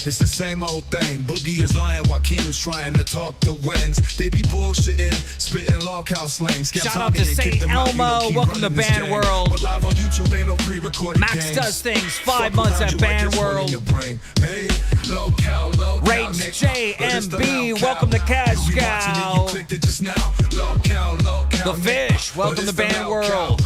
It's the same old thing. Boogie is lying while Keem's trying to talk to wins. They be bullshitting, spitting lolcow slang. Shout out to St. Elmo. Welcome to Band World. Max does things 5 months at Band World. Rates JMB. Welcome to Cash Cow. The Fish. Welcome to Band World.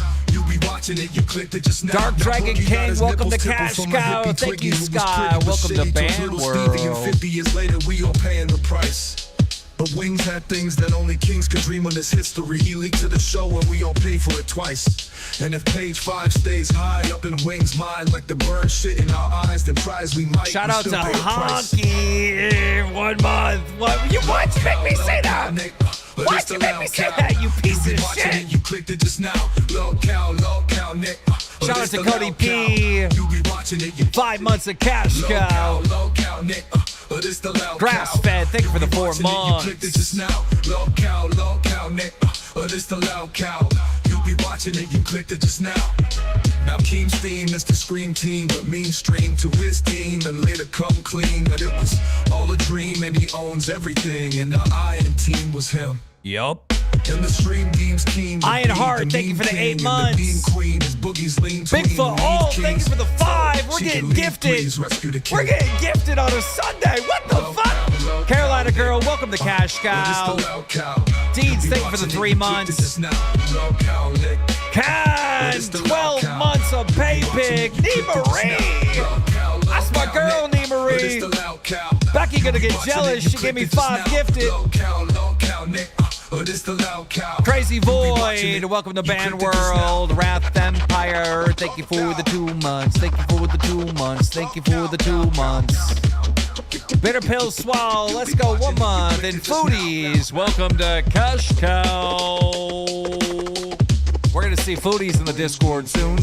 Dark Dragon King, welcome to Cash Cow. Thank you, Sky. Welcome to Band World. 50 years later, we all paying the price. But Wings had things that only kings could dream on this history. He leaked to the show and we all paid for it twice. And if page 5 stays high up in Wings' mind, like the bird shit in our eyes, then prize we might. Shout out to Honky. 1 month. Why'd you make me say that? Why'd you make me say that, you piece of shit? You clicked it just now. Lolcow, Nick. Shout out to Cody P. 5 months of Cash Cow. Grass fed, thank you for the 4 months. You'll be watching it, you clicked it just now. Now Keem's theme is the Scream Team, but mean stream to his team and later come clean that it was all a dream and he owns everything and the Iron Team was him. Yup. And the stream team's keen. Ironheart, thank you for the 8 months. Bigfoot, oh, thank you for the 5. We're getting gifted. We're getting gifted on a Sunday. What the fuck? Carolina Girl, welcome to Cash Cow. Deeds, thank you for the 3 months. Can, 12 months of Pay Pig. Nee Marie. That's my girl, Nee Marie. Becky gonna get jealous. She gave me 5 gifted. Crazy Void, welcome to Band World. Wrath Empire, thank you for the 2 months. Thank you for the 2 months. Thank you for the 2 months. Bitter Pill Swallow, let's go 1 month. And Foodies, welcome to Cash Cow. We're gonna see Foodies in the Discord soon.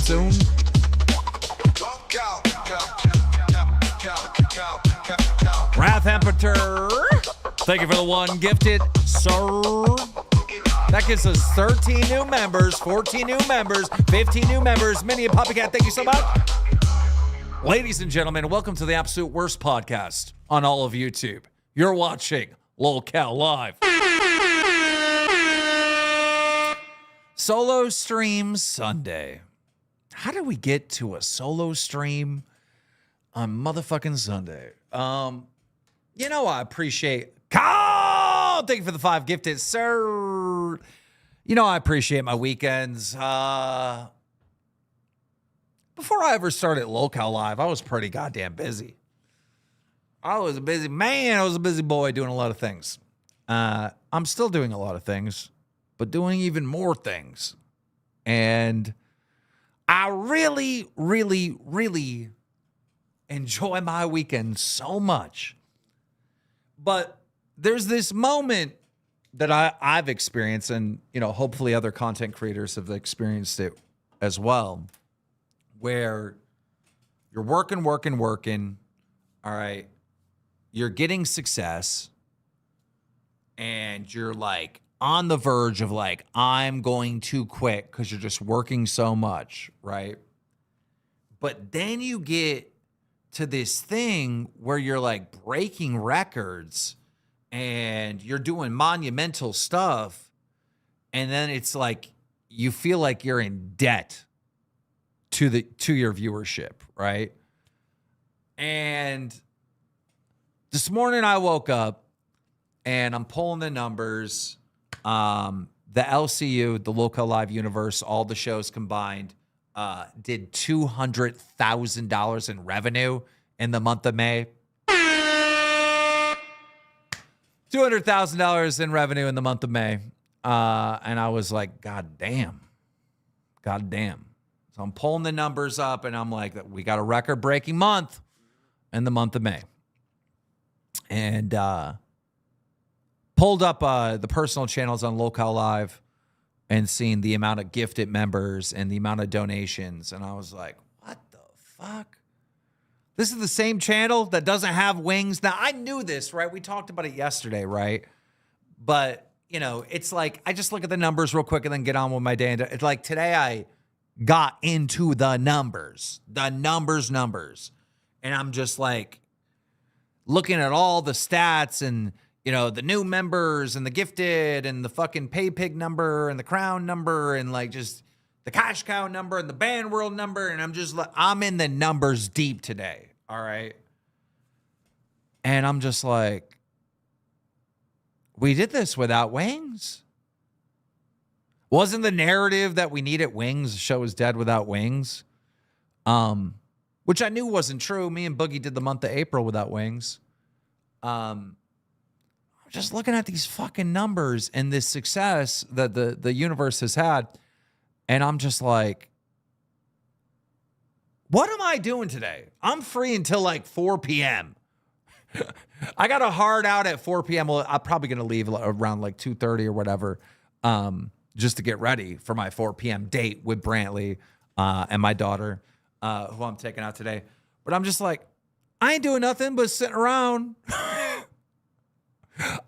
Wrath Emperor, thank you for the 1 gifted, sir. That gives us 13 new members, 14 new members, 15 new members. Minnie and Poppycat, thank you so much. Ladies and gentlemen, welcome to the absolute worst podcast on all of YouTube. You're watching LolCow Live. Solo stream Sunday. How did we get to a solo stream on motherfucking Sunday? You know, I appreciate Carl. Thank you for the 5 gifted, sir. You know, I appreciate my weekends. Before I ever started LolCow Live, I was pretty goddamn busy. I was a busy man. I was a busy boy doing a lot of things. I'm still doing a lot of things, but doing even more things. And I really, really, really enjoy my weekend so much. But there's this moment that I've experienced, and you know, hopefully other content creators have experienced it as well, where you're working. All right. You're getting success, and you're like on the verge of like, I'm going to quit because you're just working so much, right? But then you get to this thing where you're like breaking records and you're doing monumental stuff. And then it's like, you feel like you're in debt to your viewership, right? And this morning I woke up and I'm pulling the numbers. The LCU, the LolcowUniverse, all the shows combined, did $200,000 in revenue in the month of May. $200,000 in revenue in the month of May. And I was like, God damn. So I'm pulling the numbers up and I'm like, we got a record-breaking month in the month of May. And pulled up the personal channels on LolCow Live and seen the amount of gifted members and the amount of donations. And I was like, what the fuck? This is the same channel that doesn't have wings. Now, I knew this, right? We talked about it yesterday, right? But, you know, it's like, I just look at the numbers real quick and then get on with my day. And it's like today I got into the numbers. And I'm just like, looking at all the stats and, you know, the new members and the gifted and the fucking pay pig number and the crown number and like just the cash cow number and the band world number. And I'm just like, I'm in the numbers deep today. All right. And I'm just like, we did this without wings. Wasn't the narrative that we needed wings? The show was dead without wings. Which I knew wasn't true. Me and Boogie did the month of April without wings. Just looking at these fucking numbers and this success that the universe has had. And I'm just like, what am I doing today? I'm free until like 4 p.m. I got a hard out at 4 p.m. Well, I'm probably going to leave around like 2:30 or whatever, just to get ready for my 4 p.m. date with Brantley and my daughter, who I'm taking out today. But I'm just like, I ain't doing nothing but sitting around.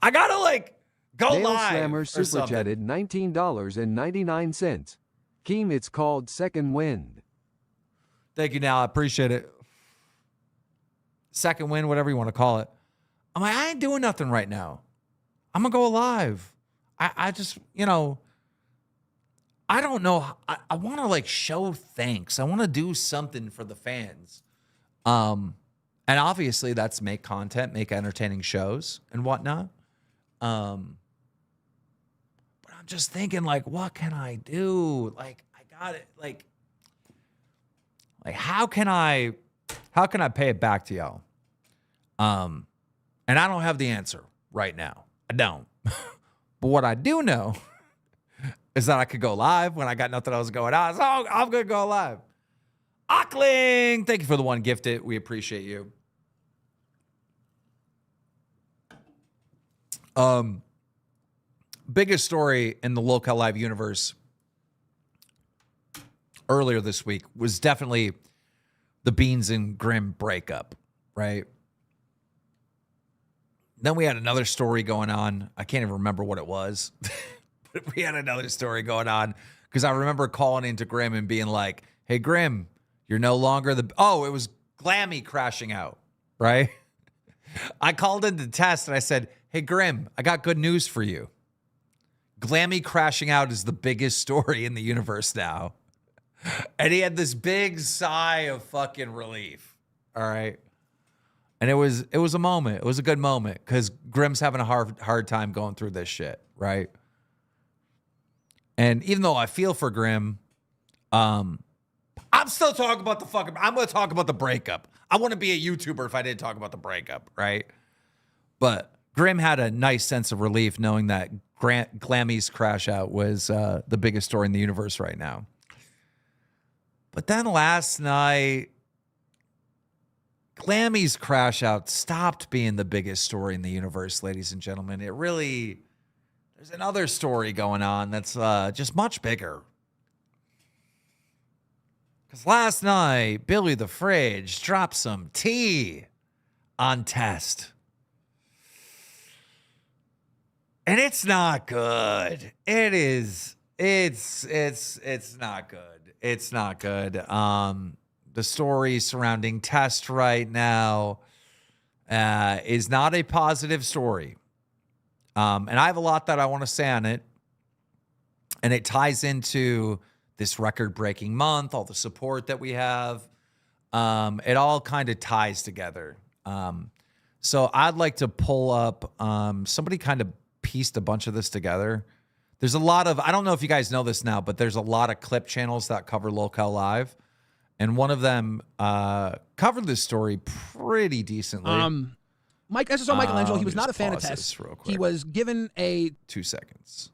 I got to like go Dale live Slammer or super something. chatted $19.99. Keem, it's called Second Wind. Thank you, Now. I appreciate it. Second win, whatever you want to call it. I'm like, I ain't doing nothing right now. I'm going to go live. I just, you know, I don't know. I want to like show thanks. I want to do something for the fans. And obviously that's make content, make entertaining shows and whatnot. But I'm just thinking like, what can I do? Like, I got it. Like how can I pay it back to y'all? And I don't have the answer right now. I don't. But what I do know is that I could go live when I got nothing else going on. So I'm going to go live. Ockling, thank you for the one gifted. We appreciate you. Biggest story in the Local Live universe earlier this week was definitely the Beans and Grimm breakup, right? Then we had another story going on. I can't even remember what it was. But we had another story going on because I remember calling into Grimm and being like, hey, Grimm, you're no longer the... Oh, it was Glammy crashing out, right? I called into test and I said, hey, Grimm, I got good news for you. Glammy crashing out is the biggest story in the universe now. And he had this big sigh of fucking relief. All right. And it was a moment. It was a good moment because Grimm's having a hard time going through this shit, right? And even though I feel for Grimm, I'm still talking about the fucking... I'm going to talk about the breakup. I wouldn't be a YouTuber if I didn't talk about the breakup, right? But Grimm had a nice sense of relief knowing that Glammy's crash out was the biggest story in the universe right now. But then last night, Glammy's crash out stopped being the biggest story in the universe, ladies and gentlemen. It really... There's another story going on that's just much bigger. Because last night, Billy the Fridge dropped some tea on Test. And it's not good. It is. It's not good. It's not good. The story surrounding Test right now is not a positive story. And I have a lot that I want to say on it. And it ties into this record-breaking month, all the support that we have. It all kind of ties together. So I'd like to pull up, somebody kind of pieced a bunch of this together. There's a lot of, I don't know if you guys know this now, but there's a lot of clip channels that cover Local Live. And one of them covered this story pretty decently. Mike, as I saw Michelangelo, he was not a fan of Test. He was given a 2 seconds.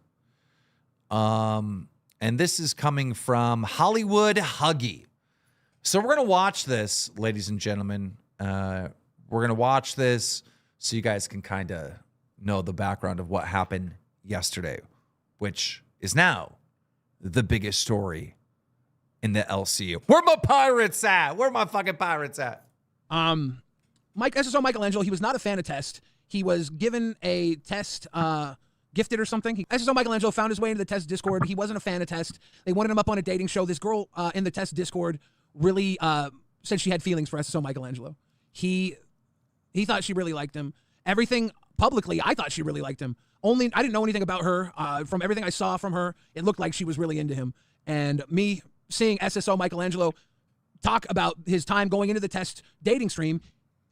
And this is coming from Hollywood Huggy. So we're going to watch this, ladies and gentlemen. We're going to watch this so you guys can kind of know the background of what happened yesterday, which is now the biggest story in the LCU. Where my pirates at? Where my fucking pirates at? Mike, as I saw Michelangelo, he was not a fan of Test. He was given a Test gifted or something. As I saw Michelangelo found his way into the Test Discord. He wasn't a fan of Test. They wanted him up on a dating show. This girl in the Test Discord really said she had feelings for SSO Michelangelo. He He thought she really liked him. Everything publicly, I thought she really liked him. Only I didn't know anything about her. From everything I saw from her, it looked like she was really into him. And me seeing SSO Michelangelo talk about his time going into the test dating stream,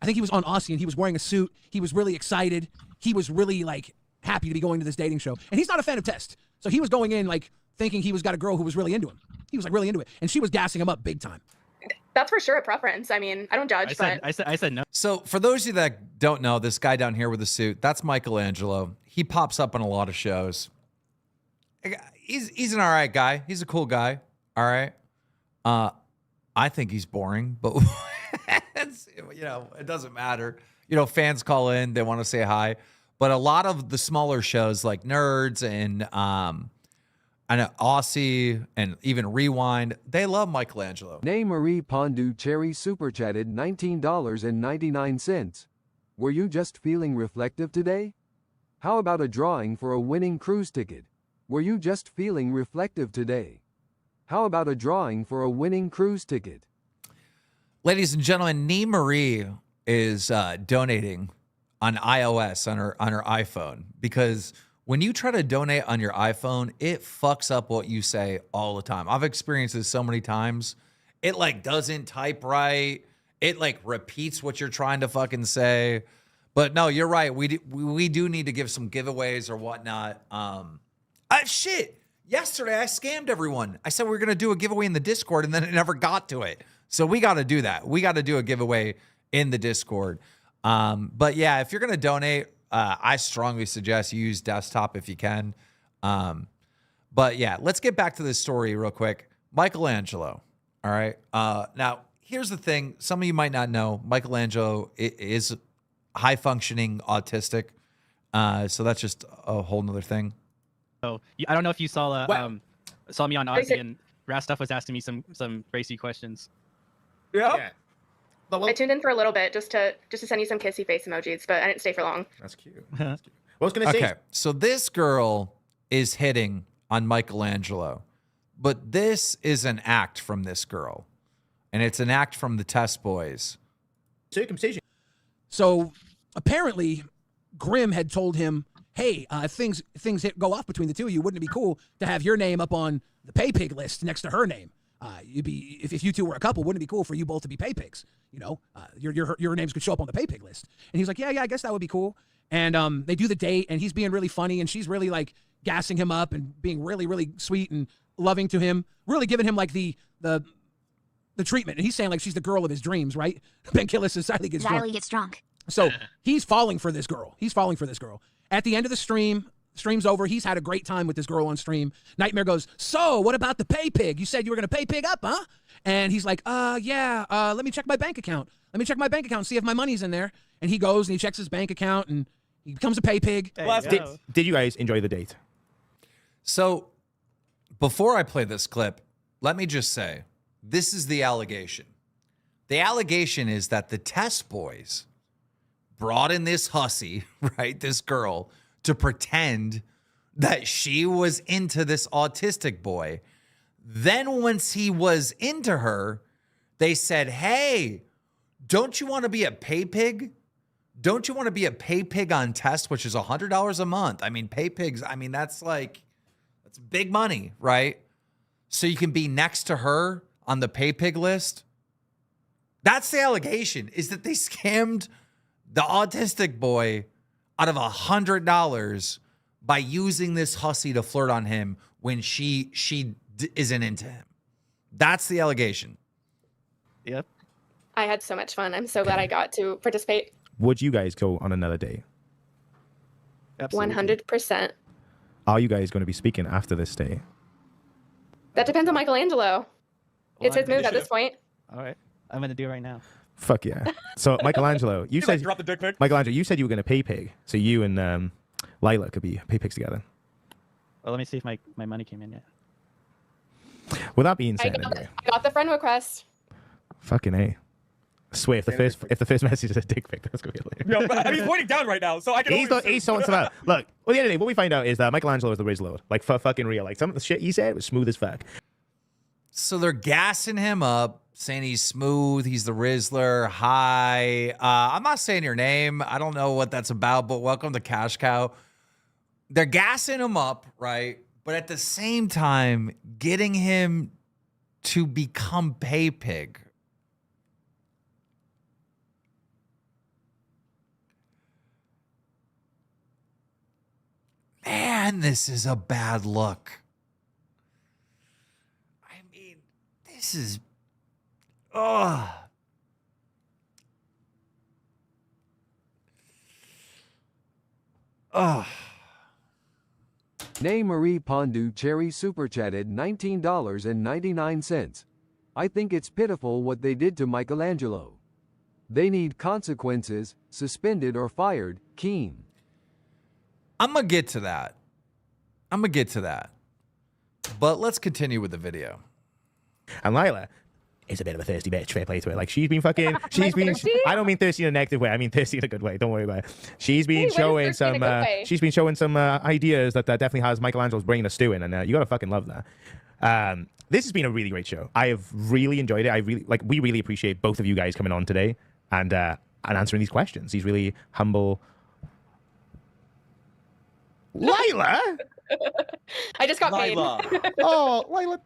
I think he was on Aussie and he was wearing a suit. He was really excited. He was really like happy to be going to this dating show. And he's not a fan of Test. So he was going in like thinking he was got a girl who was really into him. He was like really into it. And she was gassing him up big time. That's for sure a preference. I mean, I don't judge, I said no. So for those of you that don't know, this guy down here with the suit, that's Michelangelo. He pops up on a lot of shows. He's an all right guy. He's a cool guy. All right. I think he's boring, but you know, it doesn't matter. You know, fans call in, they want to say hi. But a lot of the smaller shows like Nerds and Aussie and even Rewind, they love Michelangelo. Nay Marie Pondu Cherry super chatted $19.99. Were you just feeling reflective today? How about a drawing for a winning cruise ticket? Were you just feeling reflective today? How about a drawing for a winning cruise ticket? Ladies and gentlemen, Nee Marie is donating on iOS on her iPhone, because when you try to donate on your iPhone, it fucks up what you say all the time. I've experienced this so many times. It like doesn't type right. It like repeats what you're trying to fucking say. But no, you're right. We do need to give some giveaways or whatnot. Shit. Yesterday I scammed everyone. I said we were gonna do a giveaway in the Discord, and then it never got to it. So we got to do that. We got to do a giveaway in the Discord. But yeah, if you're gonna donate, I strongly suggest you use desktop if you can. But yeah, let's get back to this story real quick. Michelangelo. All right. Now here's the thing. Some of you might not know Michelangelo is high functioning autistic. So that's just a whole nother thing. So I don't know if you saw saw me on Aussie and Rastuff was asking me some racy questions. Yeah. But I tuned in for a little bit just to send you some kissy face emojis, but I didn't stay for long. That's cute. That's cute. What was gonna say? Okay, so this girl is hitting on Michelangelo, but this is an act from this girl, and it's an act from the Test Boys. Circumcision. So apparently, Grimm had told him, "Hey, things go off between the two of you. Wouldn't it be cool to have your name up on the pay pig list next to her name? You'd be if you two were a couple, wouldn't it be cool for you both to be pay pigs? You know, your names could show up on the pay pig list." And he's like, "Yeah, I guess that would be cool." And they do the date, and he's being really funny, and she's really like gassing him up and being really, really sweet and loving to him, really giving him like the treatment. And he's saying like she's the girl of his dreams, right? Ben Killis is Riley gets drunk. So he's falling for this girl. At the end of the stream's over. He's had a great time with this girl on stream. Nightmare goes, "So what about the pay pig? You said you were going to pay pig up, huh?" And he's like, yeah, let me check my bank account. Let me check my bank account and see if my money's in there. And he goes and he checks his bank account and he becomes a pay pig. Did you guys enjoy the date? So before I play this clip, let me just say, this is the allegation. The allegation is that the Test Boys brought in this hussy, right, this girl, to pretend that she was into this autistic boy. Then once he was into her, they said, "Hey, don't you want to be a pay pig? Don't you want to be a pay pig on Test, which is $100 a month?" I mean, pay pigs, I mean, that's big money, right? So you can be next to her on the pay pig list. That's the allegation, is that they scammed the autistic boy out of $100 by using this hussy to flirt on him when she isn't into him. That's the allegation. Yep. I had so much fun. I'm so glad I got to participate. Would you guys go on another date? Absolutely. 100%. Are you guys going to be speaking after this day? That depends on Michelangelo. It's his move at this point. All right. I'm going to do it right now. Fuck yeah. So Michelangelo, you said drop the dick pic. Michelangelo, you said you were going to pay pig, so you and Lila could be pay pigs together. Well, let me see if my money came in yet. With that being I said, got, I got the friend request. fucking A. I swear, if the first message is a dick pic, that's gonna be hilarious. Yo, I mean, he's pointing down right now, so I can. He's sorting stuff out. Look, well, the end of the day, what we find out is that Michelangelo is the Riz Lord, like for fucking real. Like some of the shit he said was smooth as fuck. So they're gassing him up, saying he's smooth, he's the Rizzler. Hi. I'm not saying your name. I don't know what that's about, but welcome to Cash Cow. They're gassing him up, right? But at the same time, getting him to become Pay Pig. Man, this is a bad look. I mean, this is... Ugh. Ugh. Nay Marie Pondu Cherry Super Chatted $19.99. I think it's pitiful what they did to Michelangelo. They need consequences, suspended or fired, Keem. I'm going to get to that. But let's continue with the video. And Lila is a bit of a thirsty bitch, fair play to her. Like, she's been fucking, I don't mean thirsty in a negative way. I mean thirsty in a good way. Don't worry about it. She's been showing some, ideas that definitely has Michelangelo's brain a stew in, and you gotta fucking love that. This has been a really great show. I have really enjoyed it. We really appreciate both of you guys coming on today and answering these questions. These really humble. Lila? I just got paid. Oh, Lila,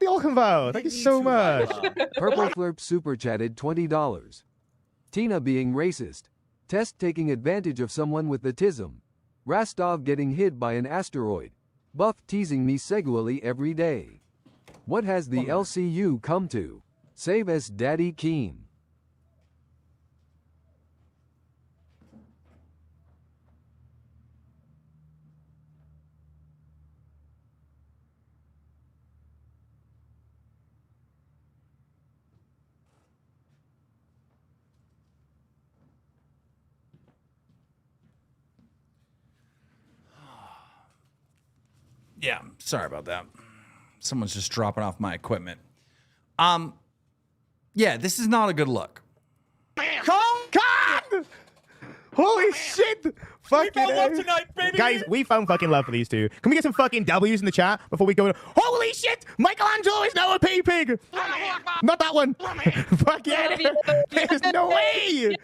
thank you so much. Purple Flurp Super Chatted $20. Tina being racist. Test taking advantage of someone with autism. Rastov getting hit by an asteroid. Buff teasing me sexually every day. What has the LCU come to? Save us Daddy Keem. Yeah, sorry about that. Someone's just dropping off my equipment. Yeah, this is not a good look. God! Holy shit! Fucking We found love tonight, baby! Guys, we found fucking love for these two. Can we get some fucking W's in the chat before we go to... Holy shit! Michelangelo is now a pay pig! Not that one! Fuck yeah! There's no way!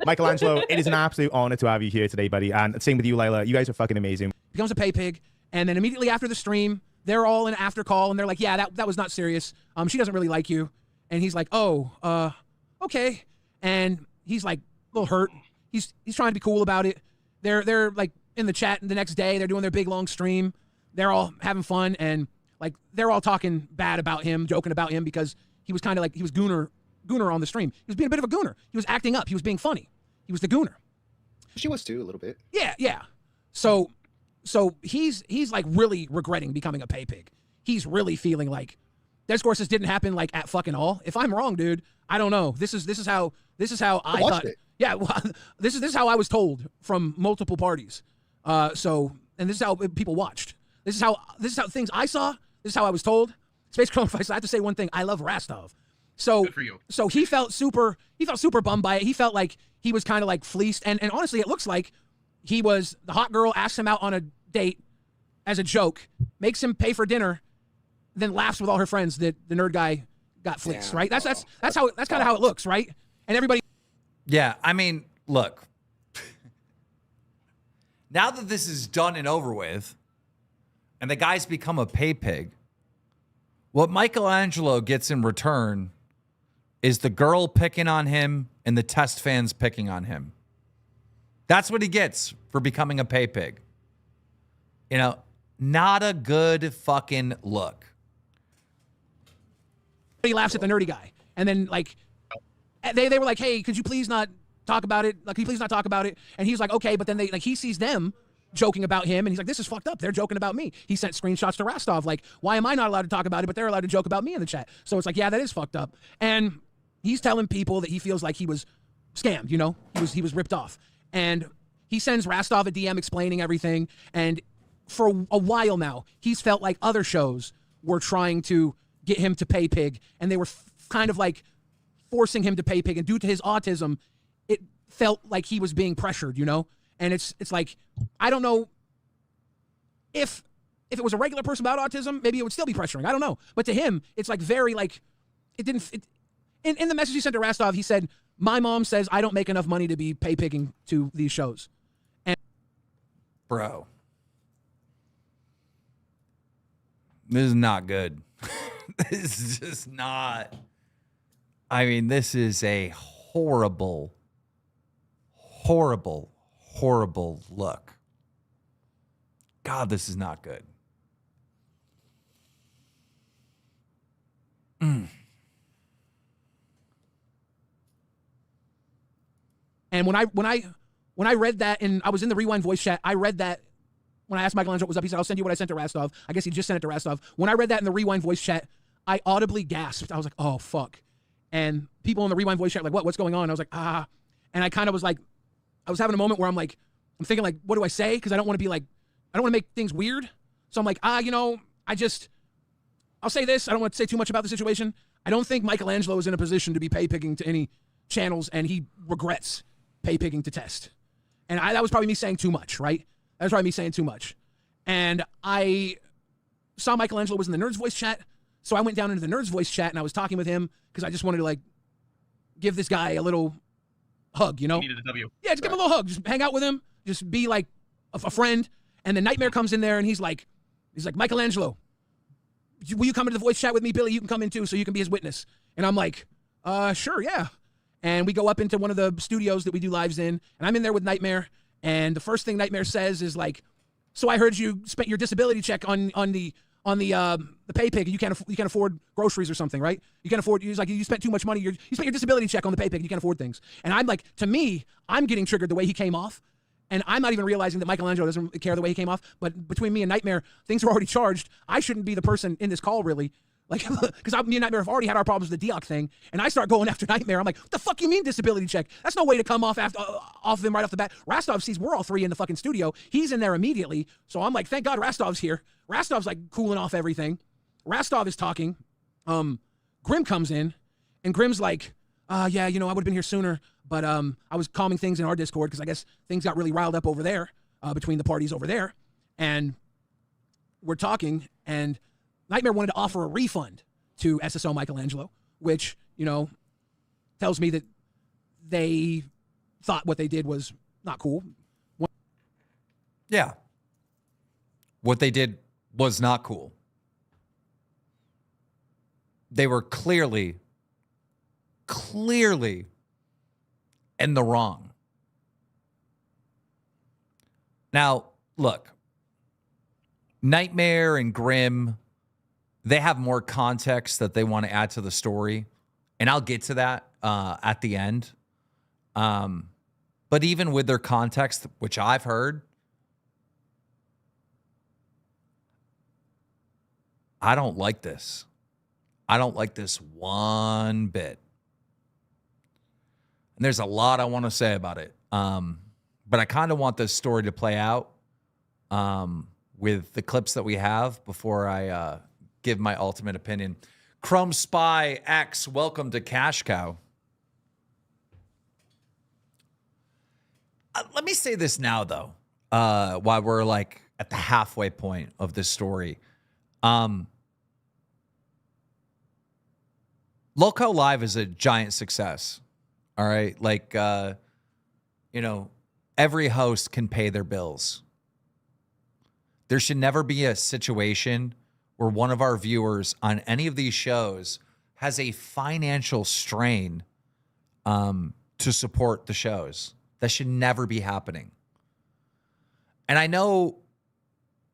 Michelangelo, it is an absolute honor to have you here today, buddy. And same with you, Lila. You guys are fucking amazing. Becomes a pay pig, and then immediately after the stream, they're all in an after call, and they're like, yeah, that was not serious. She doesn't really like you. And he's like, oh, okay. And he's like a little hurt. He's trying to be cool about it. They're like in the chat the next day. They're doing their big long stream. They're all having fun, and like they're all talking bad about him, joking about him because he was kind of like he was gooner on the stream. He was being a bit of a gooner. He was acting up. He was being funny. He was the gooner. She was too, a little bit. Yeah. So he's like really regretting becoming a pay pig. He's really feeling like Dead Courses didn't happen like at fucking all. If I'm wrong, dude, I don't know. This is how I thought. It. Yeah, well, this is how I was told from multiple parties. And this is how people watched. This is how things I saw. This is how I was told. Space Chrome Fights. I have to say one thing. I love Rastov. So he felt super bummed by it. He felt like he was kind of like fleeced. And honestly, it looks like the hot girl asked him out on a date as a joke, makes him pay for dinner, then laughs with all her friends that the nerd guy got fleeced, right? That's kind of how it looks, right? And everybody. Yeah, I mean, look. Now that this is done and over with, and the guy's become a pay pig, what Michelangelo gets in return is the girl picking on him and the test fans picking on him. That's what he gets for becoming a pay pig. You know, not a good fucking look. He laughs at the nerdy guy. And then, like, they were like, hey, could you please not talk about it? Like, can you please not talk about it? And he's like, okay, but then he sees them joking about him, and he's like, this is fucked up. They're joking about me. He sent screenshots to Rastov, like, why am I not allowed to talk about it, but they're allowed to joke about me in the chat? So it's like, yeah, that is fucked up. And he's telling people that he feels like he was scammed, you know? He was ripped off. And he sends Rastov a DM explaining everything, and for a while now, he's felt like other shows were trying to get him to pay pig, and they were kind of like forcing him to pay pig, and due to his autism, it felt like he was being pressured, you know? And it's like, I don't know if it was a regular person without autism, maybe it would still be pressuring. I don't know. But to him, it's like very like it didn't. In the message he sent to Rastov, he said, "My mom says I don't make enough money to be pay picking to these shows." And bro, this is not good. This is just not. I mean, this is a horrible, horrible, horrible look. God, this is not good. And when I read that, and I was in the Rewind voice chat, I read that when I asked Michelangelo what was up. He said, "I'll send you what I sent to Rastov." I guess he just sent it to Rastov. When I read that in the Rewind voice chat, I audibly gasped. I was like, "Oh fuck!" And people in the Rewind voice chat were like, "What's going on?" I was like, "Ah," and I kind of was like, I was having a moment where I'm thinking like, what do I say? Because I don't want to be like, I don't want to make things weird. So I'm like, I'll say this. I don't want to say too much about the situation. I don't think Michelangelo is in a position to be pay picking to any channels, and he regrets pay picking to Test. And that was probably me saying too much, right? That was probably me saying too much. And I saw Michelangelo was in the Nerds Voice chat, so I went down into the Nerds Voice chat and I was talking with him because I just wanted to give this guy a little hug, you know? Needed a W. Yeah, just give him a little hug. Just hang out with him. Just be like a friend. And then Nightmare comes in there and he's like, "Michelangelo, will you come into the voice chat with me, Billy? You can come in too, so you can be his witness." And I'm like, sure, yeah. And we go up into one of the studios that we do lives in, and I'm in there with Nightmare. And the first thing Nightmare says is like, "So I heard you spent your disability check on the pay pig, and you can't afford groceries or something, right? You can't afford." He's like, "You spent too much money. You spent your disability check on the pay pig, and you can't afford things." And I'm like, to me, I'm getting triggered the way he came off. And I'm not even realizing that Michelangelo doesn't care the way he came off. But between me and Nightmare, things are already charged. I shouldn't be the person in this call, really. Because me and Nightmare have already had our problems with the Deoc thing. And I start going after Nightmare. I'm like, "What the fuck you mean disability check? That's no way to come off of him right off the bat." Rastov sees we're all three in the fucking studio. He's in there immediately. So I'm like, thank God Rastov's here. Rastov's like cooling off everything. Rastov is talking. Grim comes in. And Grim's like, "Yeah, I would have been here sooner. But I was calming things in our Discord because I guess things got really riled up over there between the parties over there." And we're talking, and Nightmare wanted to offer a refund to SSO Michelangelo, which, tells me that they thought what they did was not cool. Yeah. What they did was not cool. They were clearly in the wrong. Now, look, Nightmare and Grim, they have more context that they want to add to the story, and I'll get to that at the end. But even with their context, which I've heard, I don't like this. I don't like this one bit. And there's a lot I want to say about it. But I kind of want this story to play out with the clips that we have before I give my ultimate opinion. Chrome Spy X, welcome to Cash Cow. Let me say this now, though, while we're like at the halfway point of this story. Loco Live is a giant success. All right. Like, every host can pay their bills. There should never be a situation where one of our viewers on any of these shows has a financial strain to support the shows. That should never be happening. And I know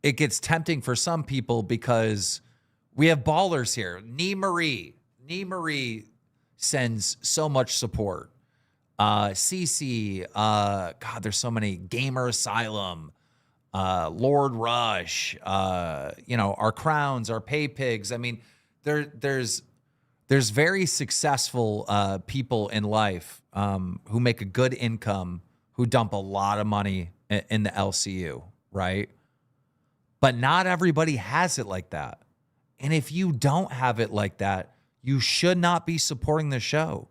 it gets tempting for some people because we have ballers here. Nee Marie sends so much support. CC, God, there's so many. Gamer Asylum, Lord Rush, our crowns, our pay pigs. I mean, there's very successful people in life who make a good income, who dump a lot of money in the LCU, right? But not everybody has it like that. And if you don't have it like that, you should not be supporting the show.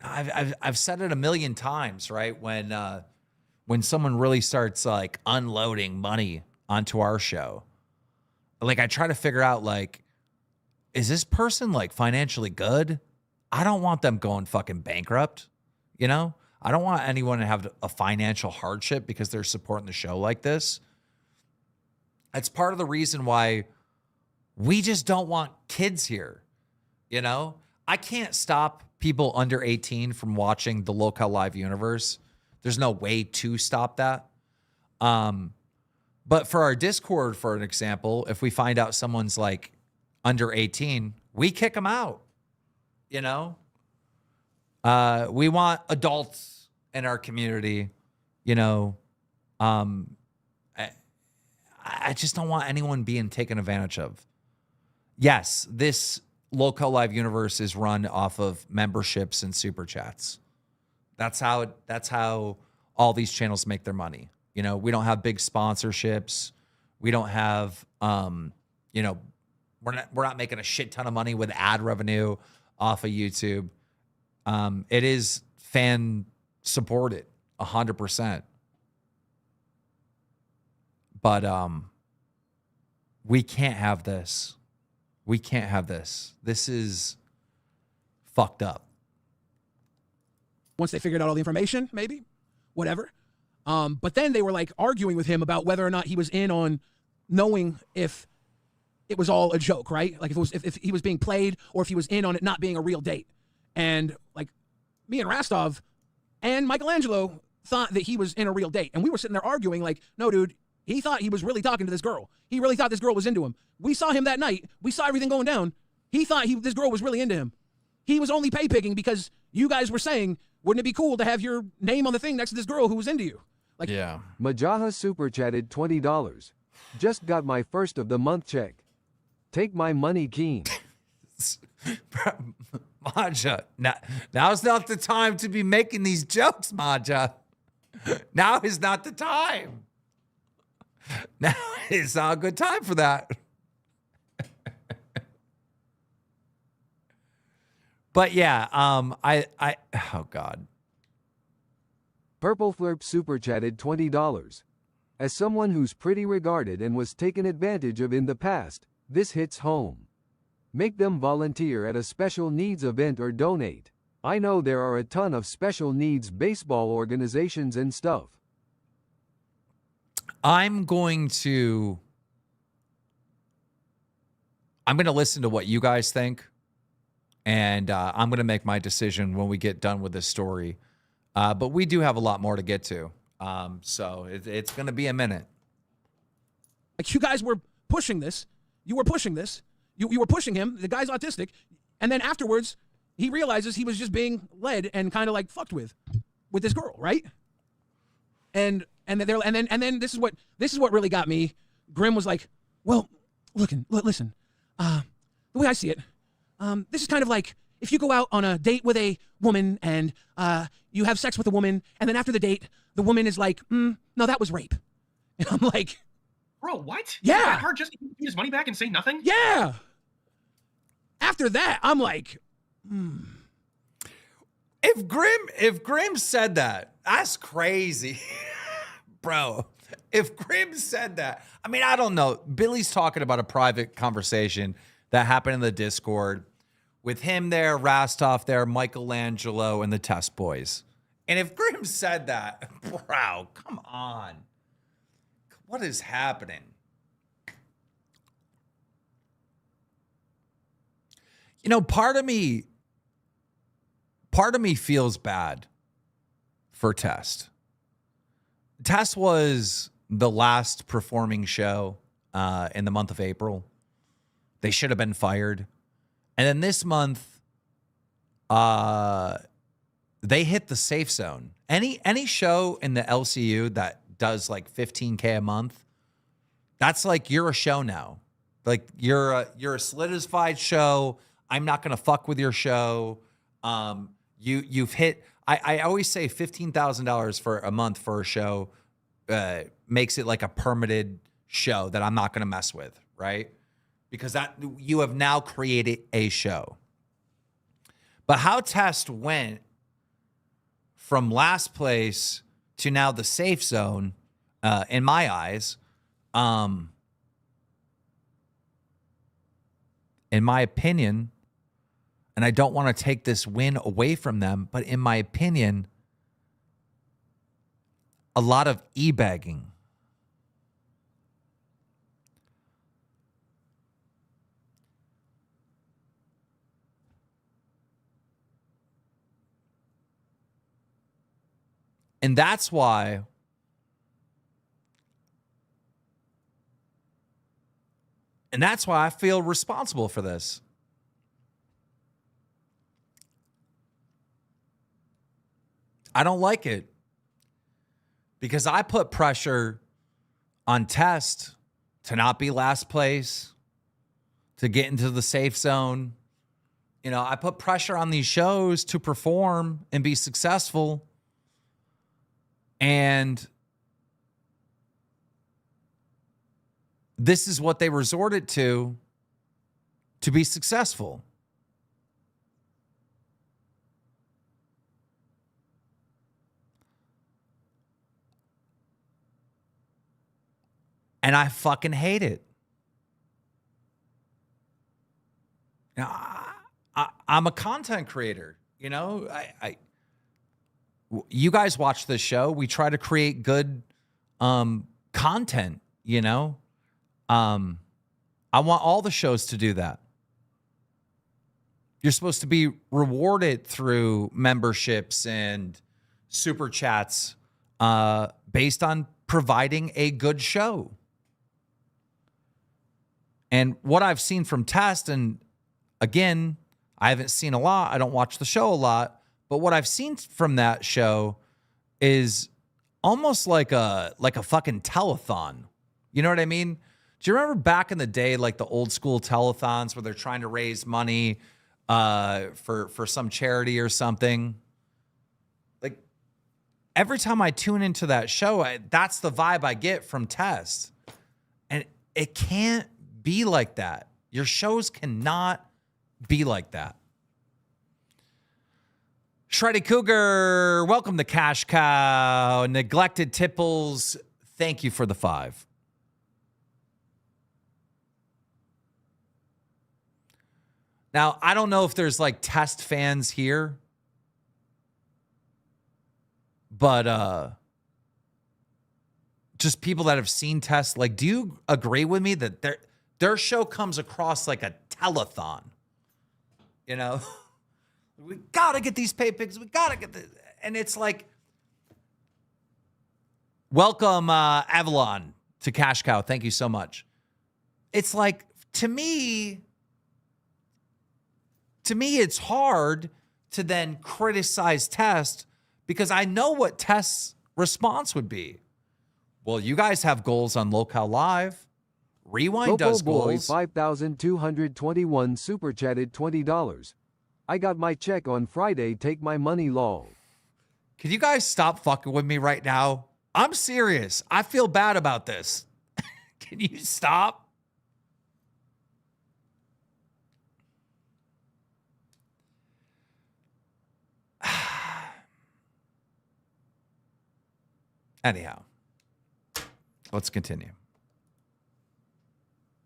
I've said it a million times, right? When someone really starts like unloading money onto our show, like I try to figure out like, is this person like financially good? I don't want them going fucking bankrupt. You know, I don't want anyone to have a financial hardship because they're supporting the show like this. That's part of the reason why we just don't want kids here. You know, I can't stop people under 18 from watching the Local Live universe. There's no way to stop that. But for our Discord, for an example, if we find out someone's like under 18, we kick them out. You know, we want adults in our community. You know, I just don't want anyone being taken advantage of. Yes, this Local Live universe is run off of memberships and super chats. That's how all these channels make their money. You know, we don't have big sponsorships. We don't have, you know, we're not making a shit ton of money with ad revenue off of YouTube. It is fan supported 100%. But we can't have this. We can't have this. This is fucked up. Once they figured out all the information, maybe, whatever. But then they were like arguing with him about whether or not he was in on knowing if it was all a joke, right? Like if he was being played or if he was in on it not being a real date. And like me and Rastov and Michelangelo thought that he was in a real date. And we were sitting there arguing like, no, dude, he thought he was really talking to this girl. He really thought this girl was into him. We saw him that night. We saw everything going down. He thought this girl was really into him. He was only pay picking because you guys were saying, wouldn't it be cool to have your name on the thing next to this girl who was into you? Like, yeah. Majaha super chatted $20. Just got my first of the month check. Take my money, Keen. Maja, now's not the time to be making these jokes, Maja. Now is not the time. Now is not a good time for that. But yeah, oh God. Purple Flurp super chatted $20. As someone who's pretty regarded and was taken advantage of in the past, this hits home. Make them volunteer at a special needs event or donate. I know there are a ton of special needs baseball organizations and stuff. I'm going to listen to what you guys think, and I'm going to make my decision when we get done with this story. But we do have a lot more to get to, so it's going to be a minute. Like you guys were pushing this. You were pushing this. You were pushing him. The guy's autistic. And then afterwards, he realizes he was just being led and kind of like fucked with this girl, right? And then this is what really got me. Grim was like, well, listen, the way I see it, this is kind of like if you go out on a date with a woman and you have sex with a woman, and then after the date, the woman is like, no, that was rape. And I'm like, bro, what? Yeah. That hard just to give his money back and say nothing? Yeah. After that, I'm like, If Grim said that, that's crazy. Bro, if Grim said that, I mean, I don't know. Billy's talking about a private conversation that happened in the Discord with him there, Rastov there, Michelangelo, and the Test Boys. And if Grim said that, bro, come on. What is happening? You know, part of me feels bad for Test. Test was the last performing show in the month of April. They should have been fired. And then this month, they hit the safe zone. Any show in the LCU that does like $15K a month, that's like you're a show now. Like you're a solidified show. I'm not gonna fuck with your show. You've hit. I always say $15,000 for a month for a show makes it like a permitted show that I'm not gonna mess with, right? Because that you have now created a show. But how Test went from last place to now the safe zone, in my eyes, in my opinion, and I don't want to take this win away from them, but in my opinion, a lot of e-bagging. And that's why I feel responsible for this. I don't like it because I put pressure on Test to not be last place, to get into the safe zone. You know, I put pressure on these shows to perform and be successful. And this is what they resorted to be successful. And I fucking hate it. Now, I'm a content creator. You know, you guys watch this show. We try to create good content, you know. I want all the shows to do that. You're supposed to be rewarded through memberships and super chats based on providing a good show. And what I've seen from Test, and again, I haven't seen a lot. I don't watch the show a lot. But what I've seen from that show is almost like a fucking telethon. You know what I mean? Do you remember back in the day, like the old school telethons where they're trying to raise money for some charity or something? Like every time I tune into that show, that's the vibe I get from Test. And it can't be like that. Your shows cannot be like that. Shreddy Cougar, welcome to Cash Cow. Neglected Tipples, thank you for the 5. Now, I don't know if there's like Test fans here, but just people that have seen Test, like, do you agree with me that their show comes across like a telethon? You know? We gotta get these pay pigs. We gotta get this. And it's like, welcome, Avalon, to Cash Cow. Thank you so much. It's like, to me, it's hard to then criticize Test because I know what Test's response would be. Well, you guys have goals on Local Live. Rewind Local does Boy goals. 5,221 super chatted $20. I got my check on Friday. Take my money, lol. Can you guys stop fucking with me right now? I'm serious. I feel bad about this. Can you stop? Anyhow, let's continue.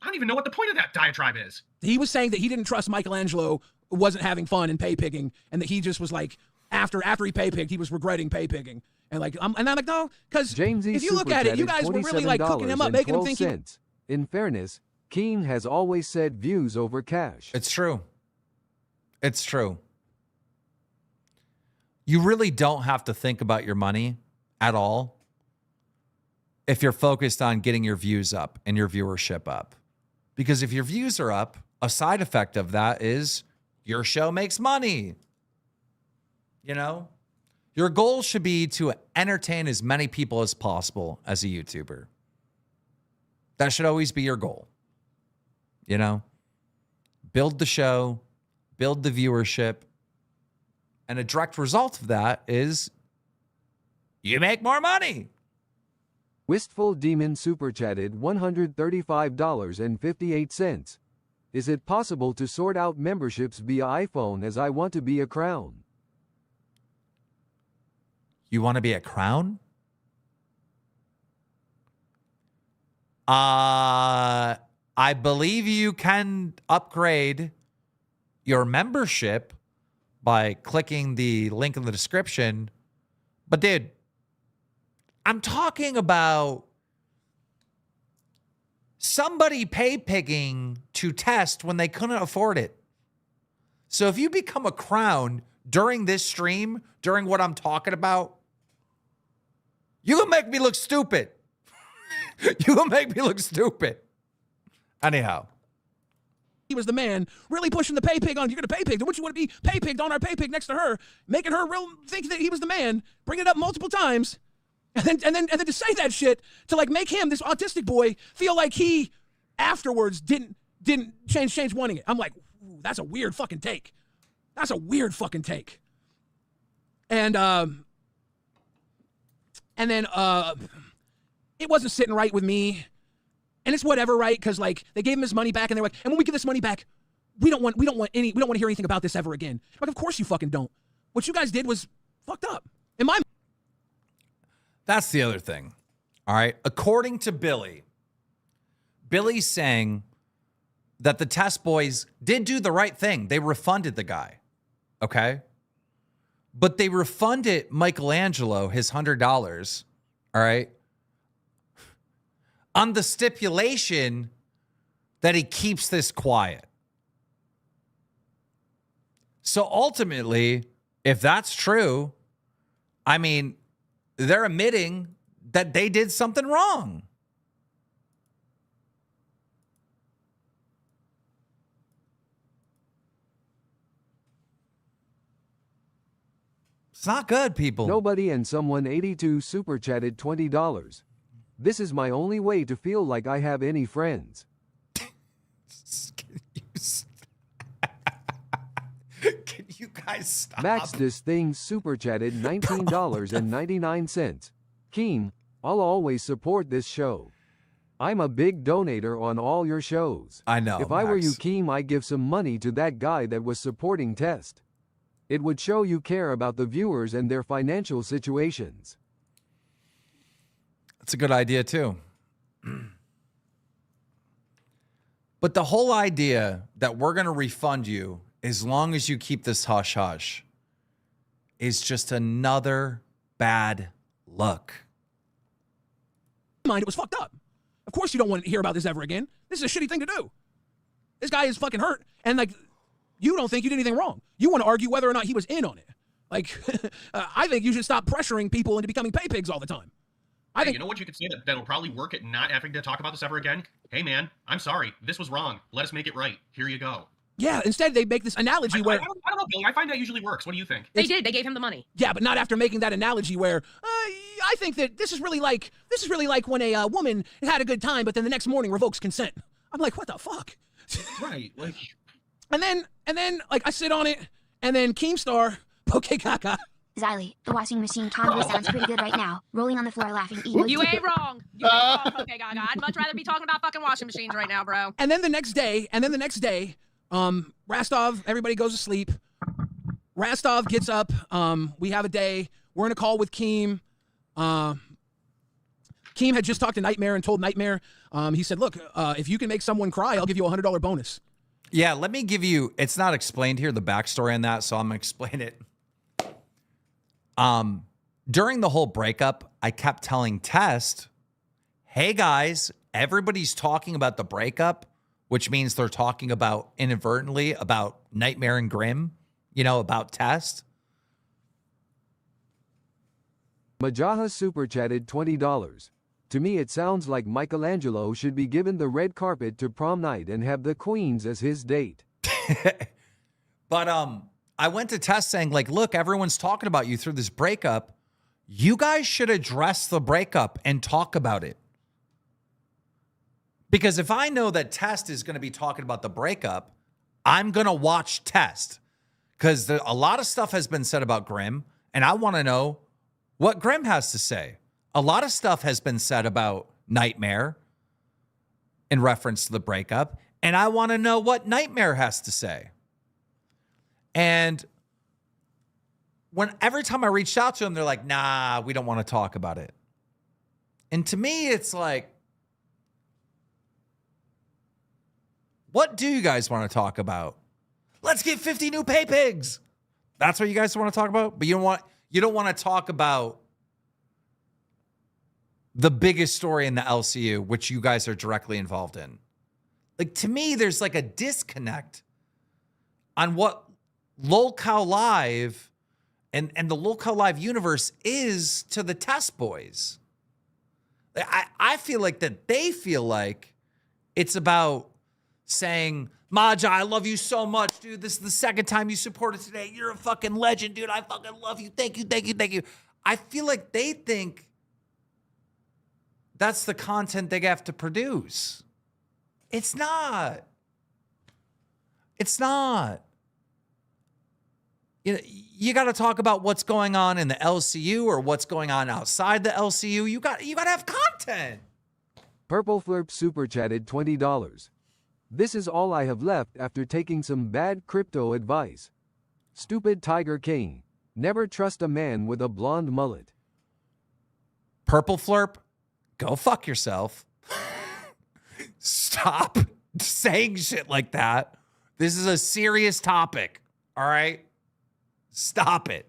I don't even know what the point of that diatribe is. He was saying that he didn't trust Michelangelo wasn't having fun and pay pigging, and that he just was like, after he pay pigged, he was regretting pay pigging. And like, I'm like, no, because if you look at it, you guys were really like cooking him up, making him think. In fairness, Keem has always said views over cash. It's true. It's true. You really don't have to think about your money at all if you're focused on getting your views up and your viewership up. Because if your views are up, a side effect of that is your show makes money. You know? Your goal should be to entertain as many people as possible as a YouTuber. That should always be your goal. You know? Build the show, build the viewership, and a direct result of that is you make more money. Wistful Demon super chatted $135.58. Is it possible to sort out memberships via iPhone, as I want to be a crown? You want to be a crown? I I believe you can upgrade your membership by clicking the link in the description. But dude, I'm talking about somebody pay pigging to test when they couldn't afford it. So if you become a crown during this stream, during what I'm talking about, you're going to make me look stupid. You're going to make me look stupid. Anyhow. He was the man really pushing the pay pig on. You're going to pay pig. Don't you want to be pay pigged on our pay pig next to her, making her real think that he was the man, bring it up multiple times. And then to say that shit, to like make him, this autistic boy, feel like he afterwards didn't change wanting it. I'm like, ooh, that's a weird fucking take. That's a weird fucking take. And then it wasn't sitting right with me. And it's whatever, right? Because like they gave him his money back, and they were like, and when we get this money back, we don't want to hear anything about this ever again. Like, of course you fucking don't. What you guys did was fucked up. In my That's the other thing. All right. According to Billy's saying that the test boys did do the right thing. They refunded the guy. Okay. But they refunded Michelangelo his $100. All right. On the stipulation that he keeps this quiet. So ultimately, if that's true, I mean, they're admitting that they did something wrong. It's not good, people. Nobody and someone 82 super chatted $20. This is my only way to feel like I have any friends. Can you guys stop? Max this thing super chatted $19.99. Keem, I'll always support this show. I'm a big donator on all your shows. I know. If I were you, Keem, I'd give some money to that guy that was supporting Test. It would show you care about the viewers and their financial situations. That's a good idea, too. But the whole idea that we're going to refund you as long as you keep this hush-hush is just another bad look. mind, it was fucked up. Of course you don't want to hear about this ever again. This is a shitty thing to do. This guy is fucking hurt, and like, you don't think you did anything wrong. You want to argue whether or not he was in on it. Like, I think you should stop pressuring people into becoming pay pigs all the time. I think, you know what you could say that'll probably work at not having to talk about this ever again? Hey man, I'm sorry. This was wrong. Let us make it right. Here you go. Yeah, instead they make this analogy where... I don't know, Billy. I find that usually works. What do you think? They did. They gave him the money. Yeah, but not after making that analogy where I think that this is really like when a woman had a good time, but then the next morning revokes consent. I'm like, what the fuck? Right. Like. And then like I sit on it, and then KEEMSTAR, okay, caca. Xylee, the washing machine convo sounds pretty good right now. Rolling on the floor laughing. You ain't wrong. You ain't wrong, okay, Gaga. I'd much rather be talking about fucking washing machines right now, bro. And then the next day, Rastov, everybody goes to sleep. Rastov gets up. We have a day. We're in a call with Keem. Keem had just talked to Nightmare and told Nightmare, he said, look, if you can make someone cry, I'll give you a $100 bonus. Yeah, let me give you, it's not explained here, the backstory on that, so I'm going to explain it. During the whole breakup, I kept telling Test, hey guys, everybody's talking about the breakup, which means they're talking about inadvertently about Nightmare and Grim, you know, about Test. Majaha super chatted $20. To me, it sounds like Michelangelo should be given the red carpet to prom night and have the queens as his date. But I went to Test saying, like, look, everyone's talking about you through this breakup. You guys should address the breakup and talk about it. Because if I know that Test is going to be talking about the breakup, I'm going to watch Test. Because a lot of stuff has been said about Grim, and I want to know what Grim has to say. A lot of stuff has been said about Nightmare in reference to the breakup, and I want to know what Nightmare has to say. And every time I reached out to them, they're like, nah, we don't want to talk about it. And to me, it's like, What do you guys want to talk about? Let's get 50 new pay pigs. That's what you guys want to talk about? But you don't want to talk about the biggest story in the LCU, which you guys are directly involved in. Like, to me, there's like a disconnect on what Lolcow Live and the Lolcow Live universe is to the test boys. I feel like that they feel like it's about saying, Maja, I love you so much, dude. This is the second time you supported today. You're a fucking legend, dude. I fucking love you. Thank you, thank you, thank you. I feel like they think that's the content they have to produce. It's not. It's not. You got to talk about what's going on in the LCU or what's going on outside the LCU. You got to have content. Purple Flurp super chatted $20. This is all I have left after taking some bad crypto advice. Stupid Tiger King. Never trust a man with a blonde mullet. Purple Flurp, go fuck yourself. Stop saying shit like that. This is a serious topic. All right? Stop it.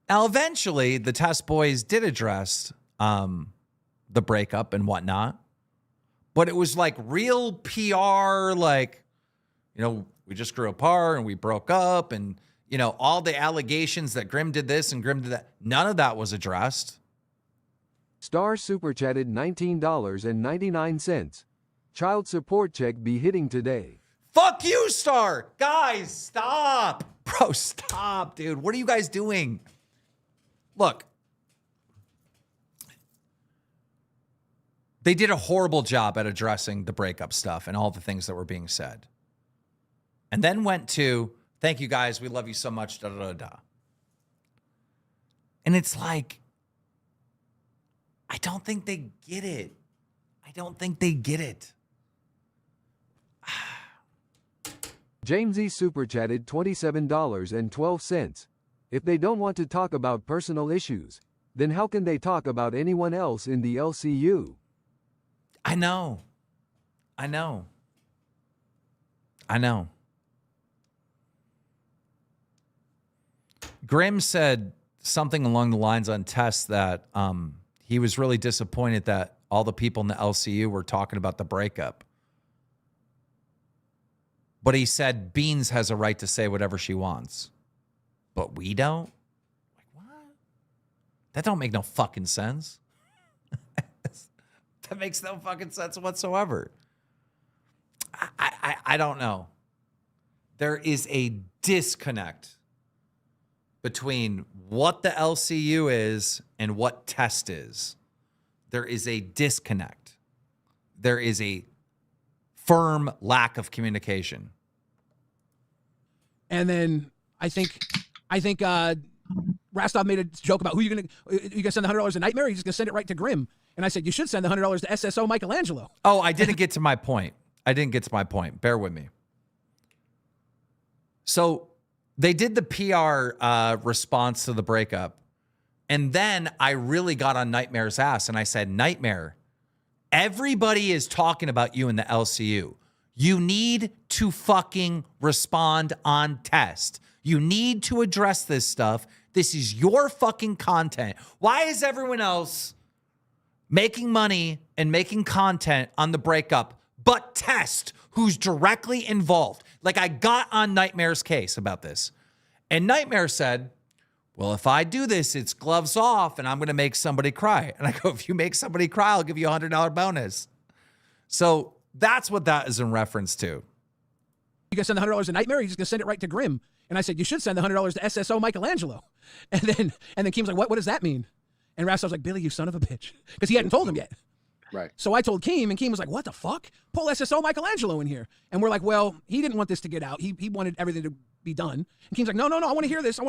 Now, eventually, the test boys did address the breakup and whatnot. But it was like real PR, like, we just grew apart and we broke up and, all the allegations that Grim did this and Grim did that. None of that was addressed. Star super chatted $19.99. Child support check be hitting today. Fuck you, Star. Guys, stop. Bro, stop, dude. What are you guys doing? Look. They did a horrible job at addressing the breakup stuff and all the things that were being said. And then went to, thank you guys, we love you so much, da da da da. And it's like, I don't think they get it. I don't think they get it. Jamesy super chatted $27.12. If they don't want to talk about personal issues, then how can they talk about anyone else in the LCU? I know. Grim said something along the lines on tests that he was really disappointed that all the people in the LCU were talking about the breakup. But he said Beans has a right to say whatever she wants. But we don't? Like, what? That don't make no fucking sense. That makes no fucking sense whatsoever. I don't know. There is a disconnect between what the LCU is and what test is. There is a disconnect. There is a firm lack of communication. And then I think Rastov made a joke about you gonna send the $100 to Nightmare. He's just gonna send it right to Grim. And I said you should send the $100 to SSO Michelangelo. Oh, I didn't get to my point. Bear with me. So they did the PR response to the breakup, and then I really got on Nightmare's ass, and I said, Nightmare, everybody is talking about you in the LCU. You need to fucking respond on test. You need to address this stuff. This is your fucking content. Why is everyone else making money and making content on the breakup but Test, who's directly involved? Like, I got on Nightmare's case about this. And Nightmare said, well, if I do this, it's gloves off and I'm going to make somebody cry. And I go, if you make somebody cry, I'll give you a $100 bonus. So that's what that is in reference to. You gonna send the $100 to Nightmare? He's just gonna send it right to Grim. And I said, you should send the $100 to SSO Michelangelo. And then Keem's like, what does that mean? And Rastov's like, Billy, you son of a bitch. Because he hadn't told him yet. Right. So I told Keem, and Keem was like, what the fuck? Pull SSO Michelangelo in here. And we're like, well, he didn't want this to get out. He wanted everything to be done. And Keem's like, no, I want to hear this.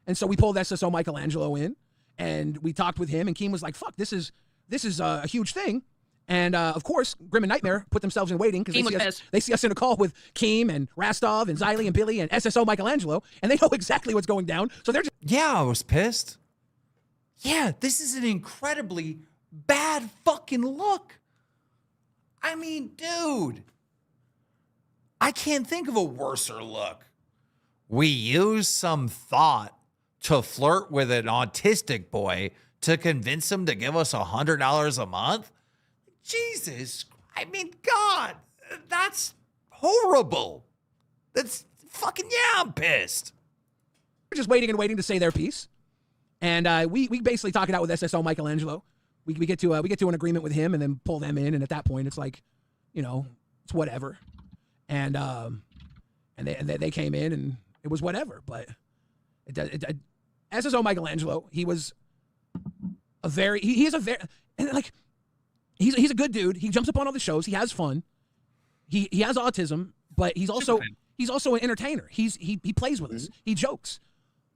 And so we pulled SSO Michelangelo in, and we talked with him, and Keem was like, fuck, this is a huge thing. And, of course, Grim and Nightmare put themselves in waiting because they see us in a call with Keem and Rastov and Xylee and Billy and SSO Michelangelo, and they know exactly what's going down. So they're just... Yeah, I was pissed. Yeah, this is an incredibly bad fucking look. I mean, dude, I can't think of a worser look. We use some thought to flirt with an autistic boy to convince him to give us $100 a month. Jesus, I mean, God, that's horrible. That's fucking, yeah, I'm pissed. We're just waiting and waiting to say their piece. And we basically talk it out with SSO Michelangelo. We get to an agreement with him and then pull them in. And at that point, it's like, you know, it's whatever. And they came in and it was whatever. But SSO Michelangelo, he was a very, he's a very, and like, he's a good dude. He jumps up on all the shows. He has fun. He has autism, but he's also an entertainer. He plays with us. He jokes.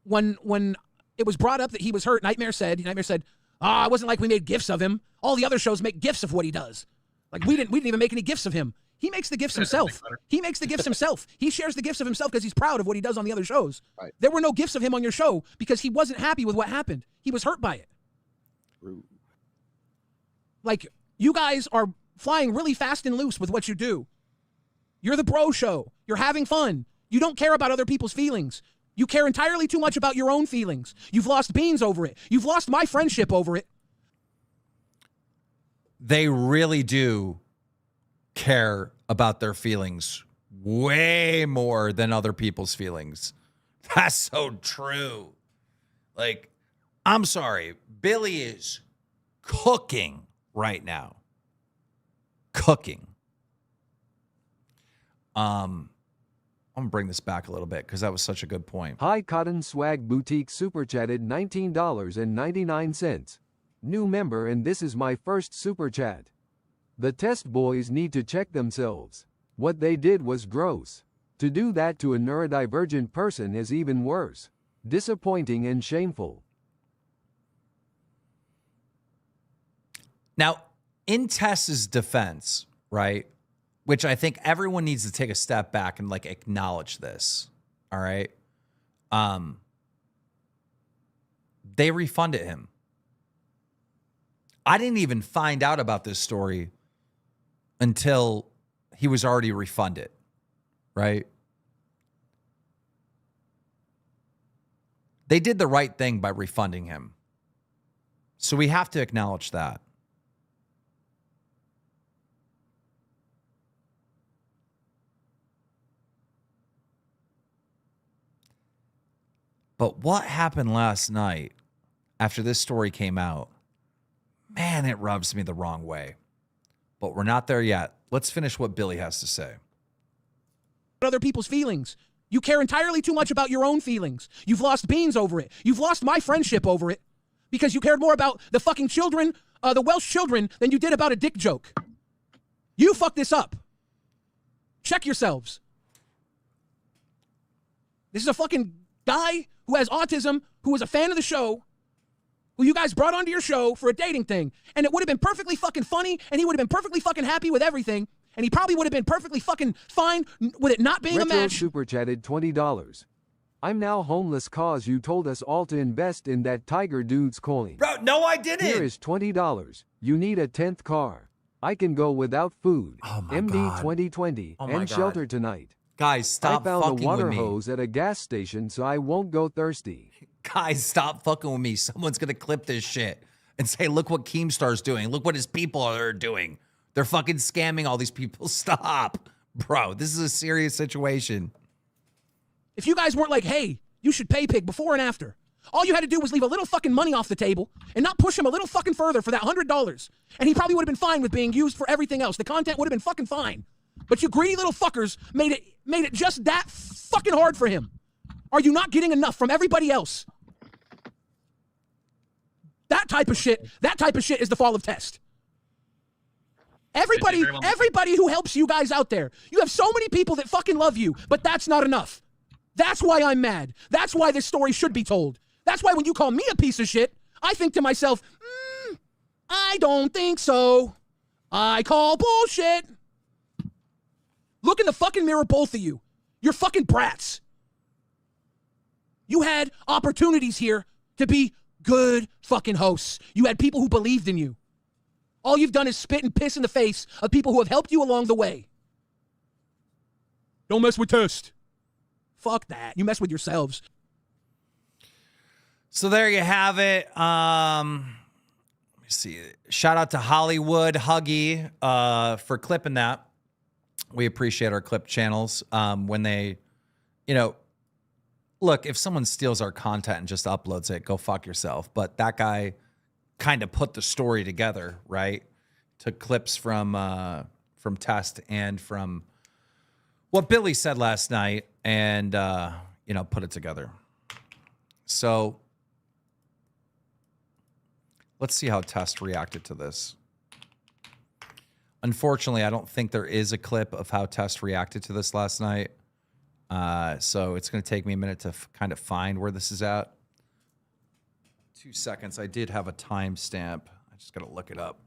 When it was brought up that he was hurt, Nightmare said, it wasn't like we made gifs of him. All the other shows make gifs of what he does. Like we didn't even make any gifs of him. He makes the gifts himself. He makes the gifts himself. He shares the gifts of himself because he's proud of what he does on the other shows. Right. There were no gifts of him on your show because he wasn't happy with what happened. He was hurt by it. Rude. Like, you guys are flying really fast and loose with what you do. You're the bro show. You're having fun. You don't care about other people's feelings. You care entirely too much about your own feelings. You've lost beans over it. You've lost my friendship over it. They really do care about their feelings way more than other people's feelings. That's so true. Like, I'm sorry. Billy is cooking right now. Cooking. I'm going to bring this back a little bit because that was such a good point. High Cotton Swag Boutique super chatted $19.99. New member, and this is my first super chat. The test boys need to check themselves. What they did was gross. To do that to a neurodivergent person is even worse. Disappointing and shameful. Now, in Tess's defense, right, which I think everyone needs to take a step back and like acknowledge this, all right? They refunded him. I didn't even find out about this story until he was already refunded, right? They did the right thing by refunding him. So we have to acknowledge that. But what happened last night after this story came out, man, it rubs me the wrong way. But we're not there yet. Let's finish what Billy has to say. Other people's feelings. You care entirely too much about your own feelings. You've lost beans over it. You've lost my friendship over it because you cared more about the fucking children, the Welsh children, than you did about a dick joke. You fucked this up. Check yourselves. This is a fucking guy who has autism, who was a fan of the show, who you guys brought onto your show for a dating thing. And it would have been perfectly fucking funny, and he would have been perfectly fucking happy with everything, and he probably would have been perfectly fucking fine with it not being Retro a match. super chatted $20. I'm now homeless cause you told us all to invest in that tiger dude's coin. Bro, no, I didn't. Here is $20. You need a 10th car. I can go without food. Oh my MD God. 2020 Oh my and God. shelter tonight. Guys, stop I found a fucking water with me. hose at a gas station so I won't go thirsty. Guys, stop fucking with me. Someone's going to clip this shit and say, look what Keemstar's doing. Look what his people are doing. They're fucking scamming all these people. Stop. Bro, this is a serious situation. If you guys weren't like, hey, you should pay Pig before and after. All you had to do was leave a little fucking money off the table and not push him a little fucking further for that $100. And he probably would have been fine with being used for everything else. The content would have been fucking fine. But you greedy little fuckers made it just that fucking hard for him. Are you not getting enough from everybody else? That type of shit is the fall of Test. Everybody who helps you guys out there, you have so many people that fucking love you, but that's not enough. That's why I'm mad. That's why this story should be told. That's why when you call me a piece of shit, I think to myself, I don't think so. I call bullshit. Look in the fucking mirror, both of you. You're fucking brats. You had opportunities here to be good fucking hosts. You had people who believed in you. All you've done is spit and piss in the face of people who have helped you along the way. Don't mess with Test. Fuck that. You mess with yourselves. So there you have it. Let me see. Shout out to Hollywood Huggy for clipping that. We appreciate our clip channels when they, look, if someone steals our content and just uploads it, go fuck yourself. But that guy kind of put the story together, right? Took clips from Test and from what Billy said last night and, put it together. So let's see how Test reacted to this. Unfortunately, I don't think there is a clip of how Test reacted to this last night. So it's going to take me a minute to kind of find where this is at. 2 seconds. I did have a timestamp. I just got to look it up.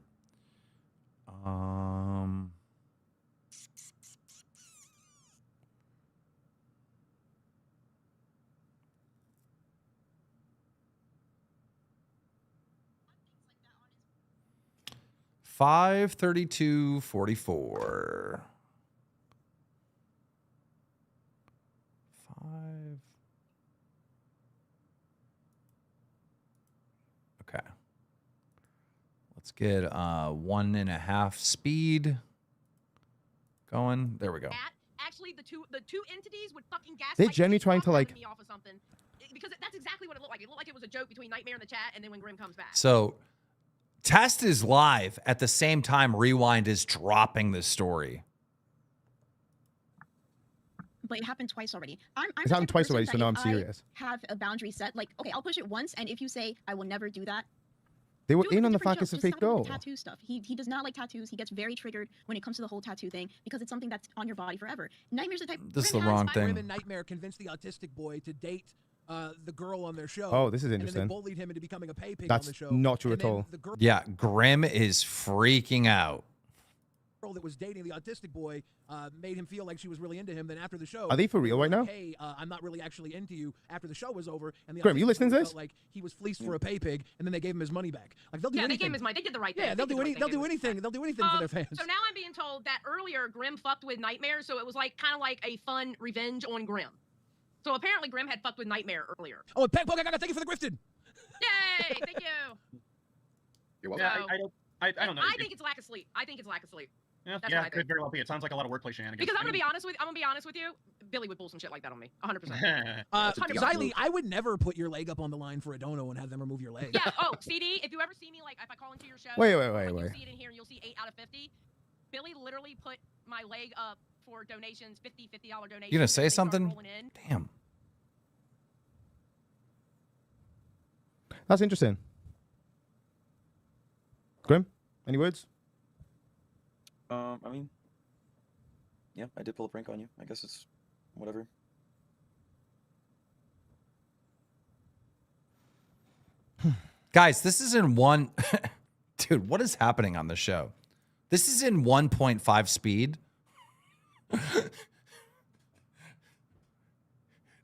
5:32:44. 5. Okay. Let's get 1.5 speed going. There we go. Actually, the two entities would fucking gaslight. They're genuinely trying to like me off of something because that's exactly what it looked like. It looked like it was a joke between Nightmare in the chat and then when Grim comes back. So Test is live at the same time Rewind is dropping this story. But it happened twice already. It's happened twice already, so now I'm serious. Have a boundary set. Like, okay, I'll push it once, and if you say I will never do that, they were in on the fact it's a fake goal. Tattoo stuff. He does not like tattoos. He gets very triggered when it comes to the whole tattoo thing because it's something that's on your body forever. Nightmare's the type. This is the wrong thing. Grim and Nightmare convinced the autistic boy to date the girl on their show. Oh, this is interesting. And then they bullied him into becoming a pay pig That's on the show. not true at all. Yeah, Grim is freaking out. Girl that was dating the autistic boy made him feel like she was really into him. Then after the show, Are they for real right now? Hey, I'm not really actually into you. After the show was over, and the Grim, you listening to boy this? felt like he was fleeced for a pay pig, and then they gave him his money back. Like they'll do anything. They gave him his money. They did the right thing. Yeah, they'll do anything. They'll do anything for their fans. So now I'm being told that earlier Grim fucked with Nightmare, so it was like kind of like a fun revenge on Grim. So apparently Grim had fucked with Nightmare earlier. Oh, and thank you for the grifted. Yay! Thank you. You're welcome. Yeah, I don't know. I think it's lack of sleep. Yeah, That's yeah, what I it think. could very well be. It sounds like a lot of workplace shenanigans. Because I'm gonna be honest with you, Billy would pull some shit like that on me, 100%. Xylee, I would never put your leg up on the line for a dono and have them remove your leg. Yeah. Oh, CD. If you ever see me, like if I call into your show, Wait. you'll see it in here, and you'll see 8 out of 50. Billy literally put my leg up for donations, $50 donations. You gonna say something? Damn. That's interesting. Grim, any words? I mean, yeah, I did pull a prank on you. I guess it's whatever. Guys, this is in one... Dude, what is happening on the show? This is in 1.5 speed.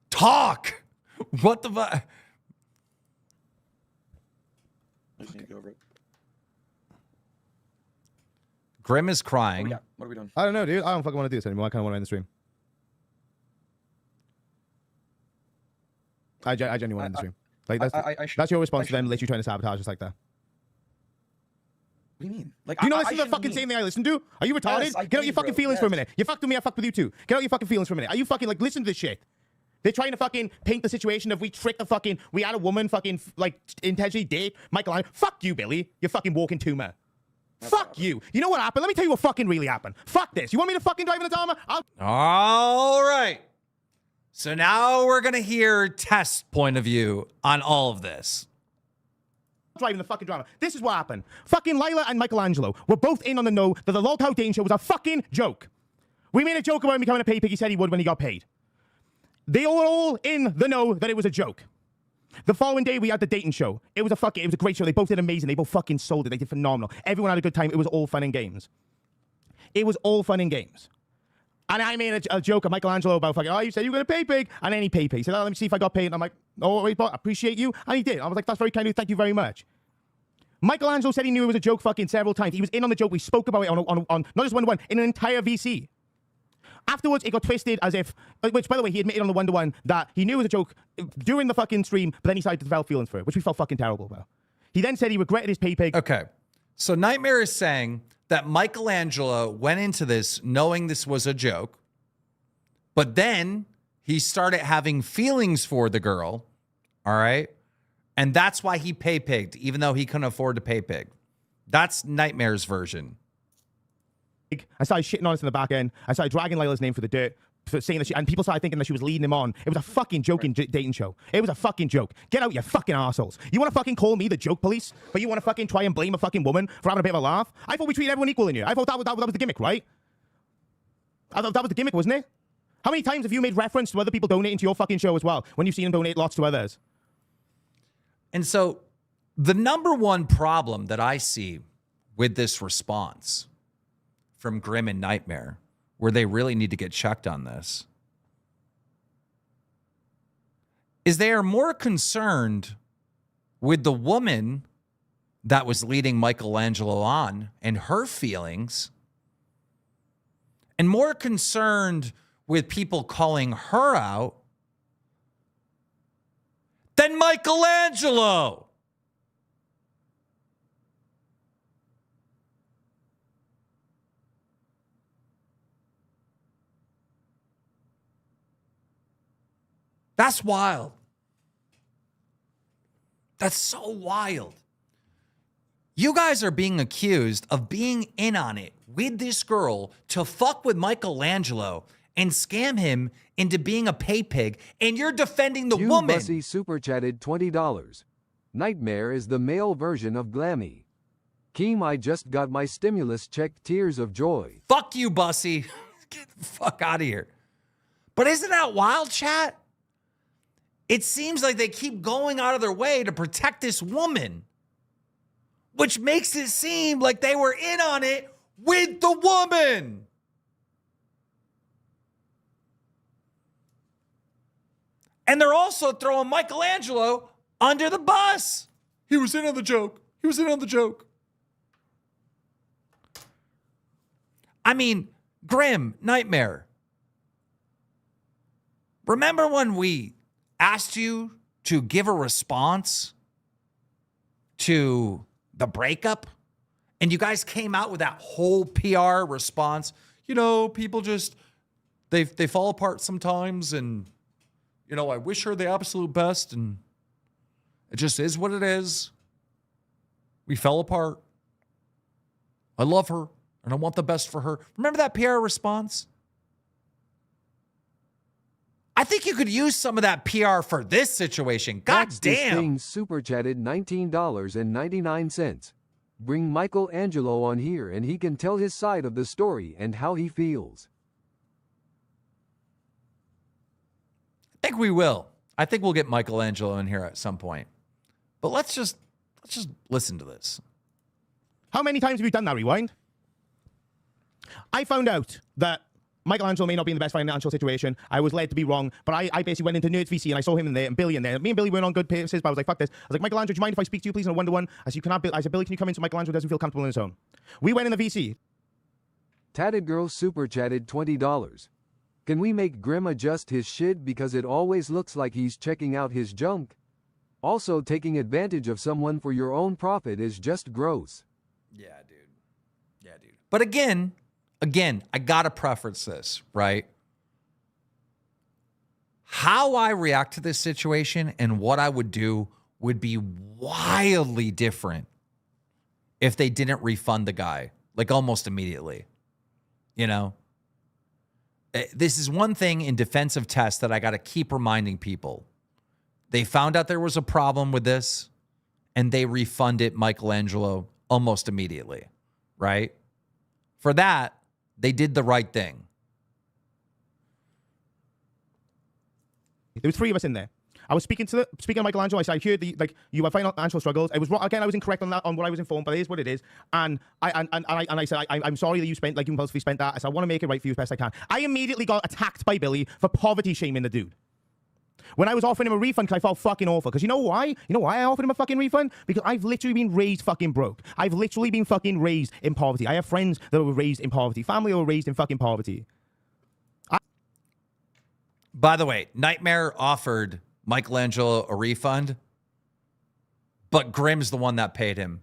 Talk! What the fuck? I just need to go over it. Grim is crying. Yeah, what are we doing? I don't know, dude. I don't fucking want to do this anymore. I kind of want to end the stream. I genuinely want to end the stream. Like that's your response to them literally trying to sabotage us like that. What do you mean? Like, do you not listen to the fucking same thing I listen to? Are you retarded? Yes, Get out your fucking feelings for a minute. You fucked with me, I fucked with you too. Get out your fucking feelings for a minute. Are you fucking like listen to this shit? They're trying to fucking paint the situation of we tricked the fucking we had a woman fucking like intentionally date Michelangelo. Fuck you, Billy. You fucking walking tumor. Fuck you. You know what happened? Let me tell you what fucking really happened. Fuck this. You want me to fucking drive in the Dharma? All right. So now we're going to hear Test's point of view on all of this. Driving the fucking drama. This is what happened. Fucking Lila and Michelangelo were both in on the know that the Lolcow Dane show was a fucking joke. We made a joke about him becoming a pay pig. He said he would when he got paid. They were all in the know that it was a joke. The following day, we had the dating show. It was a great show. They both did amazing. They both fucking sold it. They did phenomenal. Everyone had a good time. It was all fun and games. It was all fun and games. And I made a joke of Michelangelo about fucking, oh, you said you were going to pay pig. And then he paid pig. He said, oh, let me see if I got paid. And I'm like, oh, wait, but I appreciate you. And he did. I was like, that's very kind of you. Thank you very much. Michelangelo said he knew it was a joke fucking several times. He was in on the joke. We spoke about it on not just one-to-one, in an entire VC. Afterwards, it got twisted as if, which, by the way, he admitted on the one-to-one that he knew it was a joke during the fucking stream, but then he decided to develop feelings for it, which we felt fucking terrible about. He then said he regretted his pay pig. Okay. So Nightmare is saying that Michelangelo went into this knowing this was a joke, but then he started having feelings for the girl, all right? And that's why he pay pigged, even though he couldn't afford to pay pig. That's Nightmare's version. I started shitting on us in the back end. I started dragging Layla's name for the dirt, for saying that and people started thinking that she was leading him on. It was a fucking joking dating show. It was a fucking joke. Get out, you fucking assholes. You want to fucking call me the joke police, but you want to fucking try and blame a fucking woman for having a bit of a laugh? I thought we treated everyone equal in here. I thought that was the gimmick, right? I thought that was the gimmick, wasn't it? How many times have you made reference to other people donating to your fucking show as well, when you've seen them donate lots to others? And so the number one problem that I see with this response from Grim and Nightmare, where they really need to get checked on this, is they are more concerned with the woman that was leading Michelangelo on and her feelings, and more concerned with people calling her out than Michelangelo. That's wild. That's so wild. You guys are being accused of being in on it with this girl to fuck with Michelangelo and scam him into being a pay pig, and you're defending the woman. Bussy super chatted $20. Nightmare is the male version of Glammy. Keem, I just got my stimulus check, tears of joy. Fuck you, Bussy. Get the fuck out of here. But isn't that wild, chat? It seems like they keep going out of their way to protect this woman, which makes it seem like they were in on it with the woman. And they're also throwing Michelangelo under the bus. He was in on the joke. He was in on the joke. I mean, Grim, Nightmare. Remember when we asked you to give a response to the breakup? And you guys came out with that whole PR response. You know, people just, they fall apart sometimes, and you know, I wish her the absolute best, and it just is what it is. We fell apart. I love her, and I want the best for her. Remember that PR response? I think you could use some of that PR for this situation. God damn. Thing super chatted $19.99. Bring Michelangelo on here and he can tell his side of the story and how he feels. I think we will. I think we'll get Michelangelo in here at some point. But let's just listen to this. How many times have you done that, Rewind? I found out that Michelangelo may not be in the best financial situation. I was led to be wrong, but I basically went into Nerds VC and I saw him in there and Billy in there. Me and Billy weren't on good paces, but I was like, fuck this. I was like, Michelangelo, do you mind if I speak to you, please, on a one-to-one? I said, Billy, can you come in so Michelangelo doesn't feel comfortable in his own? We went in the VC. Tatted Girl super chatted $20. Can we make Grim adjust his shit because it always looks like he's checking out his junk? Also, taking advantage of someone for your own profit is just gross. Yeah, dude. Yeah, dude. But again, I gotta preference this, right? How I react to this situation and what I would do would be wildly different if they didn't refund the guy, like almost immediately. You know? This is one thing in defensive tests that I gotta keep reminding people. They found out there was a problem with this, and they refunded Michelangelo almost immediately, right? For that, they did the right thing. There was 3 of us in there. I was speaking to Michelangelo. I said, I heard you have financial struggles. I was wrong. Again, I was incorrect on that, on what I was informed, but it is what it is. And I said, I'm sorry that you impulsively spent that. I said, I want to make it right for you as best I can. I immediately got attacked by Billy for poverty shaming the dude. When I was offering him a refund because I felt fucking awful. Because you know why? You know why I offered him a fucking refund? Because I've literally been raised fucking broke. I've literally been fucking raised in poverty. I have friends that were raised in poverty. Family who were raised in fucking poverty. By the way, Nightmare offered Michelangelo a refund, but Grimm's the one that paid him.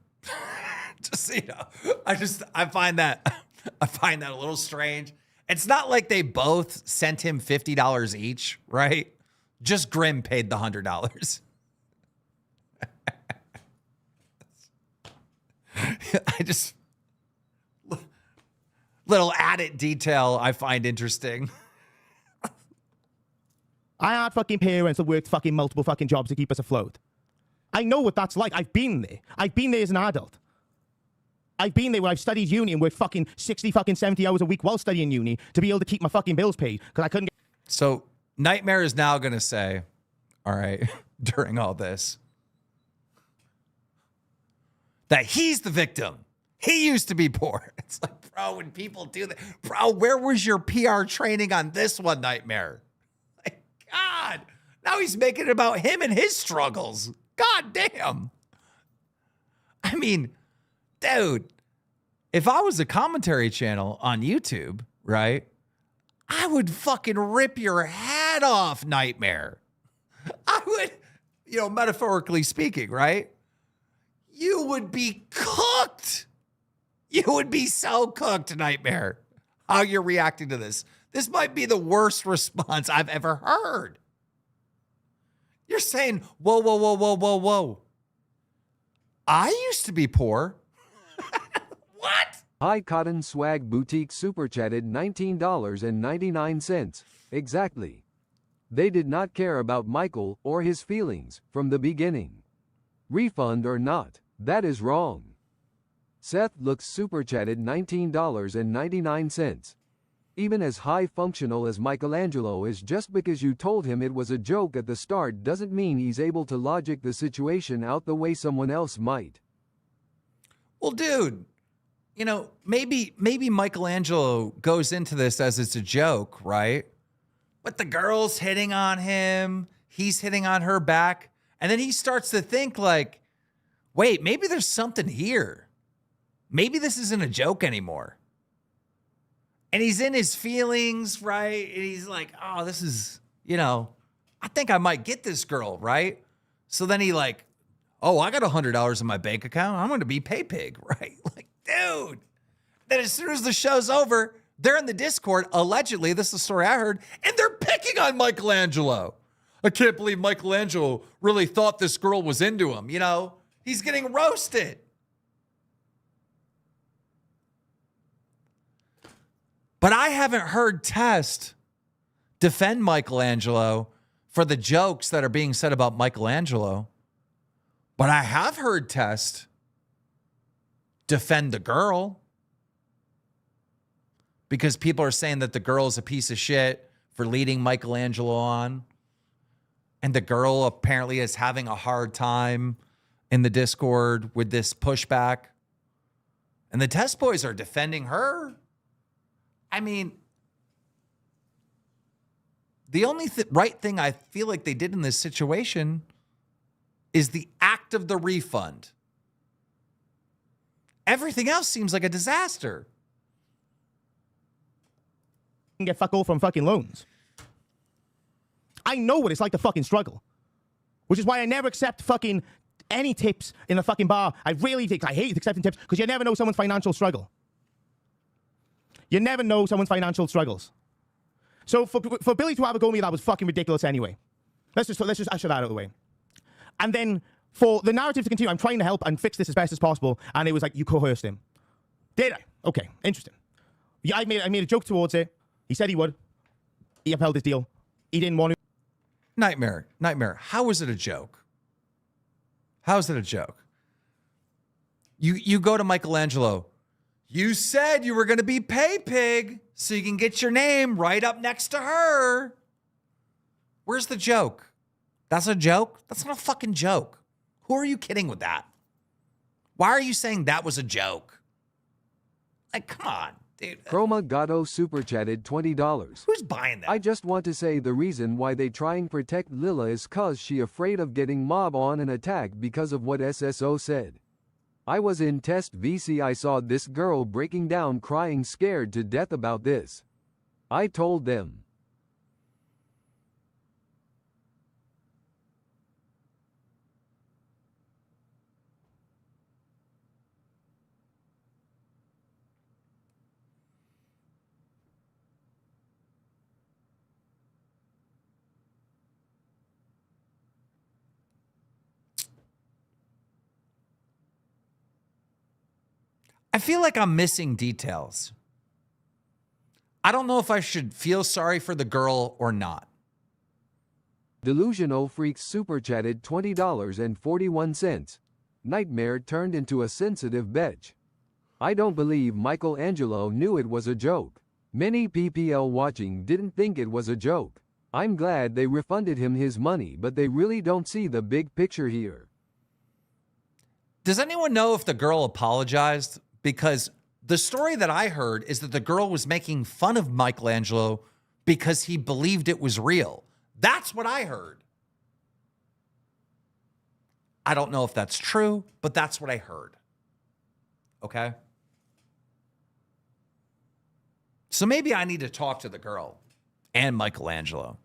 Just so you know, I find that a little strange. It's not like they both sent him $50 each, right? Just Grimm paid the $100. I just little added detail I find interesting. I had fucking parents that worked fucking multiple fucking jobs to keep us afloat. I know what that's like. I've been there. I've been there as an adult. I've been there where I've studied uni and worked fucking 60 fucking 70 hours a week while studying uni to be able to keep my fucking bills paid because I couldn't get. So Nightmare is now going to say, all right, during all this, that he's the victim. He used to be poor. It's like, bro, when people do that, bro, where was your PR training on this one, Nightmare? Like, God, now he's making it about him and his struggles. God damn. I mean, dude, if I was a commentary channel on YouTube, right, I would fucking rip your head off, Nightmare. I would, you know, metaphorically speaking, right? You would be cooked. You would be so cooked, Nightmare, how you're reacting to this. This might be the worst response I've ever heard. You're saying, whoa, whoa, whoa, whoa, whoa, whoa. I used to be poor. What? High Cotton Swag Boutique super chatted $19.99. Exactly. They did not care about Michael or his feelings from the beginning. Refund or not, that is wrong. Seth looks super chatted $19.99. Even as high functional as Michelangelo is, just because you told him it was a joke at the start doesn't mean he's able to logic the situation out the way someone else might. Well, dude, you know, maybe Michelangelo goes into this as it's a joke, right? But the girl's hitting on him, he's hitting on her back, and then he starts to think like, wait, maybe there's something here. Maybe this isn't a joke anymore. And he's in his feelings, right? And he's like, oh, this is, you know, I think I might get this girl, right? So then he like, oh, I got $100 in my bank account. I'm going to be pay pig, right? Like, dude. Then as soon as the show's over, they're in the Discord, allegedly, this is the story I heard, and they're picking on Michelangelo. I can't believe Michelangelo really thought this girl was into him. You know, he's getting roasted. But I haven't heard Test defend Michelangelo for the jokes that are being said about Michelangelo. But I have heard Test defend the girl because people are saying that the girl is a piece of shit for leading Michelangelo on. And the girl apparently is having a hard time in the Discord with this pushback. And the Test Boys are defending her. I mean, the only right thing I feel like they did in this situation is the act of the refund. Everything else seems like a disaster. You can get fuck all from fucking loans. I know what it's like to fucking struggle. Which is why I never accept fucking any tips in a fucking bar. I hate accepting tips because you never know someone's financial struggle. You never know someone's financial struggles. So for Billy to have a go at me, that was fucking ridiculous anyway. Let's just usher that out of the way. And then for the narrative to continue, I'm trying to help and fix this as best as possible. And it was like, you coerced him. Did I? Okay, interesting. Yeah, I made a joke towards it. He said he would. He upheld his deal. He didn't want to. Nightmare, how is it a joke? How is it a joke? You go to Michelangelo. You said you were going to be pay pig so you can get your name right up next to her. Where's the joke? That's a joke? That's not a fucking joke. Who are you kidding with that? Why are you saying that was a joke? Like, come on, Dude, Chroma Gatto super chatted $20. who's buying that? I just want to say the reason why they trying protect Lila is cause she afraid of getting mob on an attack because of what SSO said. I was in test VC. I saw this girl breaking down crying scared to death about this. I told them. I feel like I'm missing details. I don't know if I should feel sorry for the girl or not. Delusional Freaks super chatted $20.41. Nightmare turned into a sensitive bitch. I don't believe Michelangelo knew it was a joke. Many PPL watching didn't think it was a joke. I'm glad they refunded him his money, but they really don't see the big picture here. Does anyone know if the girl apologized? Because the story that I heard is that the girl was making fun of Michelangelo because he believed it was real. That's what I heard. I don't know if that's true, but that's what I heard. Okay? So maybe I need to talk to the girl and Michelangelo.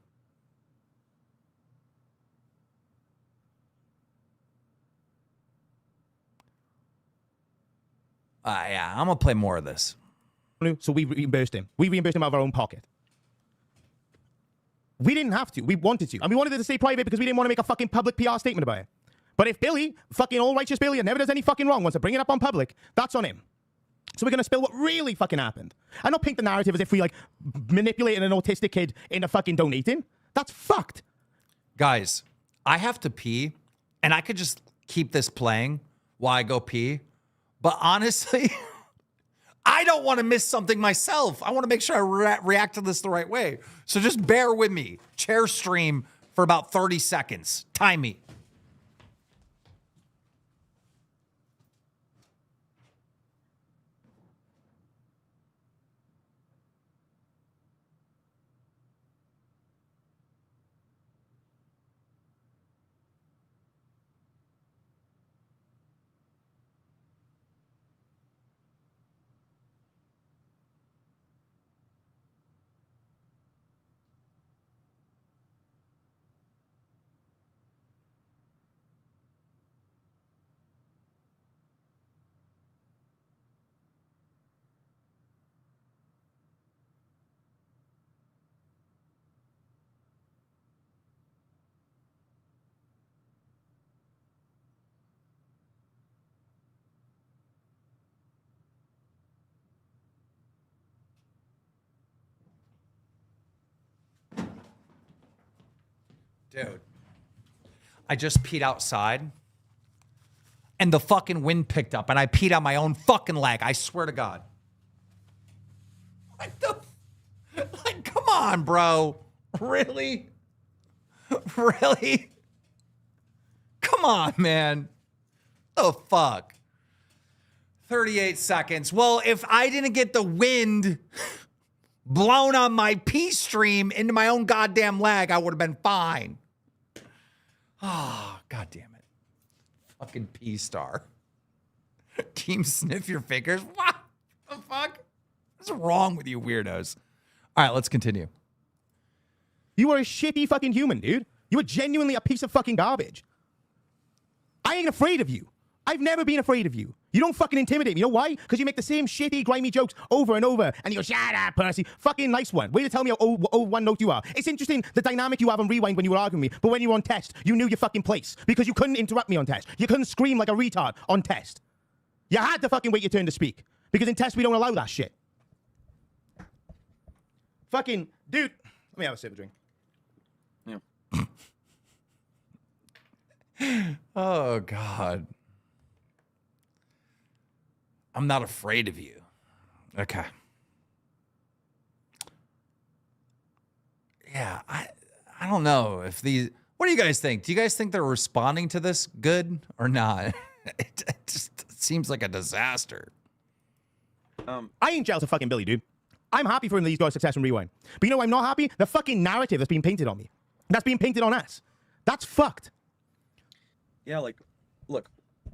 Yeah, I'm going to play more of this. So we reimbursed him. We reimbursed him out of our own pocket. We didn't have to. We wanted to. And we wanted it to stay private because we didn't want to make a fucking public PR statement about it. But if Billy, fucking all righteous Billy, that never does any fucking wrong, wants to bring it up on public, that's on him. So we're going to spill what really fucking happened. And not paint the narrative as if we, like, manipulated an autistic kid into fucking donating. That's fucked. Guys, I have to pee, and I could just keep this playing while I go pee. But honestly, I don't want to miss something myself. I want to make sure I react to this the right way. So just bear with me. Chair stream for about 30 seconds. Time me. Dude, I just peed outside and the fucking wind picked up and I peed on my own fucking leg. I swear to God. What the? Like, come on, bro. Really? Really? Come on, man. The fuck? 38 seconds. Well, if I didn't get the wind blown on my pee stream into my own goddamn leg, I would have been fine. Oh, God damn it. Fucking KEEMSTAR. Team sniff your fingers. What the fuck? What's wrong with you weirdos? All right, let's continue. You are a shitty fucking human, dude. You are genuinely a piece of fucking garbage. I ain't afraid of you. I've never been afraid of you. You don't fucking intimidate me. You know why? Because you make the same shitty, grimy jokes over and over. And you go, shut up, Percy. Fucking nice one. Way to tell me how one note you are. It's interesting the dynamic you have on Rewind when you were arguing with me. But when you were on test, you knew your fucking place. Because you couldn't interrupt me on test. You couldn't scream like a retard on test. You had to fucking wait your turn to speak. Because in test, we don't allow that shit. Fucking, dude. Let me have a sip of drink. Yeah. Oh, God. I'm not afraid of you. Okay. Yeah, I don't know if these... What do you guys think? Do you guys think they're responding to this good or not? It just seems like a disaster. I ain't jealous of fucking Billy, dude. I'm happy for him that he's got success from Rewind. But you know I'm not happy? The fucking narrative that's being painted on me. That's being painted on us. That's fucked. Yeah, like, look,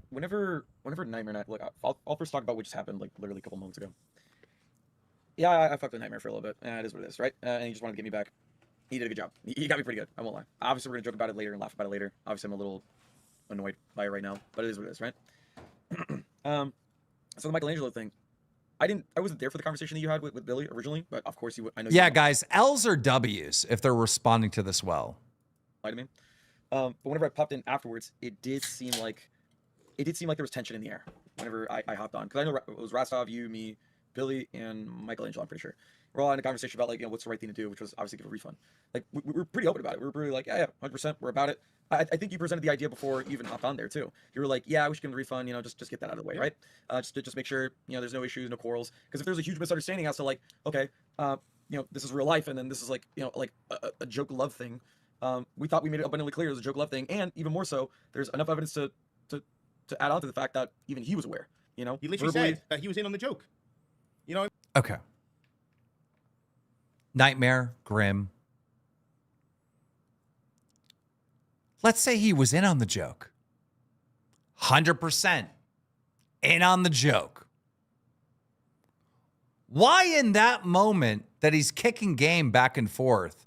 whenever Nightmare Night, look, I'll first talk about what just happened, like, literally a couple moments ago. Yeah, I fucked with Nightmare for a little bit. It is what it is, right? And he just wanted to get me back. He did a good job. He got me pretty good. I won't lie. Obviously, we're gonna joke about it later and laugh about it later. Obviously, I'm a little annoyed by it right now, but it is what it is, right? So the Michelangelo thing, I wasn't there for the conversation that you had with Billy originally, but of course I know. Yeah, guys, L's or W's if they're responding to this well. I mean, but whenever I popped in afterwards, it did seem like there was tension in the air whenever I hopped on, because I know it was Rastov, you, me, Billy, and Michelangelo. I'm pretty sure we're all in a conversation about, like, you know, what's the right thing to do, which was obviously give a refund. Like, we were pretty open about it. We were pretty like, yeah, 100%, we're about it. I think you presented the idea before you even hopped on there too. You were like, yeah, we should give him the refund, you know, just get that out of the way, right? Just make sure, you know, there's no issues, no quarrels. Because if there's a huge misunderstanding as to, like, okay, you know, this is real life, and then this is, like, you know, like a joke love thing. We thought we made it abundantly clear it was a joke love thing, and even more so, there's enough evidence to add on to the fact that even he was aware. You know, he literally said that he was in on the joke. You know. Okay. Nightmare, Grim. Let's say he was in on the joke. 100% in on the joke. Why in that moment that he's kicking game back and forth,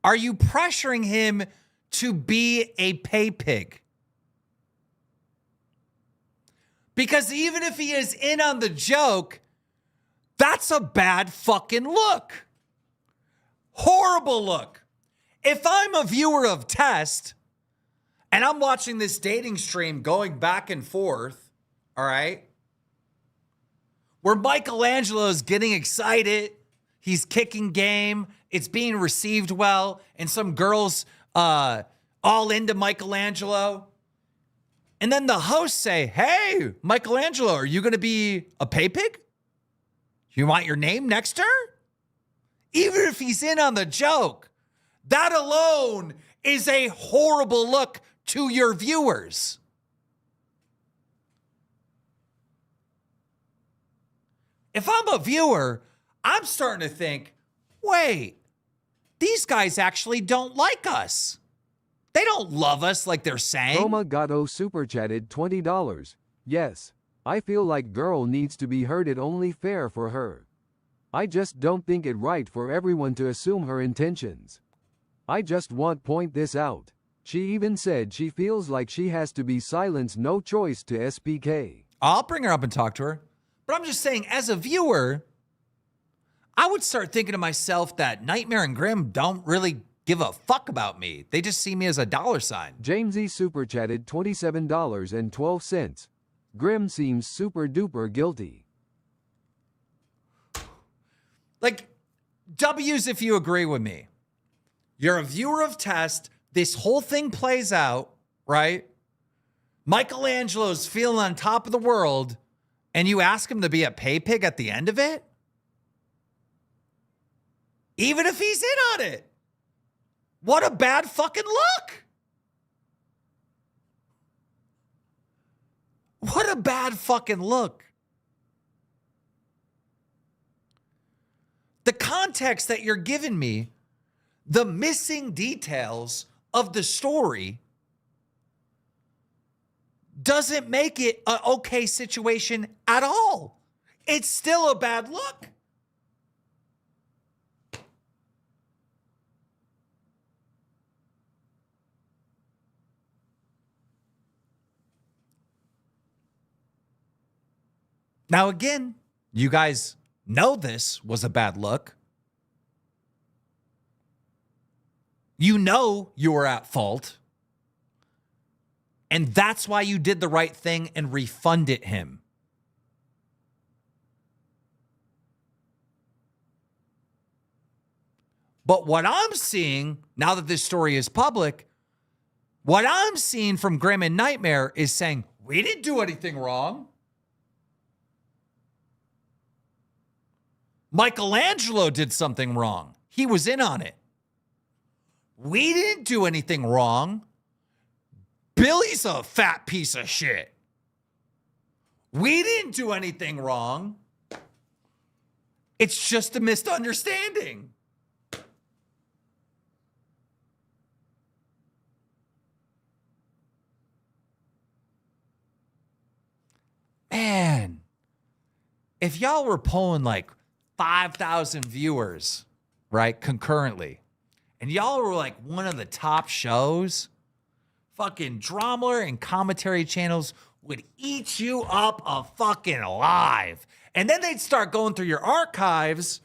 are you pressuring him to be a pay pig? Because even if he is in on the joke, that's a bad fucking look. Horrible look. If I'm a viewer of Test and I'm watching this dating stream going back and forth, all right, where Michelangelo is getting excited, he's kicking game, it's being received well, and some girls all into Michelangelo. And then the hosts say, hey, Michelangelo, are you going to be a pay pig? You want your name next to her? Even if he's in on the joke, that alone is a horrible look to your viewers. If I'm a viewer, I'm starting to think, wait, these guys actually don't like us. They don't love us like they're saying. Chroma Gatto super chatted $20. Yes, I feel like girl needs to be heard. It only fair for her. I just don't think it right for everyone to assume her intentions. I just want point this out. She even said she feels like she has to be silenced, no choice to SPK. I'll bring her up and talk to her. But I'm just saying, as a viewer, I would start thinking to myself that Nightmare and Grim don't really give a fuck about me. They just see me as a dollar sign. Jamesy super chatted $27.12. Grim seems super duper guilty. Like, W's if you agree with me. You're a viewer of Test. This whole thing plays out, right? Michelangelo's feeling on top of the world, and you ask him to be a pay pig at the end of it? Even if he's in on it. What a bad fucking look. What a bad fucking look. The context that you're giving me, the missing details of the story, doesn't make it an okay situation at all. It's still a bad look. Now, again, you guys know this was a bad look. You know you were at fault. And that's why you did the right thing and refunded him. But what I'm seeing, now that this story is public, what I'm seeing from Grim and Nightmare is saying, we didn't do anything wrong. Michelangelo did something wrong. He was in on it. We didn't do anything wrong. Billy's a fat piece of shit. We didn't do anything wrong. It's just a misunderstanding. Man, if y'all were pulling like 5,000 viewers, right, concurrently, and y'all were like one of the top shows, fucking drama and commentary channels would eat you up a fucking alive. And then they'd start going through your archives,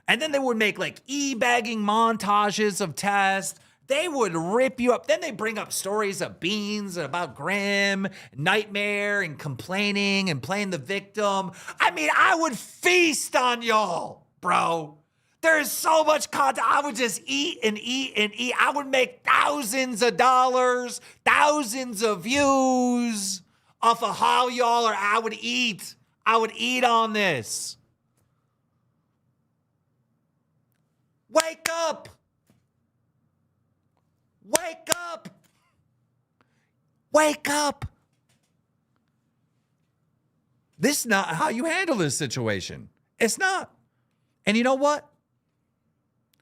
and then they would make like e-bagging montages of tests. They would rip you up. Then they bring up stories of Beans and about Grim, Nightmare, and complaining and playing the victim. I mean, I would feast on y'all, bro. There is so much content. I would just eat and eat and eat. I would make thousands of dollars, thousands of views off of how y'all are. I would eat. I would eat on this. Wake up. Wake up. Wake up. This is not how you handle this situation. It's not. And you know what?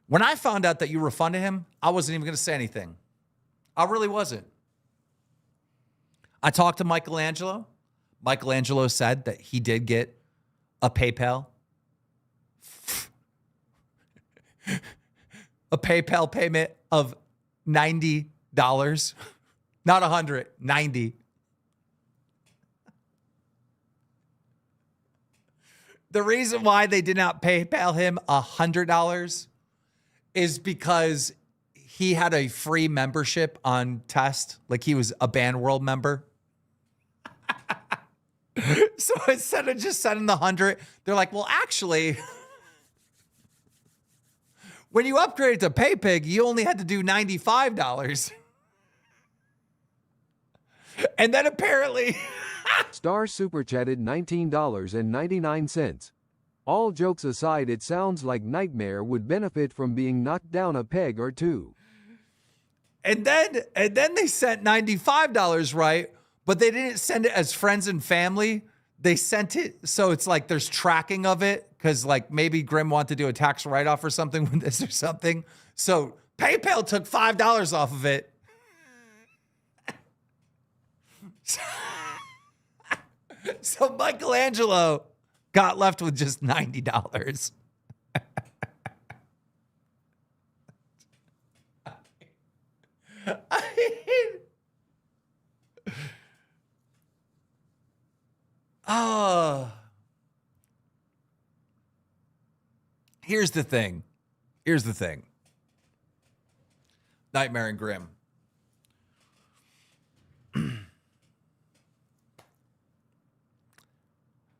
When I found out that you refunded him, I wasn't even going to say anything. I really wasn't. I talked to Michelangelo. Michelangelo said that he did get a PayPal. A PayPal payment of $90. Not 100, 90. The reason why they did not PayPal him $100 is because he had a free membership on Test. Like he was a Band World member. So instead of just sending the 100, they're like, well, actually, when you upgraded to PayPig, you only had to do $95. And then apparently... Star super chatted $19.99. All jokes aside, it sounds like Nightmare would benefit from being knocked down a peg or two. And then they sent $95, right? But they didn't send it as friends and family. They sent it so it's like there's tracking of it because like maybe Grim wanted to do a tax write-off or something with this or something. So PayPal took $5 off of it. So Michelangelo got left with just $90. Here's the thing. Here's the thing. Nightmare and Grim.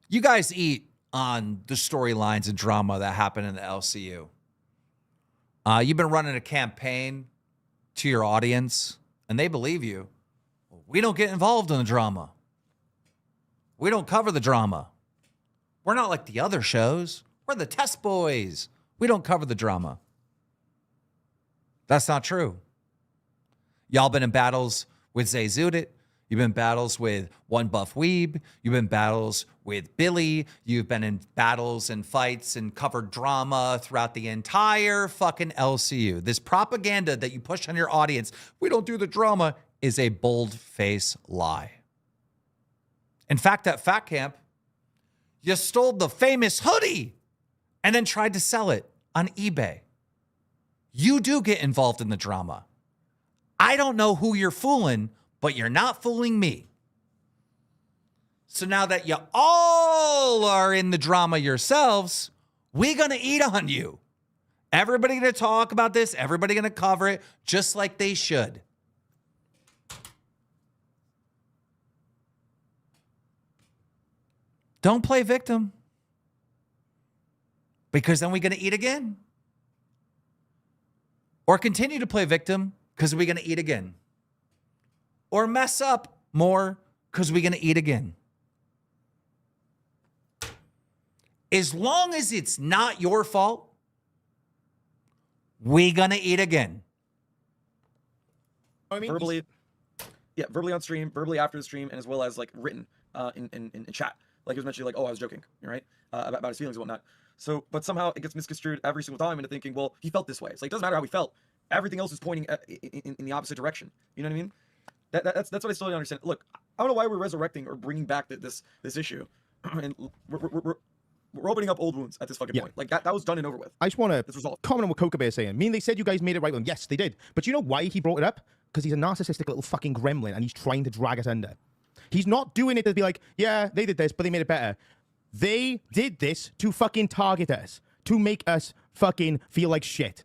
You guys eat on the storylines and drama that happen in the LCU. You've been running a campaign to your audience, and they believe you. We don't get involved in the drama. We don't cover the drama. We're not like the other shows. We're the Test Boys. We don't cover the drama. That's not true. Y'all been in battles with Zay Zudit. You've been in battles with One Buff Weeb. You've been in battles with Billy. You've been in battles and fights and covered drama throughout the entire fucking LCU. This propaganda that you push on your audience, we don't do the drama, is a bold-faced lie. In fact, at Fat Camp, you stole the famous hoodie and then tried to sell it on eBay. You do get involved in the drama. I don't know who you're fooling, but you're not fooling me. So now that you all are in the drama yourselves, we're going to eat on you. Everybody going to talk about this. Everybody going to cover it just like they should. Don't play victim. Because then we're going to eat again. Or continue to play victim because we're going to eat again. Or mess up more because we're going to eat again. As long as it's not your fault, we're going to eat again. I mean, verbally on stream, verbally after the stream, and as well as like written in chat. Like he was mentioning, like, oh, I was joking, right? About his feelings and whatnot. So, but somehow it gets misconstrued every single time into thinking, well, he felt this way. It's like, it doesn't matter how he felt. Everything else is pointing in the opposite direction. You know what I mean? That's what I still don't understand. Look, I don't know why we're resurrecting or bringing back this issue. And we're opening up old wounds at this fucking point. Like, that was done and over with. I just want to comment on what Coca Bear is saying. I mean, they said you guys made it right with him. Yes, they did. But you know why he brought it up? Because he's a narcissistic little fucking gremlin and he's trying to drag us under. He's not doing it to be like, yeah, they did this, but they made it better. They did this to fucking target us, to make us fucking feel like shit.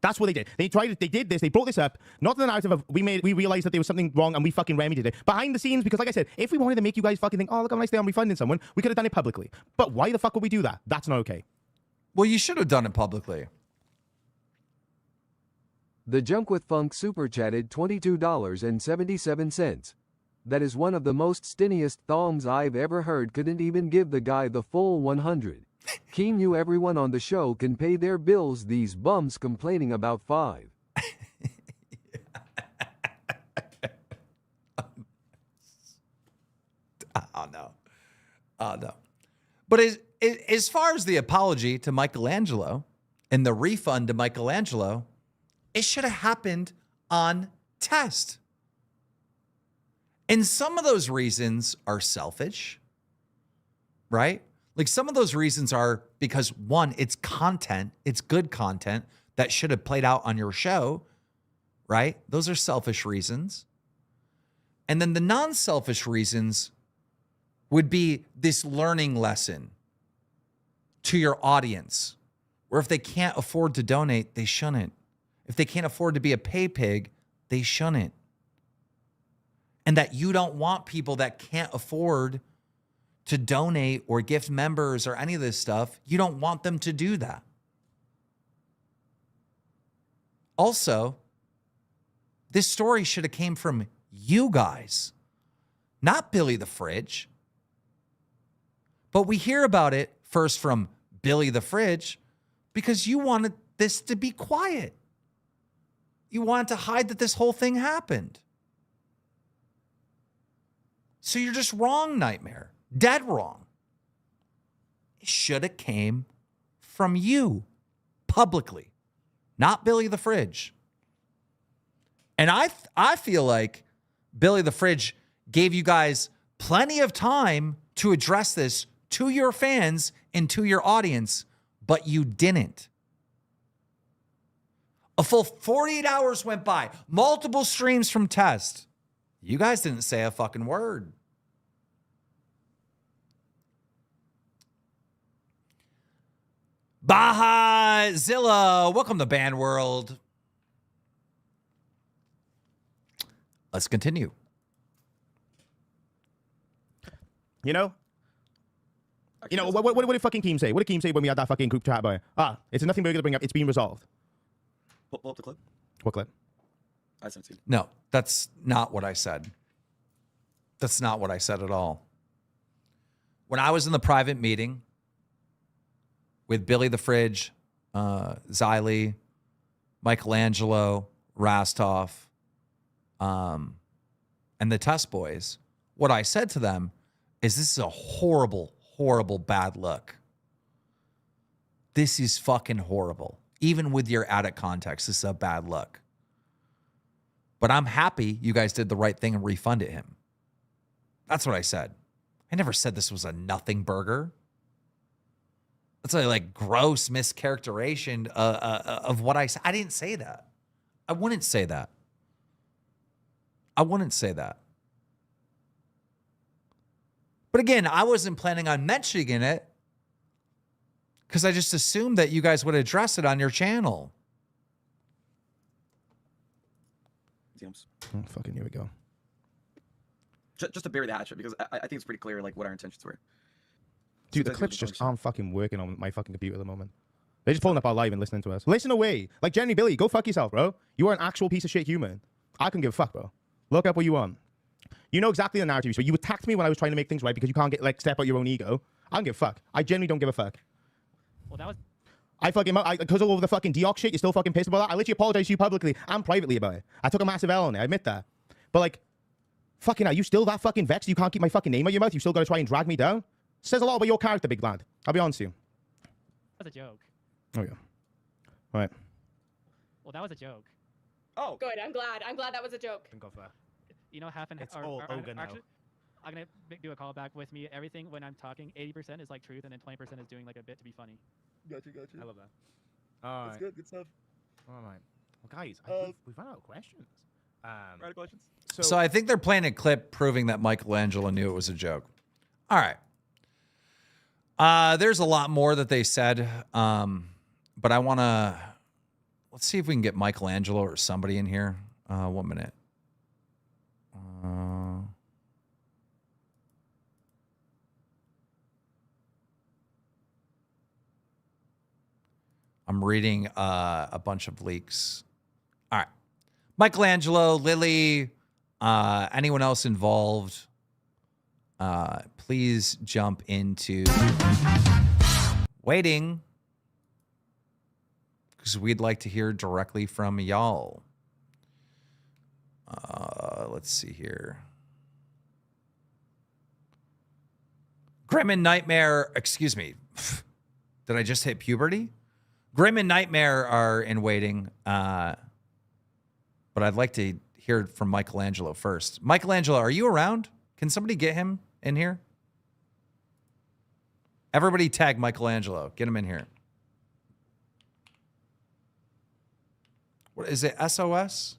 That's what they did. They did this, they brought this up, not the narrative of we realized that there was something wrong and we fucking remedied it. Behind the scenes, because like I said, if we wanted to make you guys fucking think, oh, look how nice they are refunding someone, we could have done it publicly. But why the fuck would we do that? That's not okay. Well, you should have done it publicly. The Junk with Funk super chatted $22.77. That is one of the most stinniest thongs I've ever heard. Couldn't even give the guy the full 100. Keem, you everyone on the show can pay their bills. These bums complaining about 5. Oh no. Oh no. But as far as the apology to Michelangelo and the refund to Michelangelo, it should have happened on test. And some of those reasons are selfish, right? Like some of those reasons are because one, it's content, it's good content that should have played out on your show, right? Those are selfish reasons. And then the non-selfish reasons would be this learning lesson to your audience, where if they can't afford to donate, they shouldn't. If they can't afford to be a pay pig, they shouldn't. And that you don't want people that can't afford to donate or gift members or any of this stuff. You don't want them to do that. Also, this story should have came from you guys, not Billy the Fridge. But we hear about it first from Billy the Fridge because you wanted this to be quiet. You wanted to hide that this whole thing happened. So you're just wrong, Nightmare. Dead wrong. It should have came from you publicly, not Billy the Fridge. And I feel like Billy the Fridge gave you guys plenty of time to address this to your fans and to your audience, but you didn't. A full 48 hours went by, multiple streams from test. You guys didn't say a fucking word. Baha Zilla, welcome to Band World. Let's continue. You know, what did fucking Keem say? What did Keem say when we had that fucking group chat about it? It's nothing we're going to bring up. It's been resolved. Pull up the clip. What clip? I sent it. No, that's not what I said. That's not what I said at all. When I was in the private meeting with Billy the Fridge, Xylee, Michelangelo, Rastov, and the Test Boys, what I said to them is this is a horrible, horrible bad look. This is fucking horrible. Even with your added context, this is a bad look. But I'm happy you guys did the right thing and refunded him. That's what I said. I never said this was a nothing burger. That's a like gross mischaracterization of what I said. I didn't say that. I wouldn't say that. I wouldn't say that. But again, I wasn't planning on mentioning it because I just assumed that you guys would address it on your channel. Oh, fucking here we go. Just to bury the hatchet, because I think it's pretty clear like what our intentions were. Dude, the clips just aren't fucking working on my fucking computer at the moment. They're just pulling up our live and listening to us. Listen away. Like, Jenny Billy, go fuck yourself, bro. You are an actual piece of shit human. I couldn't give a fuck, bro. Look up what you want. You know exactly the narrative. So you attacked me when I was trying to make things right because you can't get like step out your own ego. I don't give a fuck. I genuinely don't give a fuck. Well, that was... I fucking, because of all the fucking Deox shit, you're still fucking pissed about that. I literally apologize to you publicly and privately about it. I took a massive L on it. I admit that. But like, fucking hell, you still that fucking vexed? You can't keep my fucking name out your mouth? You still got to try and drag me down? Says a lot about your character, big lad. I'll be honest with you. was a joke. Okay. All right. Well, that was a joke. Oh, Good. I'm glad. I'm glad that was a joke. Go for You know, half and It's or, all or, Oga now. actually, I'm gonna do a callback with me. Everything when I'm talking, 80% is like truth, and then 20% is doing like a bit to be funny. Gotcha. I love that. All right. That's good. Good stuff. All right. Well, guys, we've run out of questions. Right of questions. So I think they're playing a clip proving that Michelangelo knew it was a joke. All right. There's a lot more that they said, but I want to let's see if we can get Michelangelo or somebody in here. 1 minute. I'm reading a bunch of leaks. All right. Michelangelo, Lily, anyone else involved, please jump into waiting because we'd like to hear directly from y'all. Let's see here. Grim and Nightmare, excuse me. Did I just hit puberty? Grim and Nightmare are in waiting, but I'd like to hear from Michelangelo first. Michelangelo, are you around? Can somebody get him in here? Everybody tag Michelangelo. Get him in here. What is it? SOS?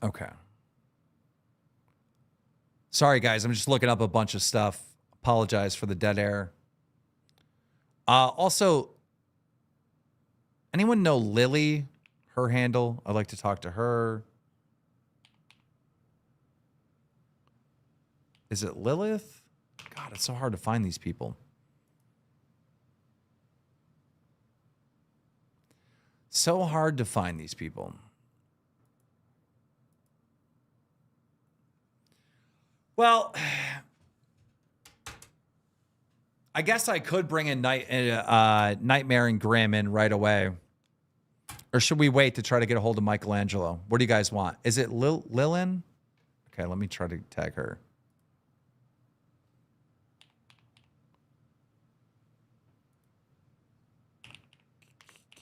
Okay. Sorry, guys. I'm just looking up a bunch of stuff. Apologize for the dead air. Also, anyone know Lily? Her handle? I'd like to talk to her. Is it Lilith? God, it's so hard to find these people. So hard to find these people. Well, I guess I could bring in Nightmare and Grim in right away. Or should we wait to try to get a hold of Michelangelo? What do you guys want? Is it Lilin? Okay, let me try to tag her.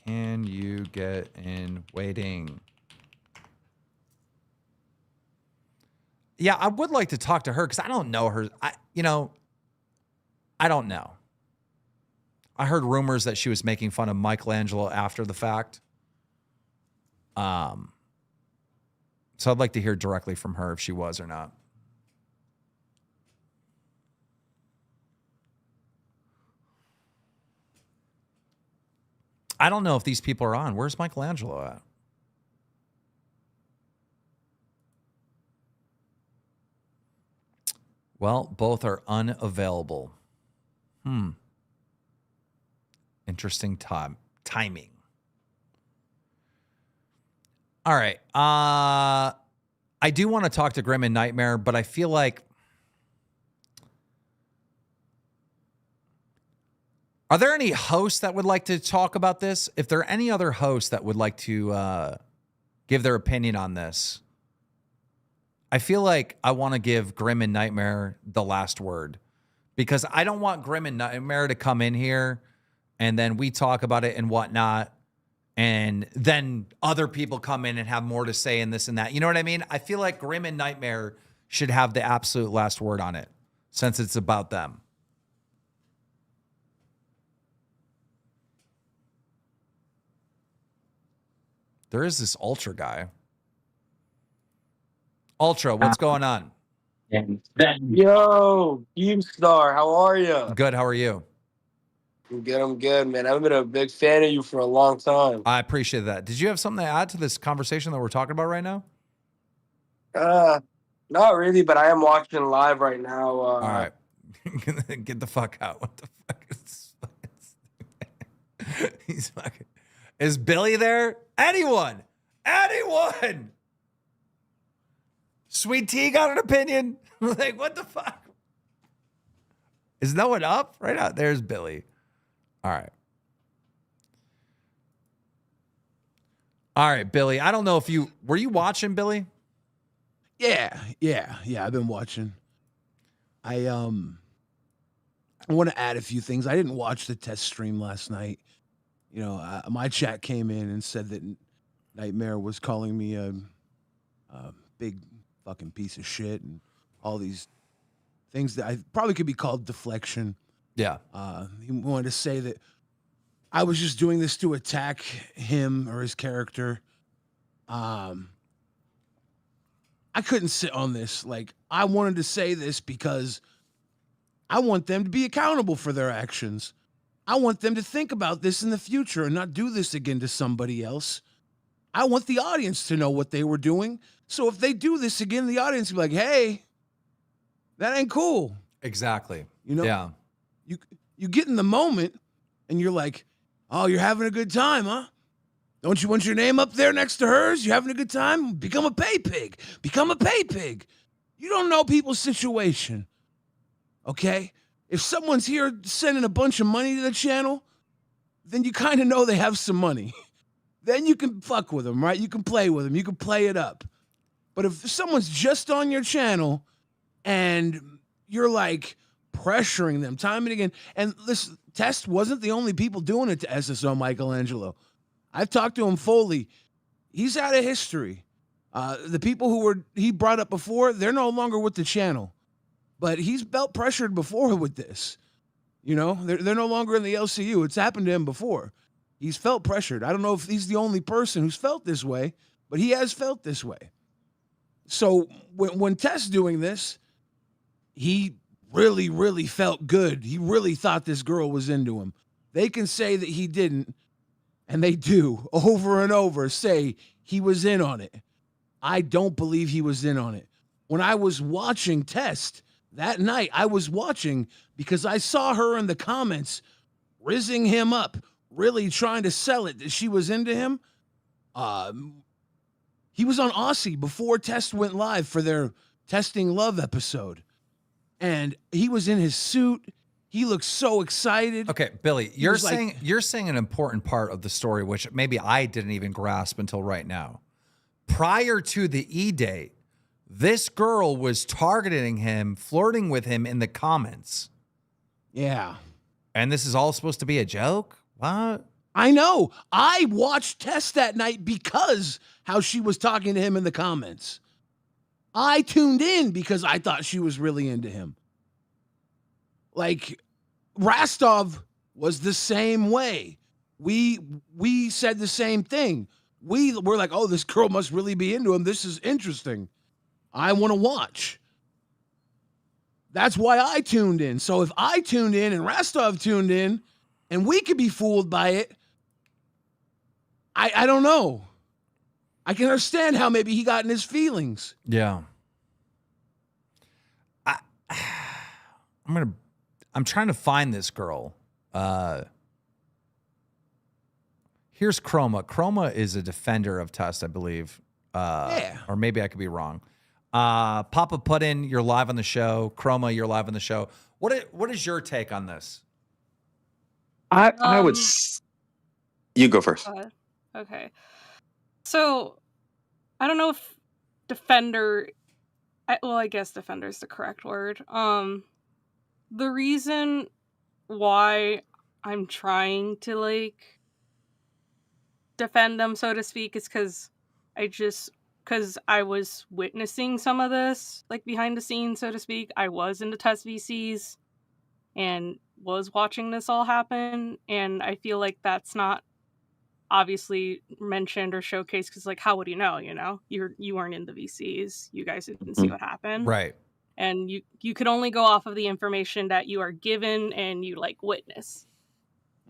Can you get in waiting? Yeah, I would like to talk to her because I don't know her. I don't know. I heard rumors that she was making fun of Michelangelo after the fact. So I'd like to hear directly from her if she was or not. I don't know if these people are on. Where's Michelangelo at? Well, both are unavailable. Interesting timing. All right. I do want to talk to Grim and Nightmare, but I feel like... Are there any hosts that would like to talk about this? If there are any other hosts that would like to give their opinion on this, I feel like I want to give Grim and Nightmare the last word because I don't want Grim and Nightmare to come in here and then we talk about it and whatnot. And then other people come in and have more to say in this and that. You know what I mean? I feel like Grim and Nightmare should have the absolute last word on it since it's about them. There is this Ultra guy. Ultra, what's going on? Yo, KEEMSTAR, how are you? Good, how are you? I'm good, man. I've been a big fan of you for a long time. I appreciate that. Did you have something to add to this conversation that we're talking about right now? Not really, but I am watching live right now. All right. Get the fuck out. What the fuck is He's fucking... Is Billy there? Anyone? Anyone? Sweet Tea got an opinion? Like, what the fuck? Is no one up? Right out there's Billy. All right. All right, Billy. I don't know if were you watching, Billy? Yeah. I've been watching. I want to add a few things. I didn't watch the test stream last night. You know, my chat came in and said that Nightmare was calling me a big fucking piece of shit and all these things that I probably could be called deflection. Yeah. He wanted to say that I was just doing this to attack him or his character. I couldn't sit on this. Like, I wanted to say this because I want them to be accountable for their actions. I want them to think about this in the future and not do this again to somebody else. I want the audience to know what they were doing. So if they do this again, the audience will be like, hey, that ain't cool. Exactly. You know? Yeah. You get in the moment and you're like, oh, you're having a good time, huh? Don't you want your name up there next to hers? You having a good time? Become a pay pig. Become a pay pig. You don't know people's situation. Okay? If someone's here sending a bunch of money to the channel, then you kind of know they have some money. Then you can fuck with them, right? You can play with them. You can play it up. But if someone's just on your channel and you're like pressuring them time and again, and this Test wasn't the only people doing it to SSO Michelangelo. I've talked to him fully. He's out of history. The people who he brought up before, they're no longer with the channel. But he's felt pressured before with this. You know, they're no longer in the LCU. It's happened to him before. He's felt pressured. I don't know if he's the only person who's felt this way, but he has felt this way. So when Tess doing this, he really, really felt good. He really thought this girl was into him. They can say that he didn't, and they do over and over say he was in on it. I don't believe he was in on it. When I was watching Test that night, I was watching because I saw her in the comments rizzing him up, really trying to sell it that she was into him. He was on Aussie before Test went live for their Testing Love episode. And he was in his suit. He looked so excited. Okay, Billy, you're saying an important part of the story, which maybe I didn't even grasp until right now. Prior to the E-date, this girl was targeting him, flirting with him in the comments. Yeah. And this is all supposed to be a joke? What? I know. I watched Tess that night because how she was talking to him in the comments. I tuned in because I thought she was really into him. Like, Rastov was the same way. We said the same thing. We were like, oh, this girl must really be into him. This is interesting. I want to watch. That's why I tuned in. So if I tuned in and Rastov tuned in and we could be fooled by it, I don't know. I can understand how maybe he got in his feelings. Yeah. I'm trying to find this girl. Here's Chroma. Chroma is a defender of Test, I believe. Yeah. Or maybe I could be wrong. Papa put in, you're live on the show. Chroma, you're live on the show. What is your take on this? I would. You go first. Okay. So, I don't know if defender. I guess defender is the correct word. The reason why I'm trying to like defend them, so to speak, is because I was witnessing some of this, like behind the scenes, so to speak. I was in the test VCs and was watching this all happen, and I feel like that's not obviously mentioned or showcased because, like, how would you know? You know, you weren't in the VCs, you guys didn't see what happened, right? And you could only go off of the information that you are given and you like witness.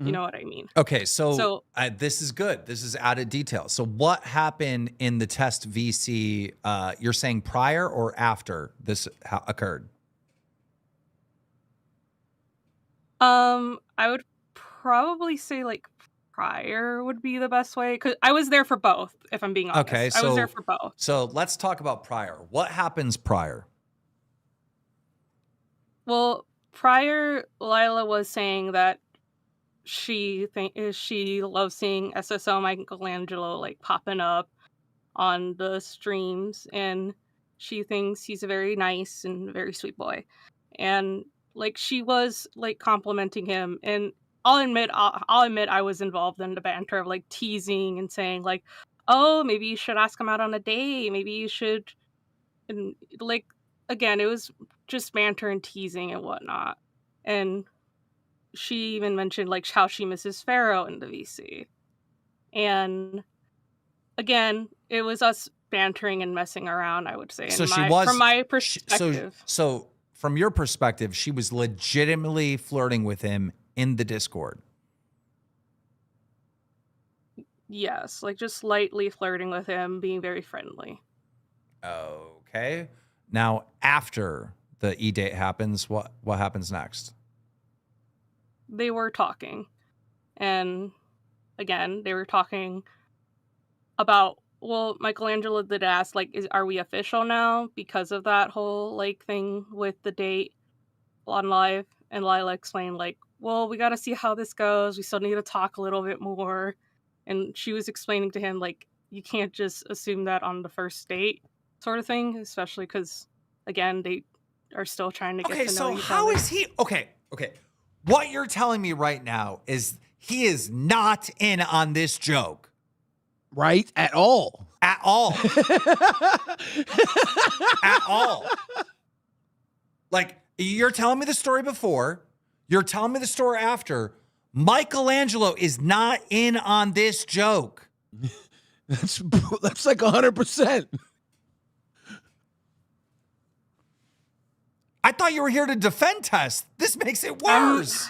You know what I mean? Okay, so this is good. This is added detail. So what happened in the test VC? You're saying prior or after this occurred? I would probably say like prior would be the best way. Because I was there for both, if I'm being honest. Okay, I was there for both. So let's talk about prior. What happens prior? Well, prior, Lila was saying that she loves seeing SSO Michelangelo like popping up on the streams, and she thinks he's a very nice and very sweet boy. And like she was like complimenting him, and I'll admit I was involved in the banter of like teasing and saying like, oh, maybe you should ask him out on a date, maybe you should, and like again, it was just banter and teasing and whatnot. And she even mentioned like how she misses Pharaoh in the VC. And again, it was us bantering and messing around, I would say. So from my perspective. So from your perspective, she was legitimately flirting with him in the Discord. Yes, like just lightly flirting with him, being very friendly. Okay. Now, after the E-date happens, what happens next? They were talking. And again, they were talking about, well, Michelangelo did ask, like, are we official now because of that whole, like, thing with the date on live? And Lila explained, like, well, we got to see how this goes. We still need to talk a little bit more. And she was explaining to him, like, you can't just assume that on the first date sort of thing, especially because, again, they are still trying to get to know each other. Okay, so how is he... Okay. What you're telling me right now is he is not in on this joke. Right? At all. At all. At all. Like, you're telling me the story before. You're telling me the story after. Michelangelo is not in on this joke. That's like 100%. I thought you were here to defend Tess. This makes it worse.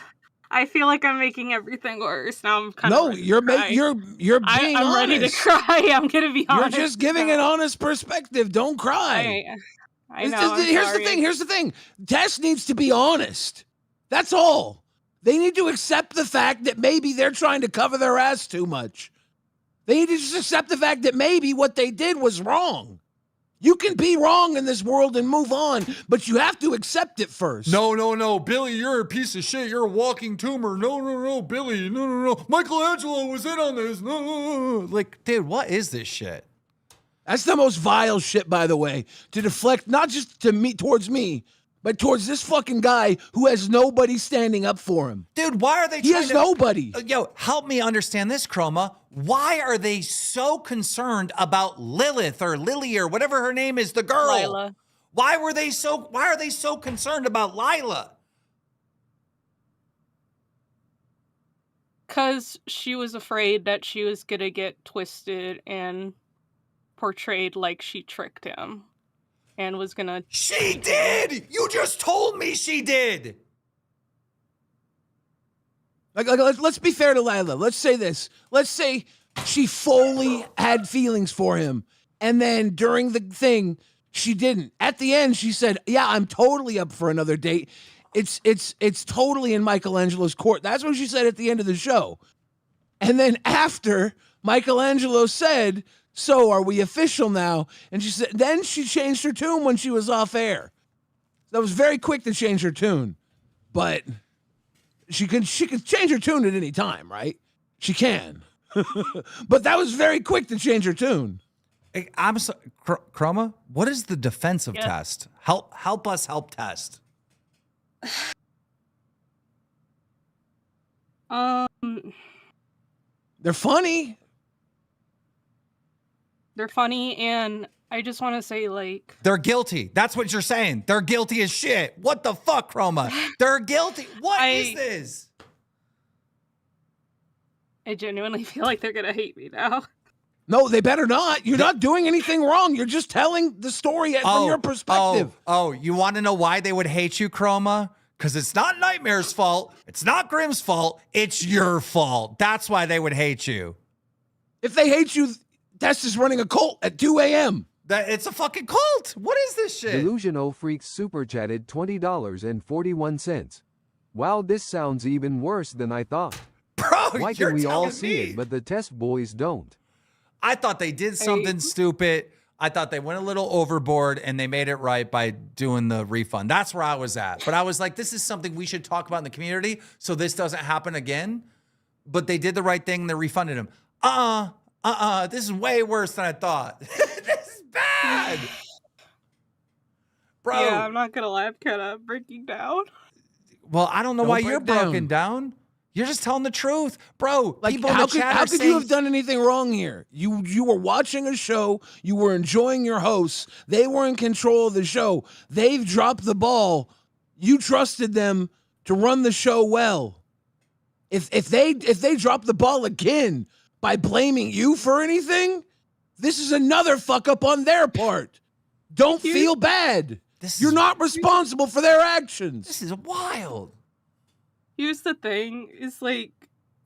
I feel like I'm making everything worse. Now I'm kind of No, you're being I'm honest. ready to cry. I'm gonna be honest. You're just giving an honest perspective. Don't cry. I know. Here's the thing. Tess needs to be honest. That's all. They need to accept the fact that maybe they're trying to cover their ass too much. They need to just accept the fact that maybe what they did was wrong. You can be wrong in this world and move on, but you have to accept it first. No. Billy, you're a piece of shit. You're a walking tumor. No, Billy. No. Michelangelo was in on this. No. Like, dude, what is this shit? That's the most vile shit, by the way, to deflect not just towards me, but towards this fucking guy who has nobody standing up for him. Dude, why are they He has nobody. Yo, help me understand this, Chroma. Why are they so concerned about Lilith or Lily or whatever her name is, the girl? Lila. Why are they so concerned about Lila? Because she was afraid that she was gonna get twisted and portrayed like she tricked him. And was gonna... She did! You just told me she did! Like, let's be fair to Lila. Let's say this. Let's say she fully had feelings for him. And then during the thing, she didn't. At the end, she said, yeah, I'm totally up for another date. It's totally in Michelangelo's court. That's what she said at the end of the show. And then after, Michelangelo said... So are we official now? And she said, then she changed her tune when she was off air. That was very quick to change her tune, but she can change her tune at any time, right? She can, but that was very quick to change her tune. I'm so, Chroma. What is the defensive test? Help us help test. They're funny. They're funny, and I just want to say, like... They're guilty. That's what you're saying. They're guilty as shit. What the fuck, Chroma? They're guilty. What is this? I genuinely feel like they're going to hate me now. No, they better not. You're not doing anything wrong. You're just telling the story from your perspective. Oh, you want to know why they would hate you, Chroma? Because it's not Nightmare's fault. It's not Grimm's fault. It's your fault. That's why they would hate you. If they hate you... Tess is running a cult at 2 a.m. It's a fucking cult. What is this shit? Delusional Freaks super chatted $20.41. Wow, this sounds even worse than I thought. Bro, Why you're can we all telling see me. it, but the test boys don't? I thought they did something stupid. I thought they went a little overboard and they made it right by doing the refund. That's where I was at. But I was like, this is something we should talk about in the community so this doesn't happen again. But they did the right thing. They refunded him. This is way worse than I thought. This is bad. Bro. Yeah, I'm not gonna lie, I'm kind of breaking down. Well, I don't know why you're broken down. You're just telling the truth, bro. Like, people in how the chat how are could saying, you have done anything wrong here? You were watching a show. You were enjoying your hosts. They were in control of the show. They've dropped the ball. You trusted them to run the show well. If they drop the ball again by blaming you for anything, this is another fuck up on their part. Don't feel bad. You're not responsible for their actions. This is wild. Here's the thing, is like,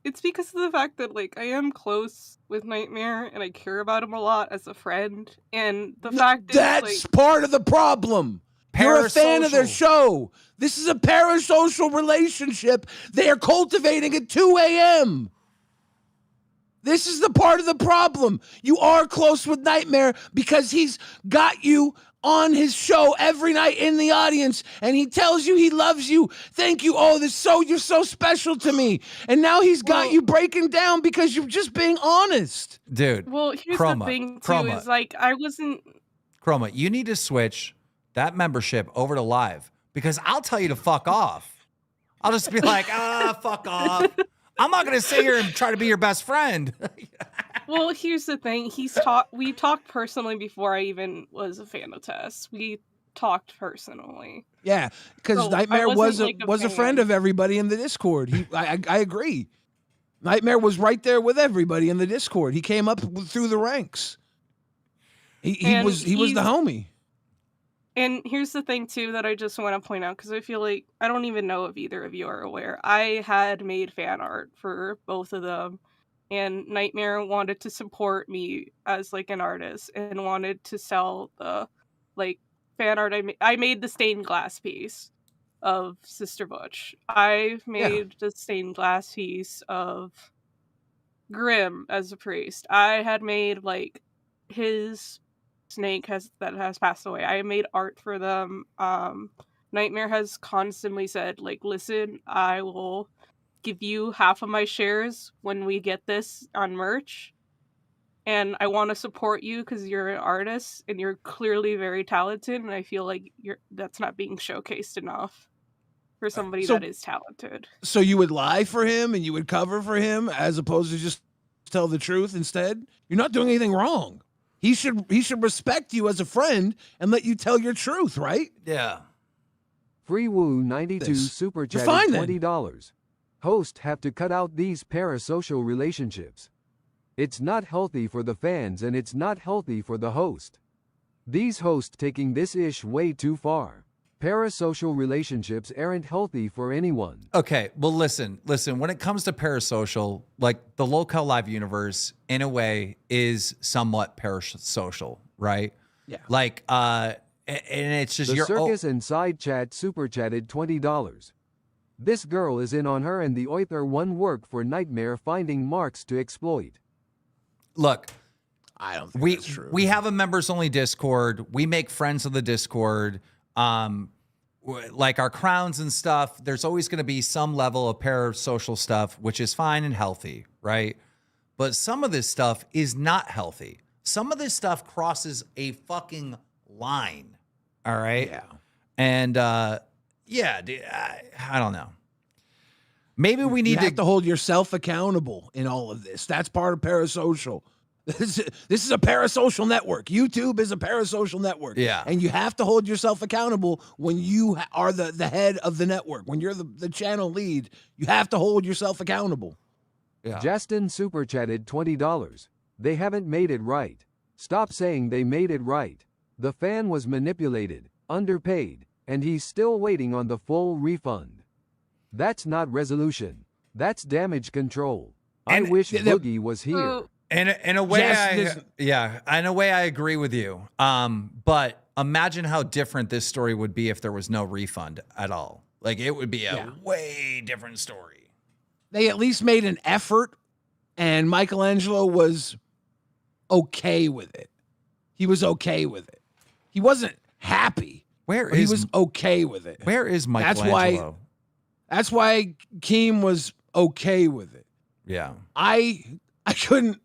it's because of the fact that like I am close with Nightmare and I care about him a lot as a friend, and the fact that's is like, part of the problem. You're a fan of their show. This is a parasocial relationship they are cultivating at 2 a.m. This is the part of the problem. You are close with Nightmare because he's got you on his show every night in the audience, and he tells you he loves you. Thank you. Oh, you're so special to me. And now he's got you breaking down because you're just being honest. Dude. well, here's Chroma, the thing too, Chroma. is like I wasn't. Chroma, you need to switch that membership over to live because I'll tell you to fuck off. I'll just be like, fuck off. I'm not going to sit here and try to be your best friend. Well, here's the thing. We talked personally before I even was a fan of Tess. We talked personally. Yeah, because So, Nightmare I was wasn't, a friend of everybody in the Discord. I agree. Nightmare was right there with everybody in the Discord. He came up through the ranks. He was the homie. And here's the thing too that I just want to point out, because I feel like I don't even know if either of you are aware. I had made fan art for both of them, and Nightmare wanted to support me as like an artist and wanted to sell the like fan art I made the stained glass piece of Sister Butch. I've made the stained glass piece of Grimm as a priest. I had made like his snake that has passed away. I made art for them. Nightmare has constantly said, like, listen, I will give you half of my shares when we get this on merch, and I want to support you because you're an artist and you're clearly very talented, and I feel like that's not being showcased enough for somebody that is talented. So you would lie for him and you would cover for him as opposed to just tell the truth instead? You're not doing anything wrong. He should respect you as a friend and let you tell your truth, right? Yeah. FreeWoo92 super chat $20. Hosts have to cut out these parasocial relationships. It's not healthy for the fans and it's not healthy for the host. These hosts taking this ish way too far. Parasocial relationships aren't healthy for anyone. Okay, well, listen. When it comes to parasocial, like the LolcowUniverse, in a way, is somewhat parasocial, right? Yeah. Like, and it's just The your circus and side chat super chatted $20. This girl is in on her and the Oither one work for Nightmare finding marks to exploit. Look, I don't think that's true. We have a members only Discord. We make friends of the Discord. Like our crowns and stuff, there's always going to be some level of parasocial stuff, which is fine and healthy, right? But some of this stuff is not healthy. Some of this stuff crosses a fucking line. All right. Yeah. And, yeah, dude, I don't know. Maybe we need to hold yourself accountable in all of this. That's part of parasocial. This is a parasocial network. YouTube is a parasocial network. Yeah. And you have to hold yourself accountable when you are the head of the network. When you're the channel lead, you have to hold yourself accountable. Yeah. Justin super chatted $20. They haven't made it right. Stop saying they made it right. The fan was manipulated, underpaid, and he's still waiting on the full refund. That's not resolution. That's damage control. I wish Boogie was here. In a way, in a way, I agree with you. But imagine how different this story would be if there was no refund at all. Like, it would be a way different story. they at least made an effort, and Michelangelo was okay with it. He was okay with it. He wasn't happy. He was okay with it. Where is Michelangelo? That's why Keem was okay with it. Yeah. I couldn't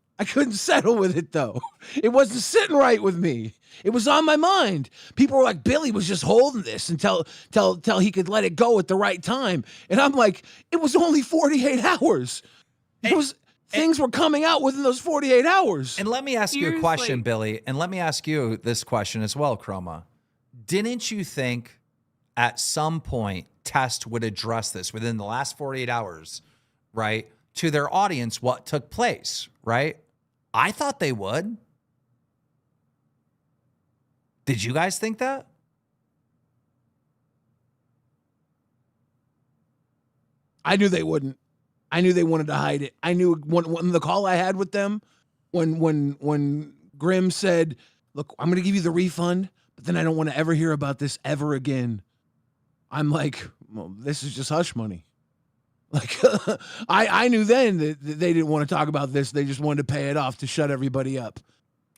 settle with it though. It wasn't sitting right with me. It was on my mind. People were like, Billy was just holding this until he could let it go at the right time. And I'm like, it was only 48 hours. Things were coming out within those 48 hours. And let me ask you a question, Billy. And let me ask you this question as well, Chroma. Didn't you think at some point Test would address this within the last 48 hours, right? To their audience, what took place, right? I thought they would. Did you guys think that? I knew they wouldn't. I knew they wanted to hide it. I knew when the call I had with them, when Grimm said, look, I'm going to give you the refund, but then I don't want to ever hear about this ever again. I'm like, well, this is just hush money. Like, I knew then that they didn't want to talk about this. They just wanted to pay it off to shut everybody up.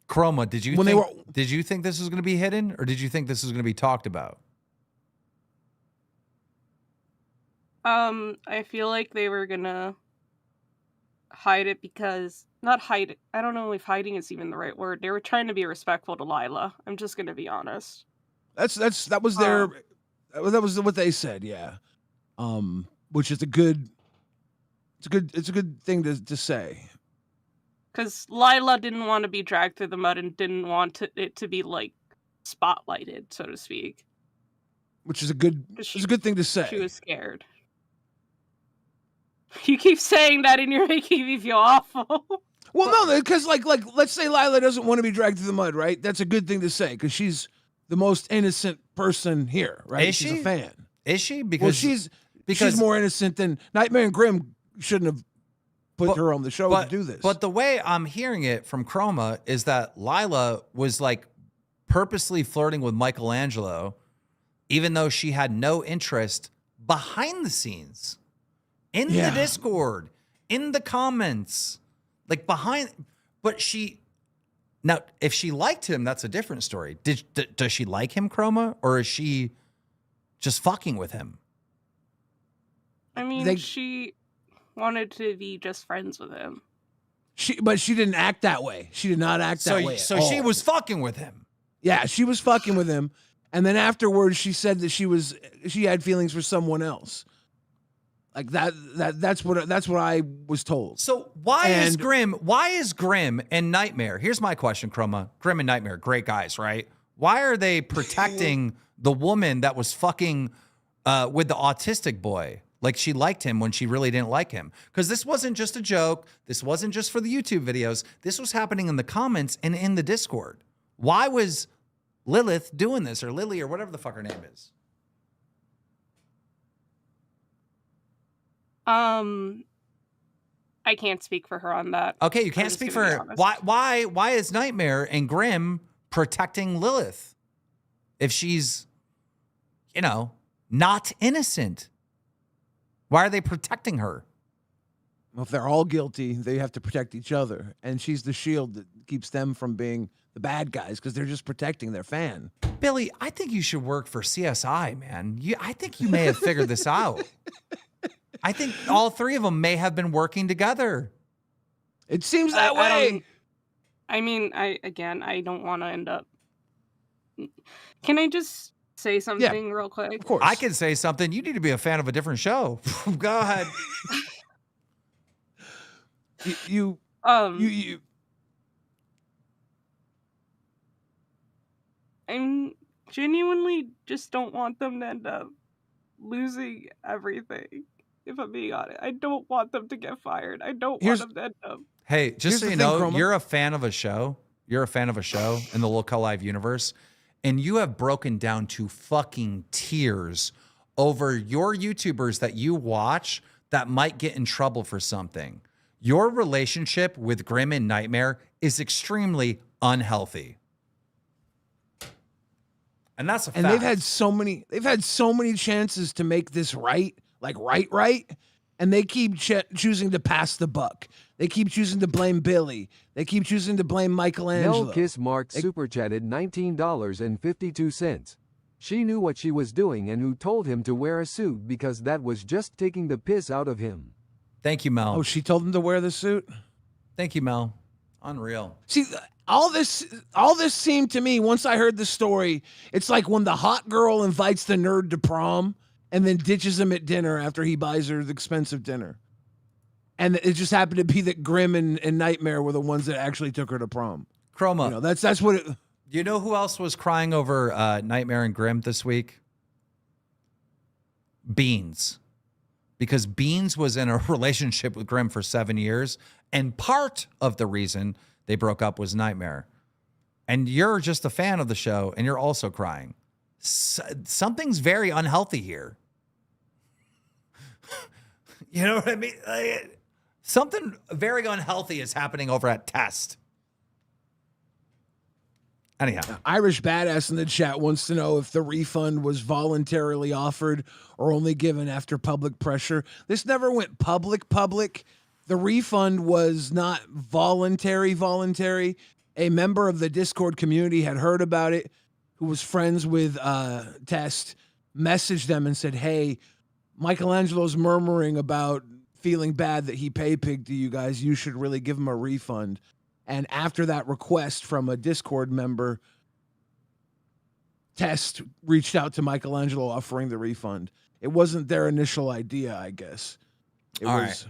Chroma, did you think this was going to be hidden, or did you think this was going to be talked about? I feel like they were gonna hide it because not hide it. I don't know if hiding is even the right word. They were trying to be respectful to Lila. I'm just gonna be honest. That was what they said. Yeah. Which is a good thing to say. Because Lila didn't want to be dragged through the mud and didn't want it to be like spotlighted, so to speak. Which is a good thing to say. She was scared. You keep saying that and you're making me feel awful. Well, no, because like let's say Lila doesn't want to be dragged through the mud, right? That's a good thing to say because she's the most innocent person here, right? Is she's she? a fan. Is she? Because she's more innocent than Nightmare and Grimm shouldn't have put her on the show to do this. But the way I'm hearing it from Chroma is that Lila was like purposely flirting with Michelangelo, even though she had no interest behind the scenes, in the Discord, in the comments, like behind. But now, if she liked him, that's a different story. Does she like him, Chroma, or is she just fucking with him? I mean, she wanted to be just friends with him. But she didn't act that way. She did not act that way. So she was fucking with him. Yeah, she was fucking with him, and then afterwards she said that she had feelings for someone else. Like that's what I was told. So why is Grimm and Nightmare? Here's my question, Chroma. Grimm and Nightmare, great guys, right? Why are they protecting the woman that was fucking with the autistic boy? Like she liked him when she really didn't like him. Because this wasn't just a joke. This wasn't just for the YouTube videos. This was happening in the comments and in the Discord. Why was Lilith doing this, or Lily, or whatever the fuck her name is? I can't speak for her on that. Okay, you can't speak for her. Why is Nightmare and Grimm protecting Lilith if she's, not innocent? Why are they protecting her? Well, if they're all guilty, they have to protect each other, and she's the shield that keeps them from being the bad guys because they're just protecting their fan. Billy, I think you should work for CSI, man. I think you may have figured this out. I think all three of them may have been working together. It seems that way. I don't want to end up. Can I just say something real quick? Of course. I can say something. You need to be a fan of a different show. Go ahead. you I genuinely just don't want them to end up losing everything. If I'm being honest, I don't want them to get fired. I don't want them to end up. Hey, just so you know, you're a fan of a show. You're a fan of a show in the Local Live universe, and you have broken down to fucking tears over your YouTubers that you watch that might get in trouble for something. Your relationship with Grimm and Nightmare is extremely unhealthy. And that's a fact. And they've had so many chances to make this right, like right, And they keep choosing to pass the buck. They keep choosing to blame Billy. They keep choosing to blame Michelangelo. Nell Kiss Mark super chatted $19.52. She knew what she was doing and who told him to wear a suit because that was just taking the piss out of him. Thank you, Mel. Oh, she told him to wear the suit? Thank you, Mel. Unreal. See, all this seemed to me, once I heard the story, it's like when the hot girl invites the nerd to prom and then ditches him at dinner after he buys her the expensive dinner. And it just happened to be that Grimm and Nightmare were the ones that actually took her to prom. Chroma. You know, that's what it... You know who else was crying over Nightmare and Grimm this week? Beans. Because Beans was in a relationship with Grimm for 7 years, and part of the reason they broke up was Nightmare. And you're just a fan of the show, and you're also crying. Something's very unhealthy here. You know what I mean? Something very unhealthy is happening over at Test. Anyhow. Irish Badass in the chat wants to know if the refund was voluntarily offered or only given after public pressure. This never went public. The refund was not voluntary. A member of the Discord community had heard about it, who was friends with Test, messaged them and said, hey, Michelangelo's murmuring about feeling bad that he pay-pigged to you guys. You should really give him a refund. And after that request from a Discord member, Test reached out to Michelangelo offering the refund. It wasn't their initial idea, I guess. It was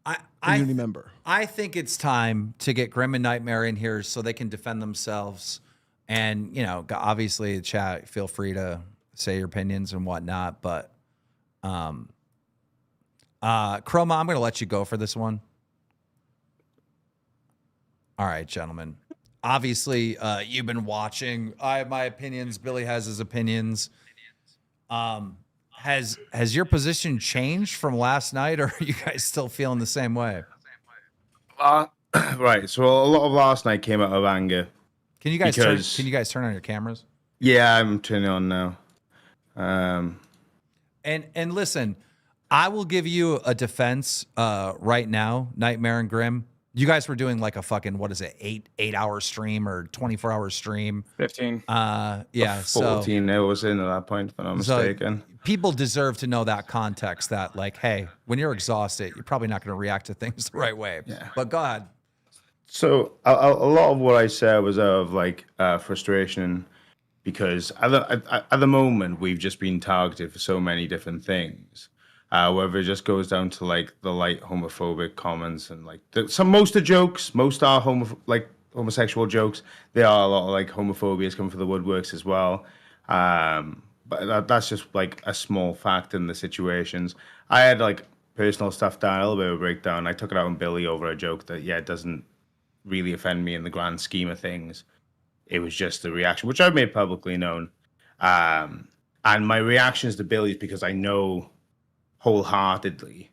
a community member. I think it's time to get Grimm and Nightmare in here so they can defend themselves. And, you know, obviously, chat, feel free to say your opinions and whatnot. But, Chroma, I'm going to let you go for this one. All right, gentlemen. Obviously, you've been watching. I have my opinions. Billy has his opinions. Has your position changed from last night, or are you guys still feeling the same way? Right. So a lot of last night came out of anger. Can you guys turn on your cameras? Yeah, I'm turning on now. And listen, I will give you a defense right now, Nightmare and Grimm. You guys were doing like a fucking, what is it, 8-hour stream or 24-hour stream? 15. Yeah. 14 it was in at that point, if I'm not mistaken. People deserve to know that context, that like, hey, when you're exhausted, you're probably not going to react to things the right way. Yeah. But go ahead. So a lot of what I said was out of like frustration, because at the moment we've just been targeted for so many different things. Whether it just goes down to like the light homophobic comments and like most are jokes, most are homosexual jokes. There are a lot of like homophobia coming for the woodworks as well. But that's just like a small fact in the situations. I had like personal stuff down, a little bit of a breakdown. I took it out on Billy over a joke that, yeah, it doesn't really offend me in the grand scheme of things. It was just the reaction, which I've made publicly known. And my reactions to Billy is because I know wholeheartedly,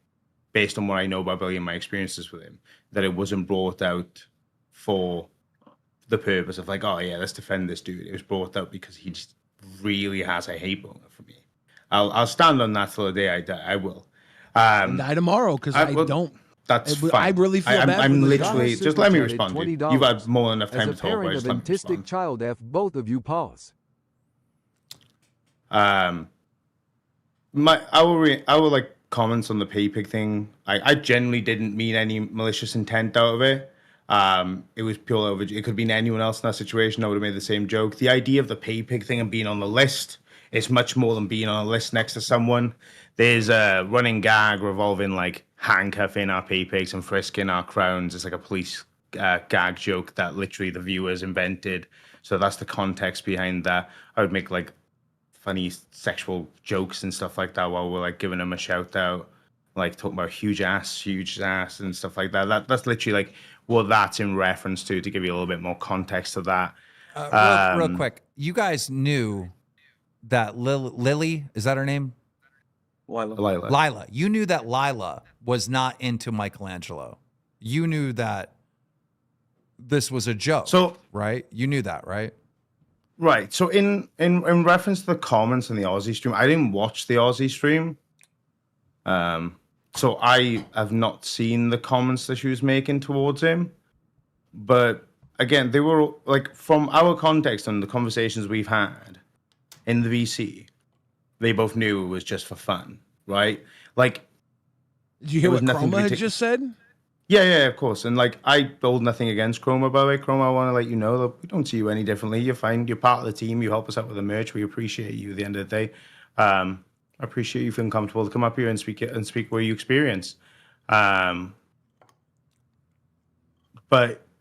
based on what I know about Billy and my experiences with him, that it wasn't brought out for the purpose of like, oh yeah, let's defend this dude. It was brought out because he just really has a hate boner for me. I'll stand on that till the day I die. I will. Die tomorrow, because I don't. That's fine. I really feel bad. I'm literally just let me respond. You've had more than enough time to talk. As a parent of autistic child, both of you pause. I will like comments on the pay-pig thing. I generally didn't mean any malicious intent out of it. It was pure over. It could have been anyone else in that situation. I would have made the same joke. The idea of the pay-pig thing and being on the list is much more than being on a list next to someone. There's a running gag revolving like handcuffing our pay-pigs and frisking our crowns. It's like a police gag joke that literally the viewers invented. So that's the context behind that. I would make like funny sexual jokes and stuff like that while we're like giving them a shout out, like talking about huge ass and stuff like that. That's literally like what that's in reference to give you a little bit more context to that. Real quick, you guys knew that Lily, is that her name? Lila. You knew that Lila was not into Michelangelo. You knew that this was a joke. So right? You knew that, right? Right. So in reference to the comments on the Aussie stream, I didn't watch the Aussie stream. so I have not seen the comments that she was making towards him, but again, they were like, from our context and the conversations we've had in the VC, they both knew it was just for fun, right? Like, did you hear what Chroma had just said? Yeah, of course. And like, I hold nothing against Chroma, by the way. Chroma, I want to let you know that we don't see you any differently. You're fine. You're part of the team. You help us out with the merch. We appreciate you at the end of the day. I appreciate you feeling comfortable to come up here and speak what you experience. But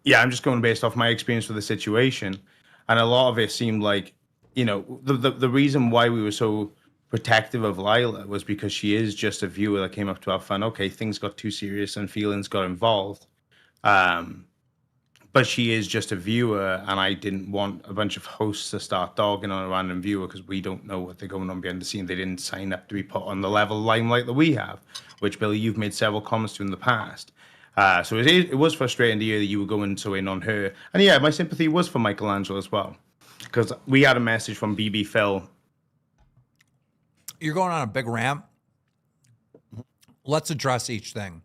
yeah, I'm just going based off my experience with the situation. And a lot of it seemed like, you know, the reason why we were so protective of Lila was because she is just a viewer that came up to have fun. Okay, things got too serious and feelings got involved. But she is just a viewer, and I didn't want a bunch of hosts to start dogging on a random viewer because we don't know what they're going on behind the scene. They didn't sign up to be put on the level of limelight that we have, which, Billy, you've made several comments to in the past. So it was frustrating to hear that you were going so in on her. And yeah, my sympathy was for Michelangelo as well, because we had a message from BB Phil. You're going on a big rant. Let's address each thing.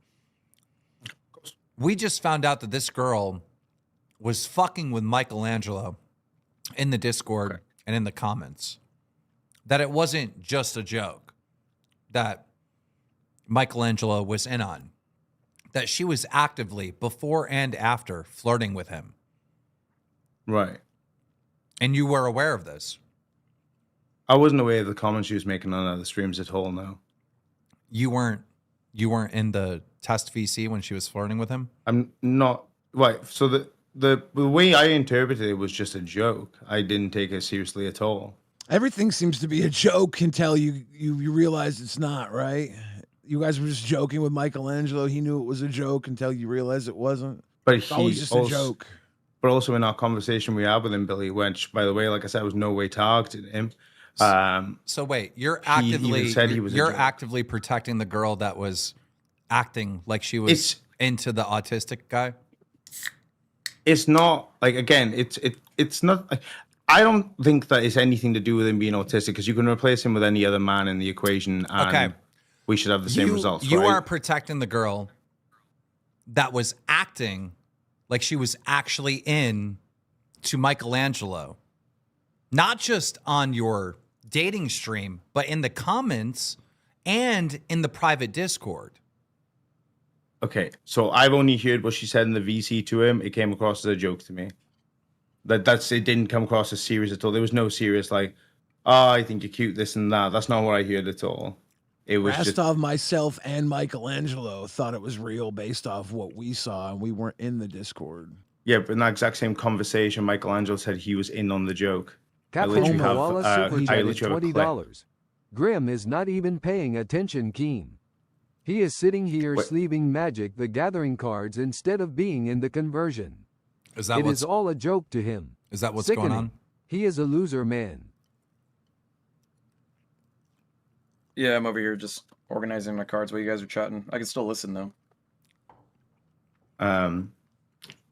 We just found out that this girl was fucking with Michelangelo in the Discord and in the comments. That it wasn't just a joke that Michelangelo was in on. That she was actively, before and after, flirting with him. Right. And you were aware of this. I wasn't aware of the comments she was making on other streams at all, no. You weren't in the test VC when she was flirting with him? I'm not. Right. So the way I interpreted it was just a joke. I didn't take it seriously at all. Everything seems to be a joke until you realize it's not, right? You guys were just joking with Michelangelo. He knew it was a joke until you realized it wasn't. But it's always just also, a joke. But also in our conversation we had with him, Billy, which, by the way, like I said, was no way targeted him. So wait, you're actively protecting the girl that was acting like she was into the autistic guy? It's not like, again, it's not. I don't think that it's anything to do with him being autistic, because you can replace him with any other man in the equation, and we should have the same results. You are protecting the girl that was acting like she was actually in to Michelangelo, not just on your dating stream, but in the comments and in the private Discord. Okay, so I've only heard what she said in the VC to him. It came across as a joke to me. It didn't come across as serious at all. There was no serious like, oh, I think you're cute, this and that. That's not what I heard at all. It was Rastov, myself, and Michelangelo thought it was real based off what we saw, and we weren't in the Discord. Yeah, but in that exact same conversation, Michelangelo said he was in on the joke. Captain Mawala super chatted $20. Grim is not even paying attention, Keem. He is sitting here sleeving Magic the Gathering cards instead of being in the conversion. It is all a joke to him. Is that what's going on? He is a loser, man. Yeah, I'm over here just organizing my cards while you guys are chatting. I can still listen though. Are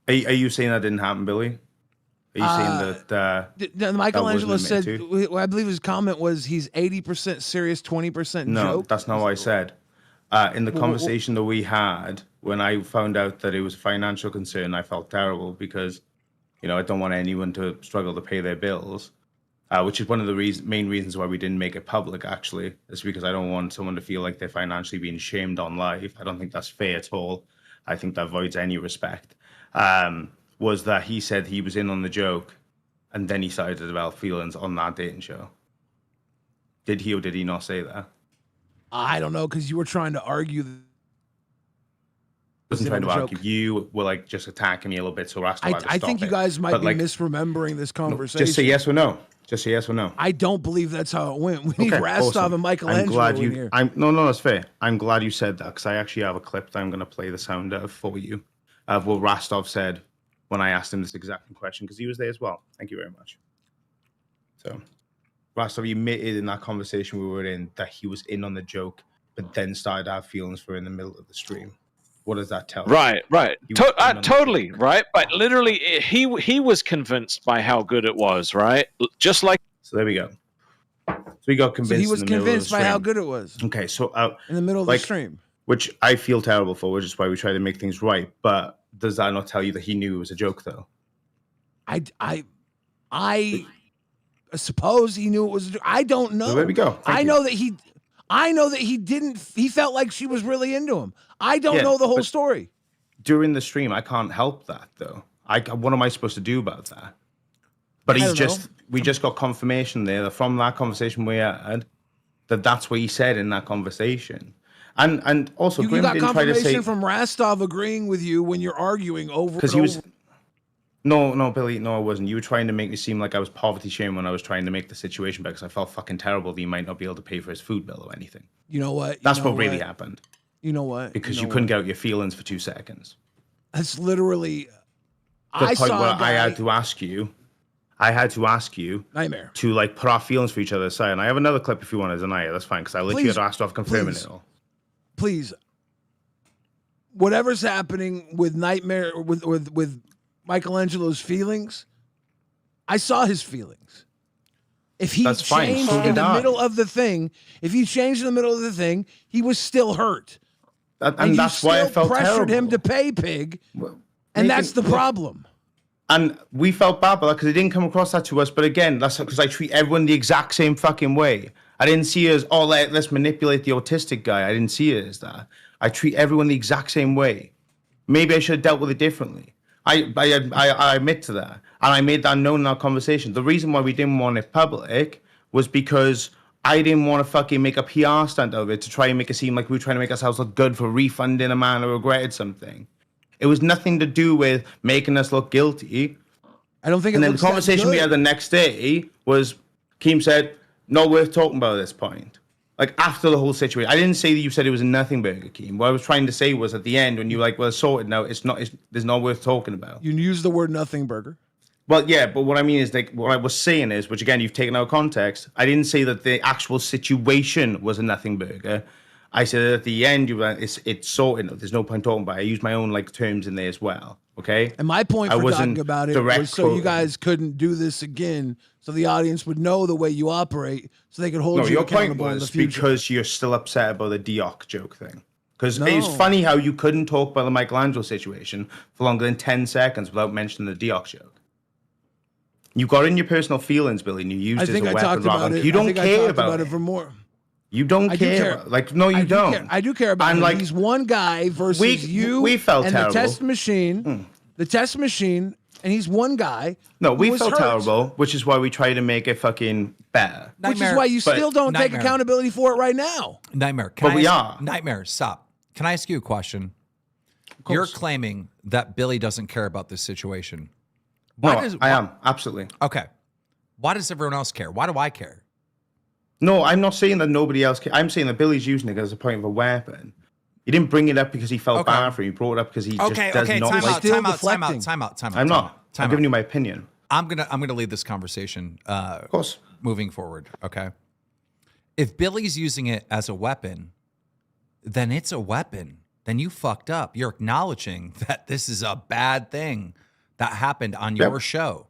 you saying that didn't happen, Billy? Are you saying that Michelangelo said, I believe his comment was he's 80% serious, 20% joke? No, that's not what I said. In the conversation that we had, when I found out that it was a financial concern, I felt terrible because, you know, I don't want anyone to struggle to pay their bills, which is one of the main reasons why we didn't make it public, actually. Is because I don't want someone to feel like they're financially being shamed on live. I don't think that's fair at all. I think that voids any respect. Was that he said he was in on the joke, and then he started to develop feelings on that dating show. Did he or did he not say that? I don't know, because you were trying to argue. I wasn't trying to argue. You were like just attacking me a little bit, so I think you guys might be misremembering this conversation. Just say yes or no. Just say yes or no. I don't believe that's how it went. We need Rastov and Michelangelo in here. No, that's fair. I'm glad you said that, because I actually have a clip that I'm going to play the sound of for you of what Rastov said when I asked him this exact question, because he was there as well. Thank you very much. So, Rastov, you admitted in that conversation we were in that he was in on the joke, but then started to have feelings for in the middle of the stream. What does that tell you? Right. Totally, right? But literally, he was convinced by how good it was, right? Just like... So there we go. So he got convinced. So he was convinced by how good it was. Okay, so... in the middle of the stream. which I feel terrible for, which is why we try to make things right. But does that not tell you that he knew it was a joke, though? I suppose he knew it was. I don't know. So there we go. I know that he didn't. He felt like she was really into him. I don't know the whole story. During the stream, I can't help that, though. What am I supposed to do about that? But we just got confirmation there that from that conversation we had, that's what he said in that conversation. And also, you Grim got didn't try to say confirmation from Rastov agreeing with you when you're arguing over because he was. No, Billy, no, I wasn't. You were trying to make me seem like I was poverty shaming when I was trying to make the situation better because I felt fucking terrible that he might not be able to pay for his food bill or anything. You know what? That's what really happened. You know what? Because you couldn't get out your feelings for 2 seconds. That's literally. I had to ask you. Nightmare. To like put our feelings for each other aside. And I have another clip if you want to deny it. That's fine because I literally had asked off confirming it all. Please. Whatever's happening with Nightmare with Michelangelo's feelings, I saw his feelings. If he changed in the middle of the thing, he was still hurt. And that's why I felt pressured terrible. him to pay Pig, and that's the problem. And we felt bad about that because it didn't come across that to us. But again, that's because I treat everyone the exact same fucking way. I didn't see it as, oh, let's manipulate the autistic guy. I didn't see it as that. I treat everyone the exact same way. Maybe I should have dealt with it differently. I admit to that. And I made that known in our conversation. The reason why we didn't want it public was because I didn't want to fucking make a PR stunt of it to try and make it seem like we were trying to make ourselves look good for refunding a man who regretted something. It was nothing to do with making us look guilty. I don't think. And then the conversation we had the next day was, Keem said, not worth talking about at this point. Like after the whole situation, I didn't say that you said it was a nothing burger, Keem. What I was trying to say was at the end when you were like, well, it's sorted now. There's not worth talking about. You used the word nothing burger. Well, yeah, but what I mean is, like, what I was saying is, which again you've taken out of context. I didn't say that the actual situation was a nothing burger. I said at the end, you were like, it's sorted. There's no point talking about it. I used my own like terms in there as well. Okay. And my point for talking about it was so you guys couldn't do this again, so the audience would know the way you operate, so they could hold you accountable in the future. Because you're still upset about the Dioc joke thing. Because it was funny how you couldn't talk about the Michelangelo situation for longer than 10 seconds without mentioning the Dioc joke. You got in your personal feelings, Billy, and you used it as a weapon. Rather you don't care about it for more. You don't care. Like, no, you don't. I do care about it. Like, he's one guy versus you. We felt and terrible. The test machine. The test machine, and he's one guy. No, we felt terrible, which is why we try to make it fucking better. Which is why you still don't take accountability for it right now. Nightmare. Nightmare, stop. Can I ask you a question? You're claiming that Billy doesn't care about this situation. I am, absolutely. Okay. Why does everyone else care? Why do I care? No, I'm not saying that nobody else cares. I'm saying that Billy's using it as a point of a weapon. He didn't bring it up because he felt bad for it. He brought it up because he just does not like Time out. I'm not. I'm giving you my opinion. I'm gonna lead this conversation. Of course. Moving forward, okay. If Billy's using it as a weapon, then it's a weapon. Then you fucked up. You're acknowledging that this is a bad thing that happened on your show.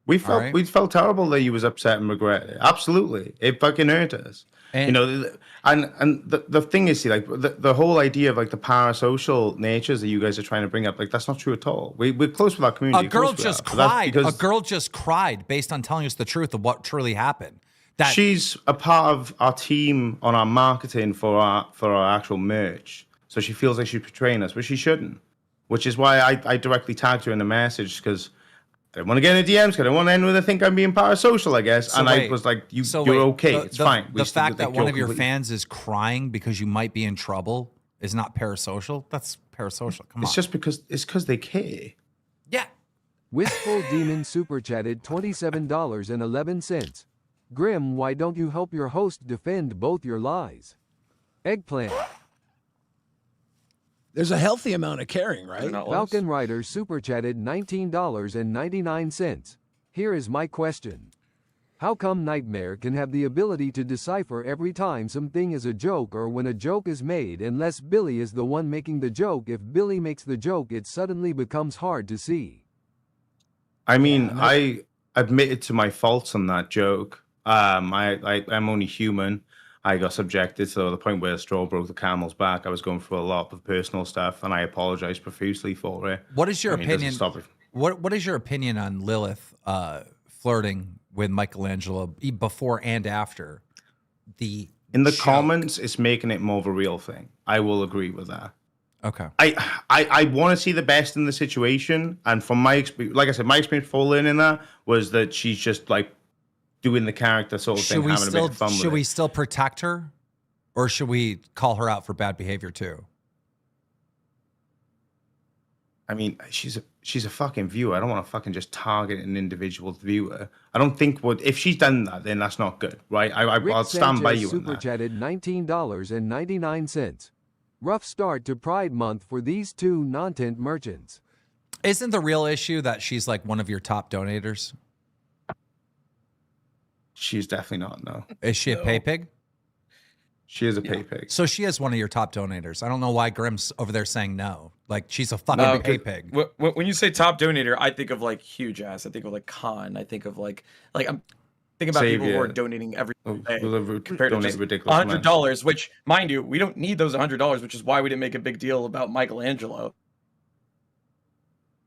We felt terrible that he was upset and regret it. Absolutely, it fucking hurt us. And, you know, and the thing is, see, like the whole idea of like the parasocial natures that you guys are trying to bring up, like that's not true at all. We're close with our community. A girl just cried. A girl just cried based on telling us the truth of what truly happened. That she's a part of our team on our marketing for our actual merch, so she feels like she's portraying us, but she shouldn't. Which is why I directly tagged her in the message because I didn't want to get in the DMs because I didn't want anyone to think I'm being parasocial, I guess. So I was like, you're okay. It's fine. The fact that one of your fans is crying because you might be in trouble is not parasocial. That's parasocial. Come on. It's just because they care. Yeah. Wistful Demon super chatted $27.11. Grim, why don't you help your host defend both your lies? Eggplant. There's a healthy amount of caring, right? Falcon Rider super chatted $19.99. Here is my question. How come Nightmare can have the ability to decipher every time something is a joke or when a joke is made unless Billy is the one making the joke? If Billy makes the joke, it suddenly becomes hard to see. I mean, I admitted to my faults on that joke. I'm only human. I got subjected to the point where the straw broke the camel's back. I was going through a lot of personal stuff, and I apologize profusely for it. What is your opinion? Stop it. What is your opinion on Lilith flirting with Michelangelo before and after the in the show? comments? It's making it more of a real thing. I will agree with that. Okay. I want to see the best in the situation, and from my experience, like I said, my experience for learning that was that she's just like doing the character sort of thing, having a bit of fun with it. Should we still protect her, or should we call her out for bad behavior too? I mean, she's a fucking viewer. I don't want to fucking just target an individual viewer. I don't think if she's done that, then that's not good, right? I'll stand by you on that. Super chatted $19.99. Rough start to Pride Month for these two non-tent merchants. Isn't the real issue that she's like one of your top donators? She's definitely not, no. Is she a pay pig? She is a pay pig. So she is one of your top donators. I don't know why Grimm's over there saying no. Like, she's a fucking pay pig. When you say top donator, I think of like huge ass. I think of like Khan. I think of like I'm thinking about people who are donating every day compared to just $100, which, mind you, we don't need those $100, which is why we didn't make a big deal about Michelangelo.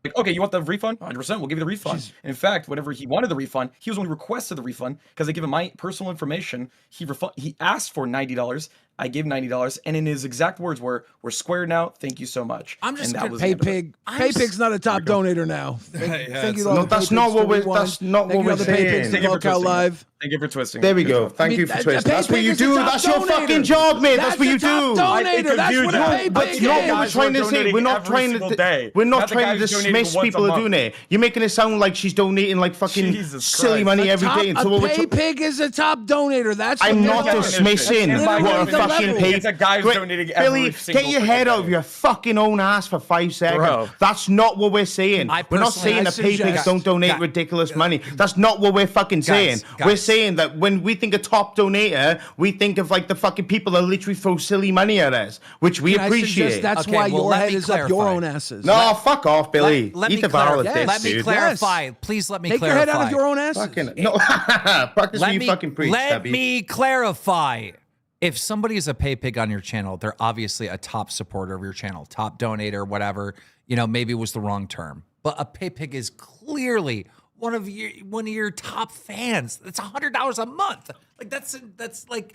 Like, okay, you want the refund? 100%, we'll give you the refund. In fact, whenever he wanted the refund, he was the one who requested the refund because I gave him my personal information. He asked for $90. I gave him $90, and in his exact words were, "We're square now. Thank you so much." I'm just gonna pay pig. Pay pig's not a top donator now. Thank you. No, that's not what we're. That's not what we're saying. Thank you for twisting. Live. Thank you for twisting. There we go. Thank you for twisting. That's what you do. That's your fucking job, mate. That's what you do. Donator. That's what a pay pig That's not what we're trying to say. We're not trying to. We're not trying to dismiss people who donate. You're making it sound like she's donating like fucking silly money every day. A pay pig is a top donator. That's. I'm not dismissing what a fucking pay. Billy, get your head out of your fucking own ass for 5 seconds. Bro. That's not what we're saying. We're not saying that pay pigs don't donate ridiculous money. That's not what we're fucking saying. We're saying that when we think of top donator, we think of like the fucking people that literally throw silly money at us, which we appreciate. That's why your head is up your own asses. No, fuck off, Billy. Let me clarify. Please let me clarify. Take your head out of your own asses. No, practice what you fucking preach. Let me clarify. If somebody is a pay pig on your channel, they're obviously a top supporter of your channel, top donator, whatever. You know, maybe it was the wrong term, but a pay pig is clearly one of your top fans. That's $100 a month. Like that's like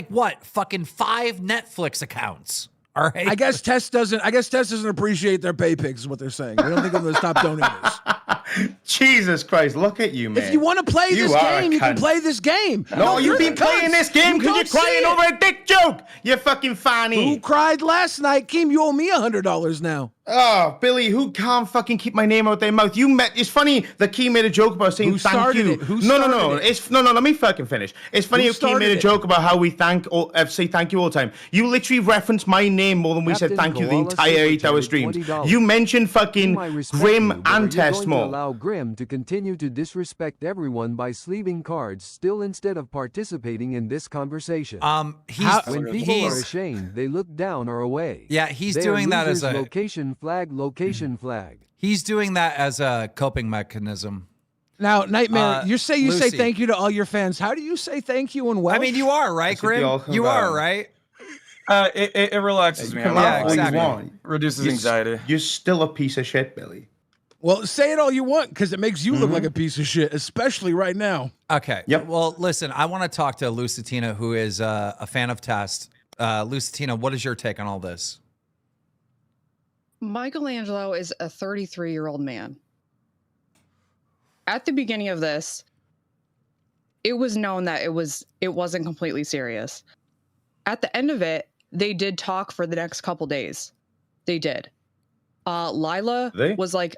what? Fucking 5 Netflix accounts. All right. I guess Tess doesn't appreciate their pay pigs, is what they're saying. They don't think of them as top donators. Jesus Christ, look at you, man. If you want to play this game, you can play this game. No, you've been playing this game because you're crying over a dick joke. You fucking fanny. Who cried last night? Keem, you owe me $100 now. Oh, Billy, who can't fucking keep my name out their mouth? It's funny that Keem made a joke about saying thank you. No, let me fucking finish. It's funny how Keem made a joke about how we say thank you all the time. You literally referenced my name more than we said thank you the entire 8-hour stream. You mentioned fucking Grim and Test more. Allow Grim to continue to disrespect everyone by sleeving cards still instead of participating in this conversation. When people are ashamed, they look down or away. Yeah, he's doing that as a location flag. He's doing that as a coping mechanism. Now, Nightmare, you say thank you to all your fans. How do you say thank you in Welsh? I mean, you are, right, Grim? You are, right? It relaxes me. Yeah, exactly. Reduces anxiety. You're still a piece of shit, Billy. Well, say it all you want, because it makes you look like a piece of shit, especially right now. Okay. Yep. Well, listen, I want to talk to Lucitina, who is a fan of Test. Lucitina, what is your take on all this? Michelangelo is a 33-year-old man. At the beginning of this, it was known that it wasn't completely serious. At the end of it, they did talk for the next couple days. They did. Lila was like,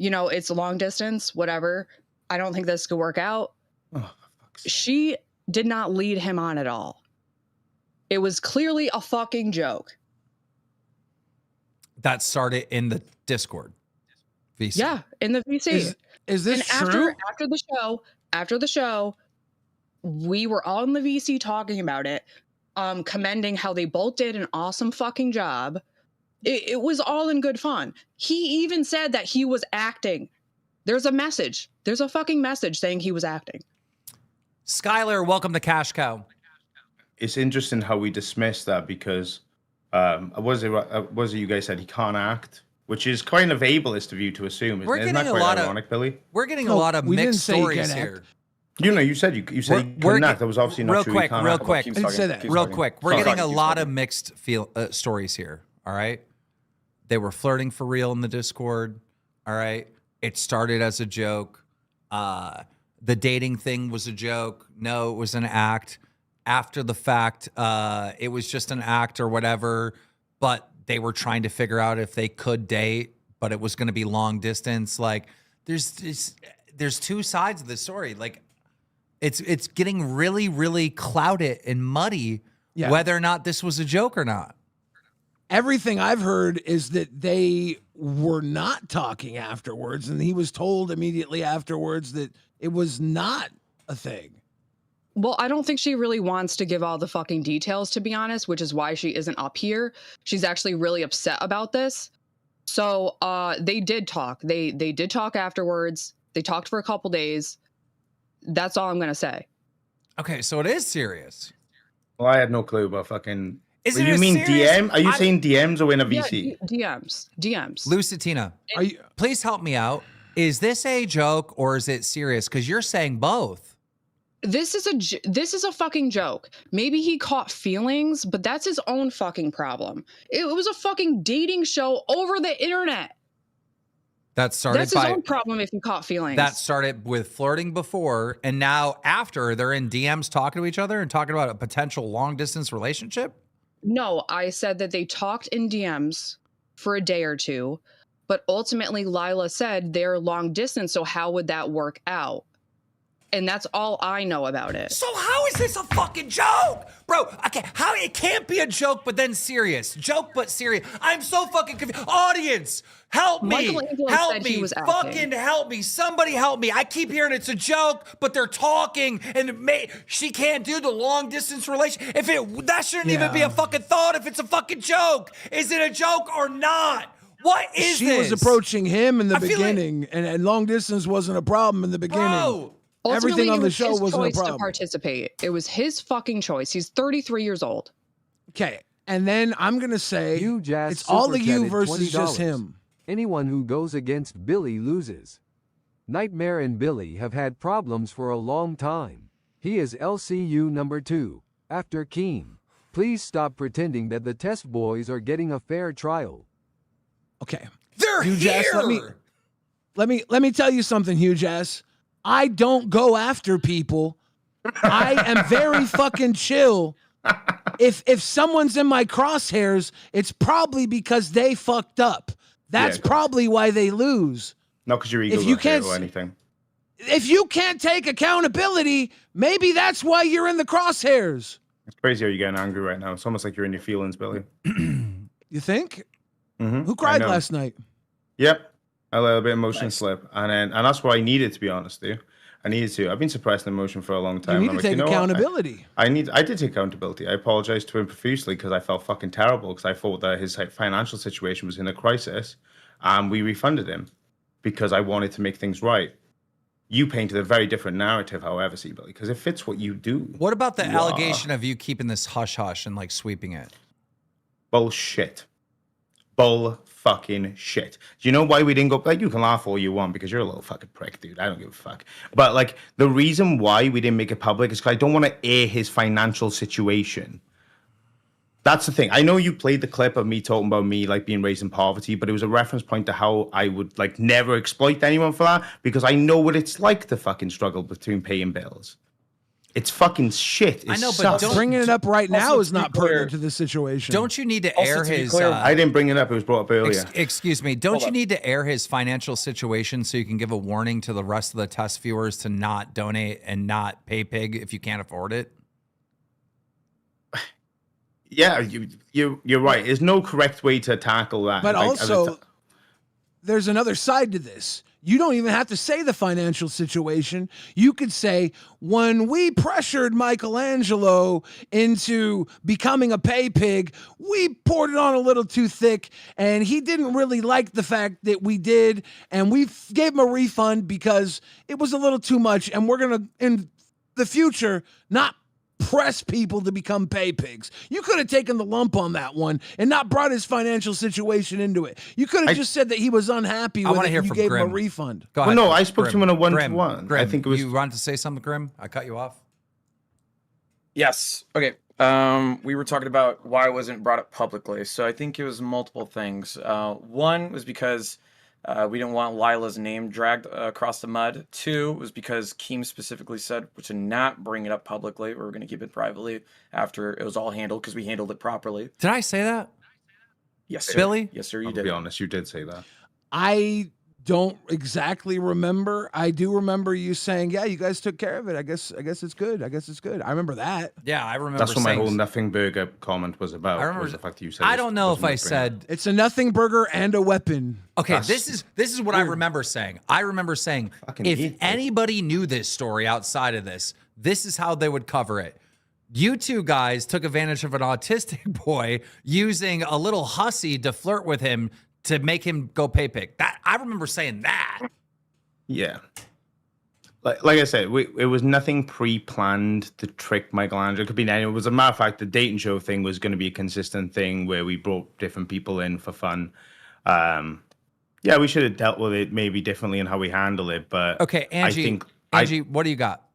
it's a long distance, whatever. I don't think this could work out. Oh, she did not lead him on at all. It was clearly a fucking joke. That started in the Discord. VC. Yeah, in the VC. Is this true? After the show, we were all in the VC talking about it, commending how they both did an awesome fucking job. It was all in good fun. He even said that he was acting. There's a message. There's a fucking message saying he was acting. Skylar, welcome to Cash Cow. it's interesting how we dismiss that because was it you guys said he can't act, which is kind of ableist of you to assume. Isn't that quite ironic, Billy? We're getting a lot of mixed stories here. You said you said he couldn't act. That was obviously not true. Real quick. I didn't say that. Real quick. We're getting a lot of mixed stories here. All right. They were flirting for real in the Discord. All right. It started as a joke. The dating thing was a joke. No, it was an act. After the fact, it was just an act or whatever. But they were trying to figure out if they could date, but it was going to be long distance. Like, there's two sides of the story. Like, it's getting really, really clouded and muddy whether or not this was a joke or not. Everything I've heard is that they were not talking afterwards, and he was told immediately afterwards that it was not a thing. Well, I don't think she really wants to give all the fucking details, to be honest, which is why she isn't up here. She's actually really upset about this. So they did talk. They did talk afterwards. They talked for a couple days. That's all I'm going to say. Okay, so it is serious. Well, I had no clue about fucking... Isn't you it mean serious? DM? Are you saying DMs or in a VC? Yeah, DMs. Lucitina, please help me out. Is this a joke or is it serious? Because you're saying both. This is a fucking joke. Maybe he caught feelings, but that's his own fucking problem. It was a fucking dating show over the internet. That started That's his own problem if he caught feelings. That started with flirting before, and now after they're in DMs talking to each other and talking about a potential long distance relationship? No, I said that they talked in DMs for a day or two, but ultimately Lila said they're long distance, so how would that work out? And that's all I know about it. So how is this a fucking joke? Bro, okay, how it can't be a joke but then serious. Joke but serious. I'm so fucking confused. Audience, help me. Help me. Fucking help me. Somebody help me. I keep hearing it's a joke, but they're talking and she can't do the long distance relation. That shouldn't even be a fucking thought if it's a fucking joke. Is it a joke or not? What is this? She was approaching him in the beginning, and long distance wasn't a problem in the beginning. Bro. Everything on the show wasn't a problem. To participate. It was his fucking choice. He's 33 years old. Okay, and then I'm gonna say it's all of you versus just him. Anyone who goes against Billy loses. Nightmare and Billy have had problems for a long time. He is LCU number 2 after Keem. Please stop pretending that the test boys are getting a fair trial. Okay, they're Hugh here. Jess, let me tell you something, Hugh Jess. I don't go after people. I am very fucking chill. If someone's in my crosshairs, it's probably because they fucked up. That's probably why they lose. Not because your ego or anything. If you can't take accountability, maybe that's why you're in the crosshairs. It's crazy how you're getting angry right now. It's almost like you're in your feelings, Billy. You think? Mm-hmm. Who cried last night? Yep. I let a bit of emotion slip, and that's what I needed, to be honest with you. I needed to. I've been suppressing emotion for a long time. You need to take accountability. I did take accountability. I apologized to him profusely because I felt fucking terrible because I thought that his financial situation was in a crisis, and we refunded him because I wanted to make things right. You painted a very different narrative, however, Billy, because it fits what you do. What about the allegation of you keeping this hush-hush and like sweeping it? Bullshit. Bull fucking shit. Do you know why we didn't go? Like, you can laugh all you want because you're a little fucking prick, dude. I don't give a fuck. But like, the reason why we didn't make it public is because I don't want to air his financial situation. That's the thing. I know you played the clip of me talking about me like being raised in poverty, but it was a reference point to how I would like never exploit anyone for that because I know what it's like to fucking struggle between paying bills. It's fucking shit. I know, but bringing it up right now is not pertinent to the situation. Don't you need to air his... I didn't bring it up. It was brought up earlier. Excuse me. Don't you need to air his financial situation so you can give a warning to the rest of the test viewers to not donate and not pay pig if you can't afford it? Yeah, you're right. There's no correct way to tackle that. But also, there's another side to this. You don't even have to say the financial situation. You could say, when we pressured Michelangelo into becoming a pay pig, we poured it on a little too thick, and he didn't really like the fact that we did, and we gave him a refund because it was a little too much, and we're going to, in the future, not press people to become pay pigs. You could have taken the lump on that one and not brought his financial situation into it. You could have just said that he was unhappy with it and you gave him a refund. Go ahead. Well, no, I spoke to him in a Grim. one-to-one. I think it was. You wanted to say something, Grim? I cut you off. Yes. Okay. We were talking about why it wasn't brought up publicly. So I think it was multiple things. One was because we didn't want Lila's name dragged across the mud. Two was because Keem specifically said to not bring it up publicly. We were going to keep it privately after it was all handled because we handled it properly. Did I say that? Yes, sir. Billy? Yes, sir. You I'll did. be honest, you did say that. I don't exactly remember. I do remember you saying, "Yeah, you guys took care of it. I guess it's good. I guess it's good." I remember that. Yeah, I remember. That's what my whole nothing burger comment was about. I remember was the fact that you said. I don't know if I said it's a nothing burger and a weapon. Okay, this is what I remember saying. I remember saying if anybody knew this story outside of this, this is how they would cover it. You two guys took advantage of an autistic boy using a little hussy to flirt with him to make him go pay pick. That I remember saying that. Yeah. Like I said, it was nothing pre-planned to trick Michelangelo. It could be anything. It was a matter of fact, the dating show thing was going to be a consistent thing where we brought different people in for fun. Yeah, we should have dealt with it maybe differently in how we handle it. But okay, Angie, what do you got?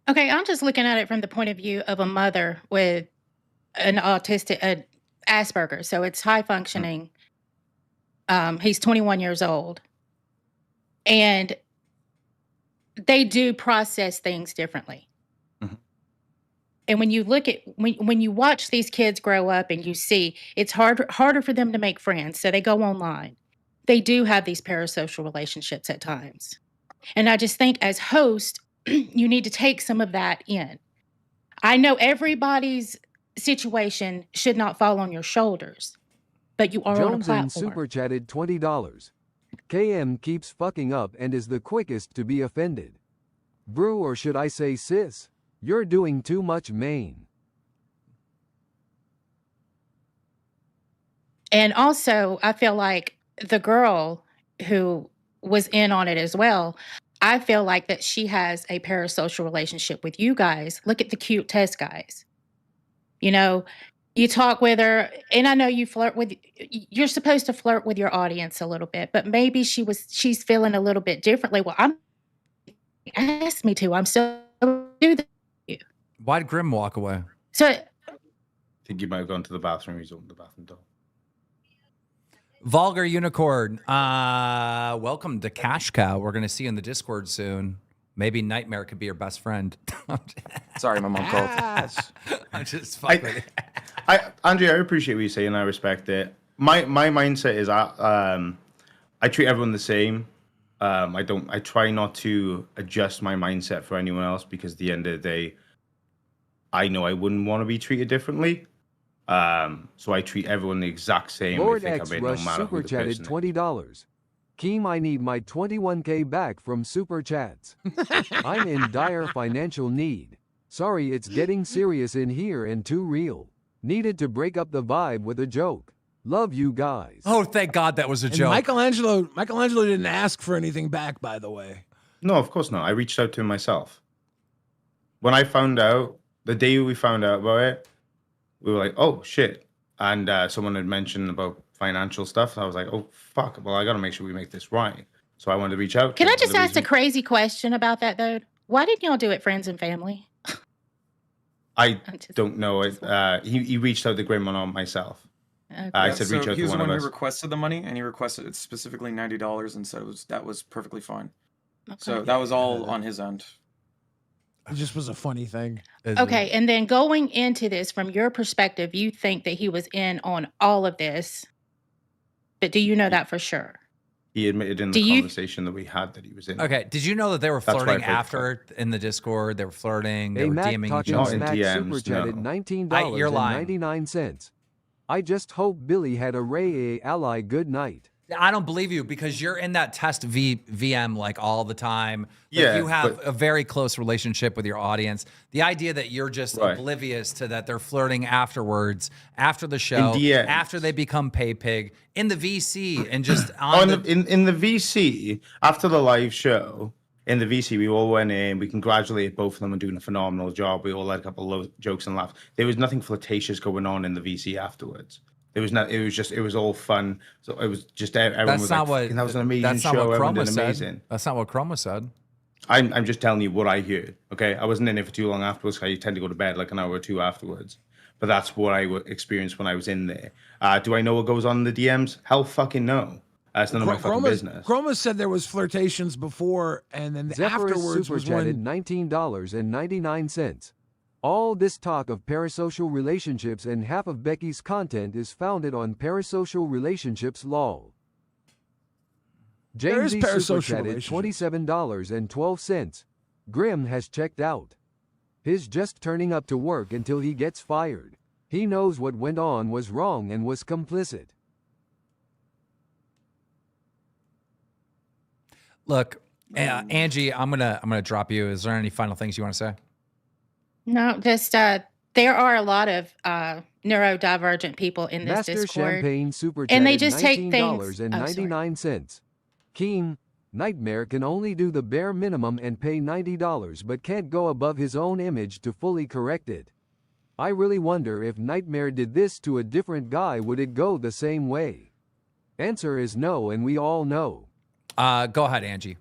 Okay, I'm just looking at it from the point of view of a mother with an autistic Asperger's, so it's high functioning. He's 21 years old, and they do process things differently. Mm-hmm. And when you look at when you watch these kids grow up, and you see it's harder for them to make friends, so they go online. They do have these parasocial relationships at times, and I just think as host, you need to take some of that in. I know everybody's situation should not fall on your shoulders, but you are on a Jones platform. and super chatted $20. KM keeps fucking up and is the quickest to be offended. Brew, or should I say sis? You're doing too much, Maine. And also, I feel like the girl who was in on it as well, I feel like that she has a parasocial relationship with you guys. Look at the cute test guys. You know, you talk with her, and I know you flirt with, you're supposed to flirt with your audience a little bit, but maybe she's feeling a little bit differently. Well, asked me to, I'm still do that. Why'd Grim walk away? So I think you might have gone to the bathroom. He's opened the bathroom door. Vulgar Unicorn, welcome to Cash Cow. We're going to see you in the Discord soon. Maybe Nightmare could be your best friend. Sorry, my mom called. I'm just fucking. Andrea, I appreciate what you say, and I respect it. My mindset is I treat everyone the same. I try not to adjust my mindset for anyone else, because at the end of the day, I know I wouldn't want to be treated differently. So I treat everyone the exact same. Lord I think X I made Rush no matter super who the chatted person is. $20. Keem, I need my 21K back from super chats. I'm in dire financial need. Sorry, it's getting serious in here and too real. Needed to break up the vibe with a joke. Love you guys. Oh, thank God that was a And joke. Michelangelo didn't ask for anything back, by the way. No, of course not. I reached out to him myself. When I found out, the day we found out about it, we were like, oh, shit. And someone had mentioned about financial stuff. I was like, oh, fuck. Well, I got to make sure we make this right. So I wanted to reach out. can I just ask a crazy question about that, though? Why didn't y'all do it friends and family? I don't know. He reached out to Grim and myself. Okay. I said So reach out he to was the one of one us. who requested the money, and he requested it specifically $90 and said that was perfectly fine. So that was all on his end. It just was a funny thing. Okay, and then going into this, from your perspective, you think that he was in on all of this, but do you know that for sure? He admitted in the conversation that we had that he was in. Okay, did you know that they were That's why I flirting played the after in the Discord? They were flirting. They Hey, were Matt DMing each Talking other. Smack super chatted You're lying. $19.99. I just hope Billy had a Ray ally good night. I don't believe you, because you're in that test VM like all the time. Like, Yeah, you have but- a very close relationship with your audience. The idea that you're just Right. oblivious to that they're flirting afterwards, after the show, DMs. after they become pay pig, in the VC, and just Oh, on in the VC, after the live show, in the VC, we all went in. We congratulated both of them on doing a phenomenal job. We all had a couple of jokes and laughs. There was nothing flirtatious going on in the VC afterwards. There was not. It was all fun. So it was just everyone That's was not like, what. that was an amazing That's not show. what Everyone Chroma did said. amazing. That's not what Chroma said. I'm just telling you what I heard. Okay, I wasn't in it for too long afterwards. I tend to go to bed like an hour or two afterwards. But that's what I experienced when I was in there. Do I know what goes on in the DMs? Hell fucking no. That's none of my fucking business. Chroma said there was flirtations before, and then Zephyrus afterwards super was chatted when $19.99. All this talk of parasocial relationships and half of Becky's content is founded on parasocial relationships lol. There is James super parasocial chatted relationships. $27.12. Grim has checked out. He's just turning up to work until he gets fired. He knows what went on was wrong and was complicit. Look, Angie, I'm gonna drop you. Is there any final things you want to say? No, just there are a lot of neurodivergent people in this Master Discord, Champagne super and they chatted just take things. $19.99. Keem, Nightmare can only do the bare minimum and pay $90 but can't go above his own image to fully correct it. I really wonder if Nightmare did this to a different guy, would it go the same way? Answer is no, and we all know. Go ahead, Angie.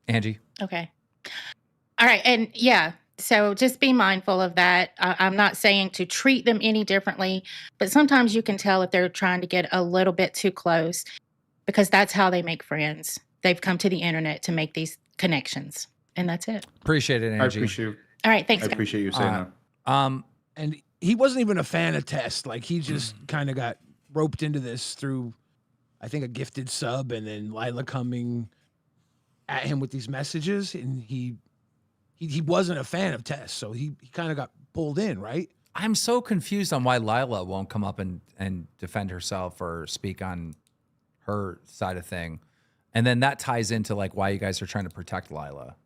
Angie. Okay. All right. And yeah, so just be mindful of that. I'm not saying to treat them any differently, but sometimes you can tell if they're trying to get a little bit too close, because that's how they make friends. They've come to the internet to make these connections, and that's it. Appreciate it, Angie. I appreciate. All right. Thanks. I guys. appreciate you saying that. And he wasn't even a fan of Test. Like, he just kind of got roped into this through, I think, a gifted sub, and then Lila coming at him with these messages, and he wasn't a fan of Test, so he kind of got pulled in, right? I'm so confused on why Lila won't come up and defend herself or speak on her side of thing. And then that ties into like why you guys are trying to protect Lila.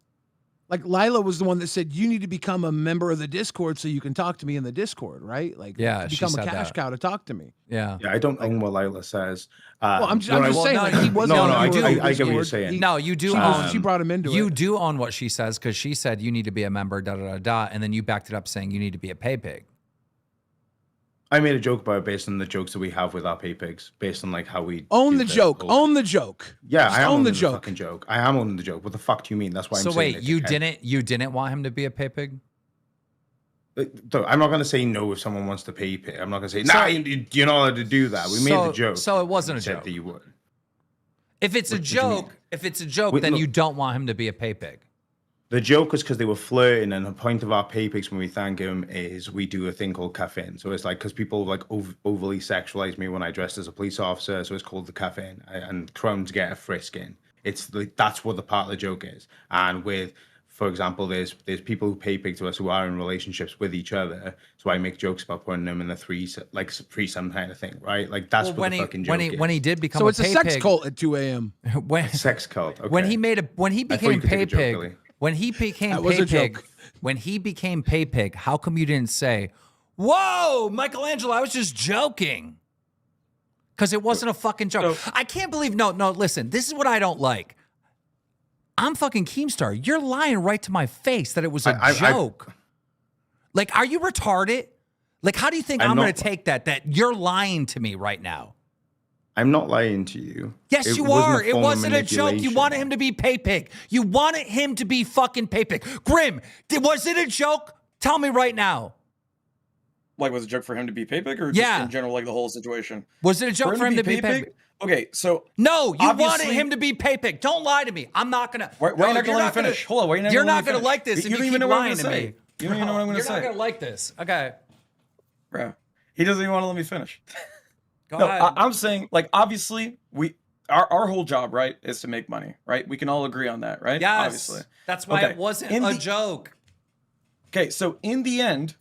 Like, Lila was the one that said, you need to become a member of the Discord so you can talk to me in the Discord, right? Like, Yeah, she become a said cash that. cow to talk to me. Yeah. Yeah, I don't own what Lila says. Well, I'm just saying, like, he wasn't. No, on the I get what you're Discord. saying. No, you do. She brought him into it. You do own what she says, because she said you need to be a member, da da da da, and then you backed it up saying you need to be a pay pig. I made a joke about it based on the jokes that we have with our pay pigs, based on like how we Own the joke. Own the joke. Yeah, Just I am own owning the the joke. fucking joke. I am owning the joke. What the fuck do you mean? That's why I'm So saying wait, it, you dickhead. didn't want him to be a pay pig? I'm not going to say no if someone wants to pay pig. I'm not going to say, nah, you're not allowed to do that. We made the joke. So it wasn't a Said joke. that you would. If it's a joke, Wait, then look. you don't want him to be a pay pig. The joke was because they were flirting, and the point of our pay pigs when we thank him is we do a thing called caffeine. So it's like, because people like overly sexualize me when I dressed as a police officer, so it's called the caffeine, and Crohn's get a frisk in. It's like, that's what the part of the joke is. And with, for example, there's people who pay pig to us who are in relationships with each other, so I make jokes about putting them in the threesome kind of thing, right? Like that's what the fucking joke is. When he did become So a it's a pay sex pig, cult at 2 a.m. when sex cult. Okay. when he I thought you became could take pay a joke, pig, Billy. when he became That was pay a pig, joke. when he became pay pig, how come you didn't say, "Whoa, Michelangelo, I was just joking"? Because it wasn't a fucking joke. I can't believe. No, listen. This is what I don't like. I'm fucking Keemstar. You're lying right to my face that it was a joke. Like, are you retarded? Like, how do you think I'm going to take that you're lying to me right now? I'm not lying to you. Yes, It you wasn't are. a It form of wasn't a joke. You manipulation. wanted him to be pay pig. You wanted him to be fucking pay pig. Grim, was it a joke? Tell me right now. Like, was it a joke for him to be pay pig, or just Yeah. in general, like the whole situation? Was it a joke for him to be pay pig? Okay, so No, you wanted obviously- him to be pay pig. Don't lie to me. I'm not gonna. Why are you not gonna let me finish? Hold on, why are you not You're gonna let not me gonna finish? like this You if don't you even keep know what I'm lying gonna to say. me. You don't even know what I'm gonna You're say. not gonna like this. Okay. Bro, he doesn't even want to let me finish. Go No, ahead. I'm saying, like, obviously, our whole job, right, is to make money, right? We can all agree on that, right? Yes. Obviously. That's why Okay, it wasn't in a the- joke. Okay, so in the end,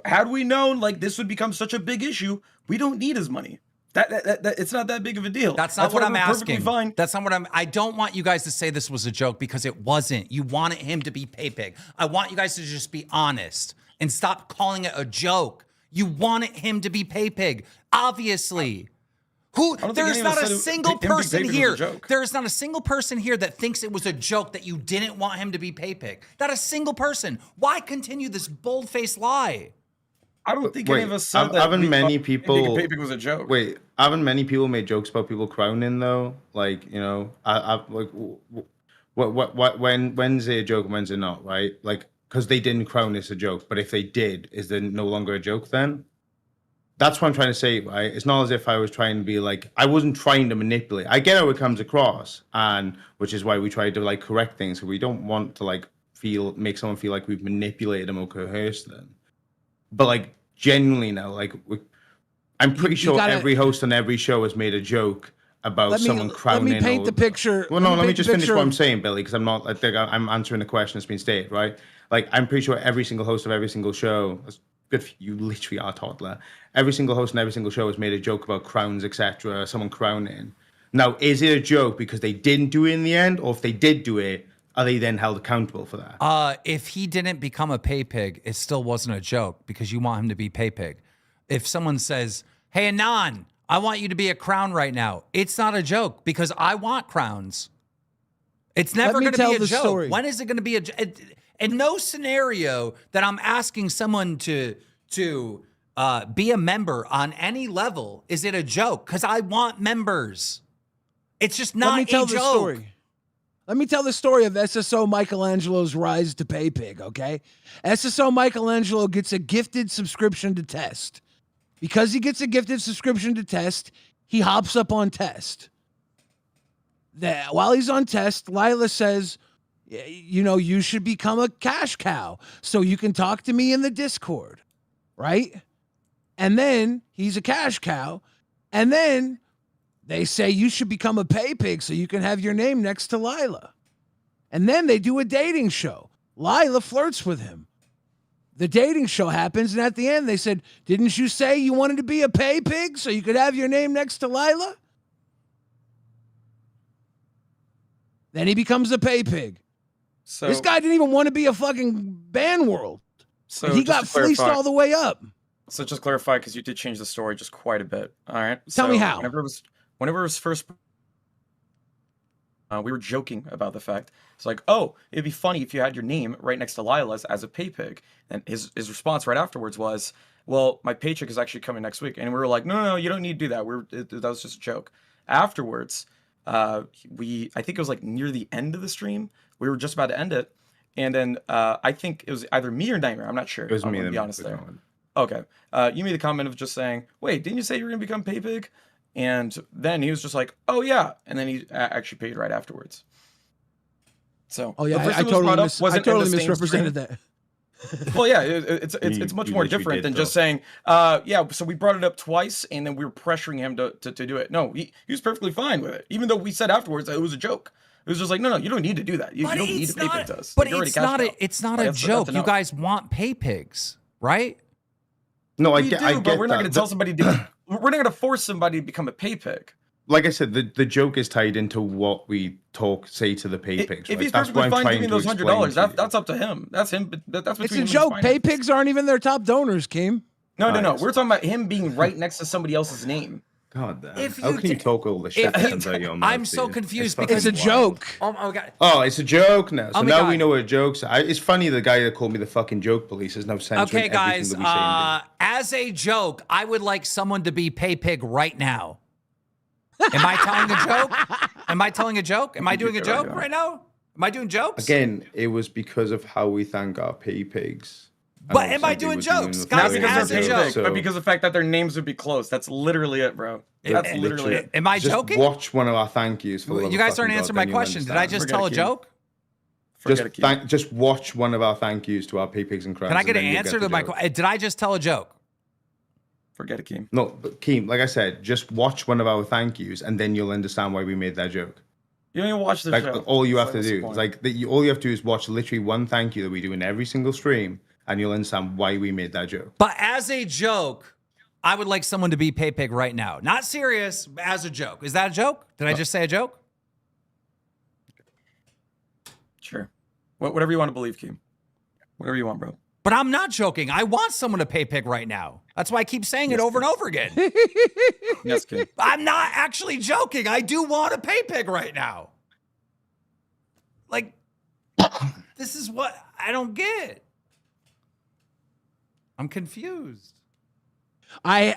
had we known like this would become such a big issue, we don't need his money. That it's not that big of a deal. That's not what why I'm we're perfectly asking. Fine. That's not what I don't want you guys to say this was a joke, because it wasn't. You wanted him to be pay pig. I want you guys to just be honest and stop calling it a joke. You wanted him to be pay pig. Obviously. Who? don't think There's any of us not a said single him being person pay-pig was a here. joke. There is not a single person here that thinks it was a joke that you didn't want him to be pay-pig. Not a single person. Why continue this bold-faced lie? I don't think any of us said that. Haven't many people? Pay-pig was a joke. Wait, haven't many people made jokes about people crowning though? Like, you know, I like, when's it a joke and when's it not? Right? Like, because they didn't crown, it's a joke. But if they did, is it no longer a joke then? That's what I'm trying to say, right? It's not as if I was trying to be like, I wasn't trying to manipulate. I get how it comes across, and which is why we try to like correct things. So we don't want to like make someone feel like we've manipulated them or coerced them. But like genuinely now, like I'm pretty sure every host on every show has made a joke about someone crowning. Let me paint the picture. Well, no, let me just finish what I'm saying, Billy, because I'm not. I think I'm answering the question that's been stated, right? Like I'm pretty sure every single host of every single show. Good for you, literally are a toddler. Every single host in every single show has made a joke about crowns, etc. Someone crowning. Now, is it a joke because they didn't do it in the end, or if they did do it, are they then held accountable for that? If he didn't become a pay pig, it still wasn't a joke because you want him to be pay pig. If someone says, "Hey, Anon, I want you to be a crown right now," it's not a joke because I want crowns. It's never going to be a joke. Story. When is it going to be a joke? In no scenario that I'm asking someone to be a member on any level is it a joke because I want members. It's just not a joke. Let me tell the story of SSO Michelangelo's rise to pay pig, okay? SSO Michelangelo gets a gifted subscription to Test. Because he gets a gifted subscription to Test, he hops up on Test. While he's on Test, Lila says, you know, you should become a cash cow so you can talk to me in the Discord, right? And then he's a cash cow. And then they say you should become a pay pig so you can have your name next to Lila. And then they do a dating show. Lila flirts with him. The dating show happens, and at the end they said, didn't you say you wanted to be a pay pig so you could have your name next to Lila? Then he becomes a pay pig. So this guy didn't even want to be a fucking ban world. So he got fleeced all the way up. So just clarify, because you did change the story just quite a bit. All right. Tell me how. Whenever it was first, we were joking about the fact. It's like, oh, it'd be funny if you had your name right next to Lila's as a pay pig. And his response right afterwards was, well, my paycheck is actually coming next week. And we were like, no, you don't need to do that. That was just a joke. Afterwards, I think it was like near the end of the stream. We were just about to end it. And then I think it was either me or Nightmare. I'm not sure. It was me. To be honest there. Okay. You made the comment of just saying, wait, didn't you say you were going to become pay pig? And then he was just like, oh, yeah. And then he actually paid right afterwards. So, oh, yeah, I totally misrepresented that. Well, yeah, it's much more different than just saying, yeah, so we brought it up twice and then we were pressuring him to do it. No, he was perfectly fine with it, even though we said afterwards that it was a joke. It was just like, no, you don't need to do that. You don't need to pay pigs us. But it's not a joke. You guys want pay pigs, right? No, I get but we're not going to tell somebody to. We're not going to force somebody to become a pay pig. Like I said, the joke is tied into what we say to the pay pigs. If he's perfectly fine giving those $100, that's up to him. That's him. That's between him. It's a joke. Pay pigs aren't even their top donors, Keem. No. We're talking about him being right next to somebody else's name. God damn. How can you talk all the shit that comes out your mouth? I'm so confused because it's a joke. Oh, God. Oh, it's a joke now. So now we know what jokes are. It's funny the guy that called me the fucking joke police is now censoring everything that we say. As a joke, I would like someone to be pay pig right now. Am I telling a joke? Am I telling a joke? Am I doing a joke right now? Am I doing jokes? Again, it was because of how we thank our pay pigs. But am I doing jokes? Guys, as a joke. But because of the fact that their names would be close. That's literally it, bro. That's literally it. Am I joking? Watch one of our thank yous. For you guys aren't answering my question. Did I just tell a joke? Just watch one of our thank yous to our pay pigs and crowns. Can I get an answer to my question? Did I just tell a joke? Forget it, Keem. No, but Keem, like I said, just watch one of our thank yous, and then you'll understand why we made that joke. You don't even watch the show. All you have to do is all you have to do is watch literally one thank you that we do in every single stream, and you'll understand why we made that joke. But as a joke, I would like someone to be pay pig right now. Not serious, but as a joke. Is that a joke? Did I just say a joke? Sure. Whatever you want to believe, Keem. Whatever you want, bro. But I'm not joking. I want someone to pay pig right now. That's why I keep saying it over and over again. Yes, King. I'm not actually joking. I do want a pay pig right now. Like, this is what I don't get. I'm confused. I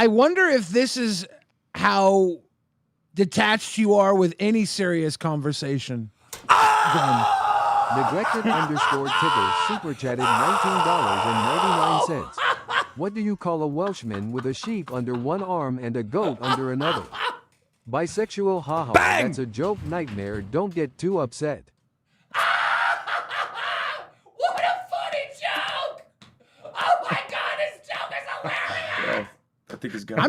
wonder if this is how detached you are with any serious conversation. Neglected underscore Tipper super chatted $19.99. What do you call a Welshman with a sheep under one arm and a goat under another? Bisexual, haha. Bang! That's a joke, Nightmare. Don't get too upset. What a funny joke! Oh my god, this joke is hilarious! I think it's good.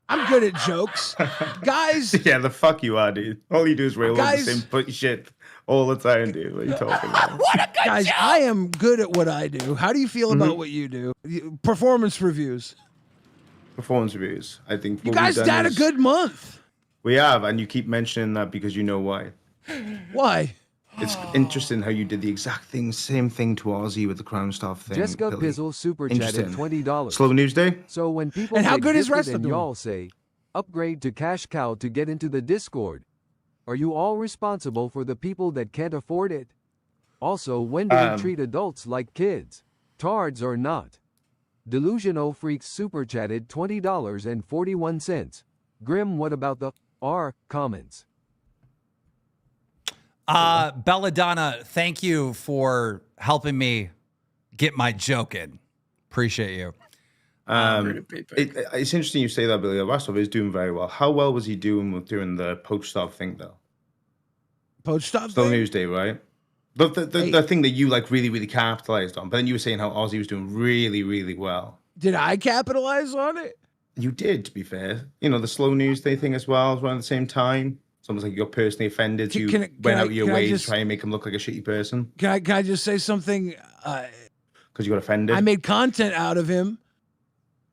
I'm good at jokes. Guys. Yeah, the fuck you are, dude. All you do is rail on the Guys- same shit all the time, dude. What are you talking about? Guys, I am good at what I do. How do you feel about what you do? Performance reviews. Performance reviews. I think You what we've guys done had a is- good month. We have, and you keep mentioning that because you know why. Why? It's interesting how you did the exact same thing to Ozzy with the Crown Staff thing. Jessica Billy. Pizzle super chatted Interesting. $20. Slow news day? So when people And how get good is gifted Resta and doing? y'all say, upgrade to Cash Cow to get into the Discord, are you all responsible for the people that can't afford it? Also, when do we treat adults like kids? Tards or not? Delusional Freaks super chatted $20.41. Grim, what about the R comments? Belladonna, thank you for helping me get my joke in. Appreciate you. It's interesting you say that, Billy. Rastov is doing very well. How well was he doing doing the poach stop thing, though? Poach stop Slow thing? news day, right? The thing that you like really capitalized on. But then you were saying how Ozzy was doing really well. Did I capitalize on it? You did, to be fair. You know, the slow news day thing as well, around the same time. It's almost like you're personally offended. You went out your way to try and make him look like a shitty person. Can I just say something? Because you got offended. I made content out of him,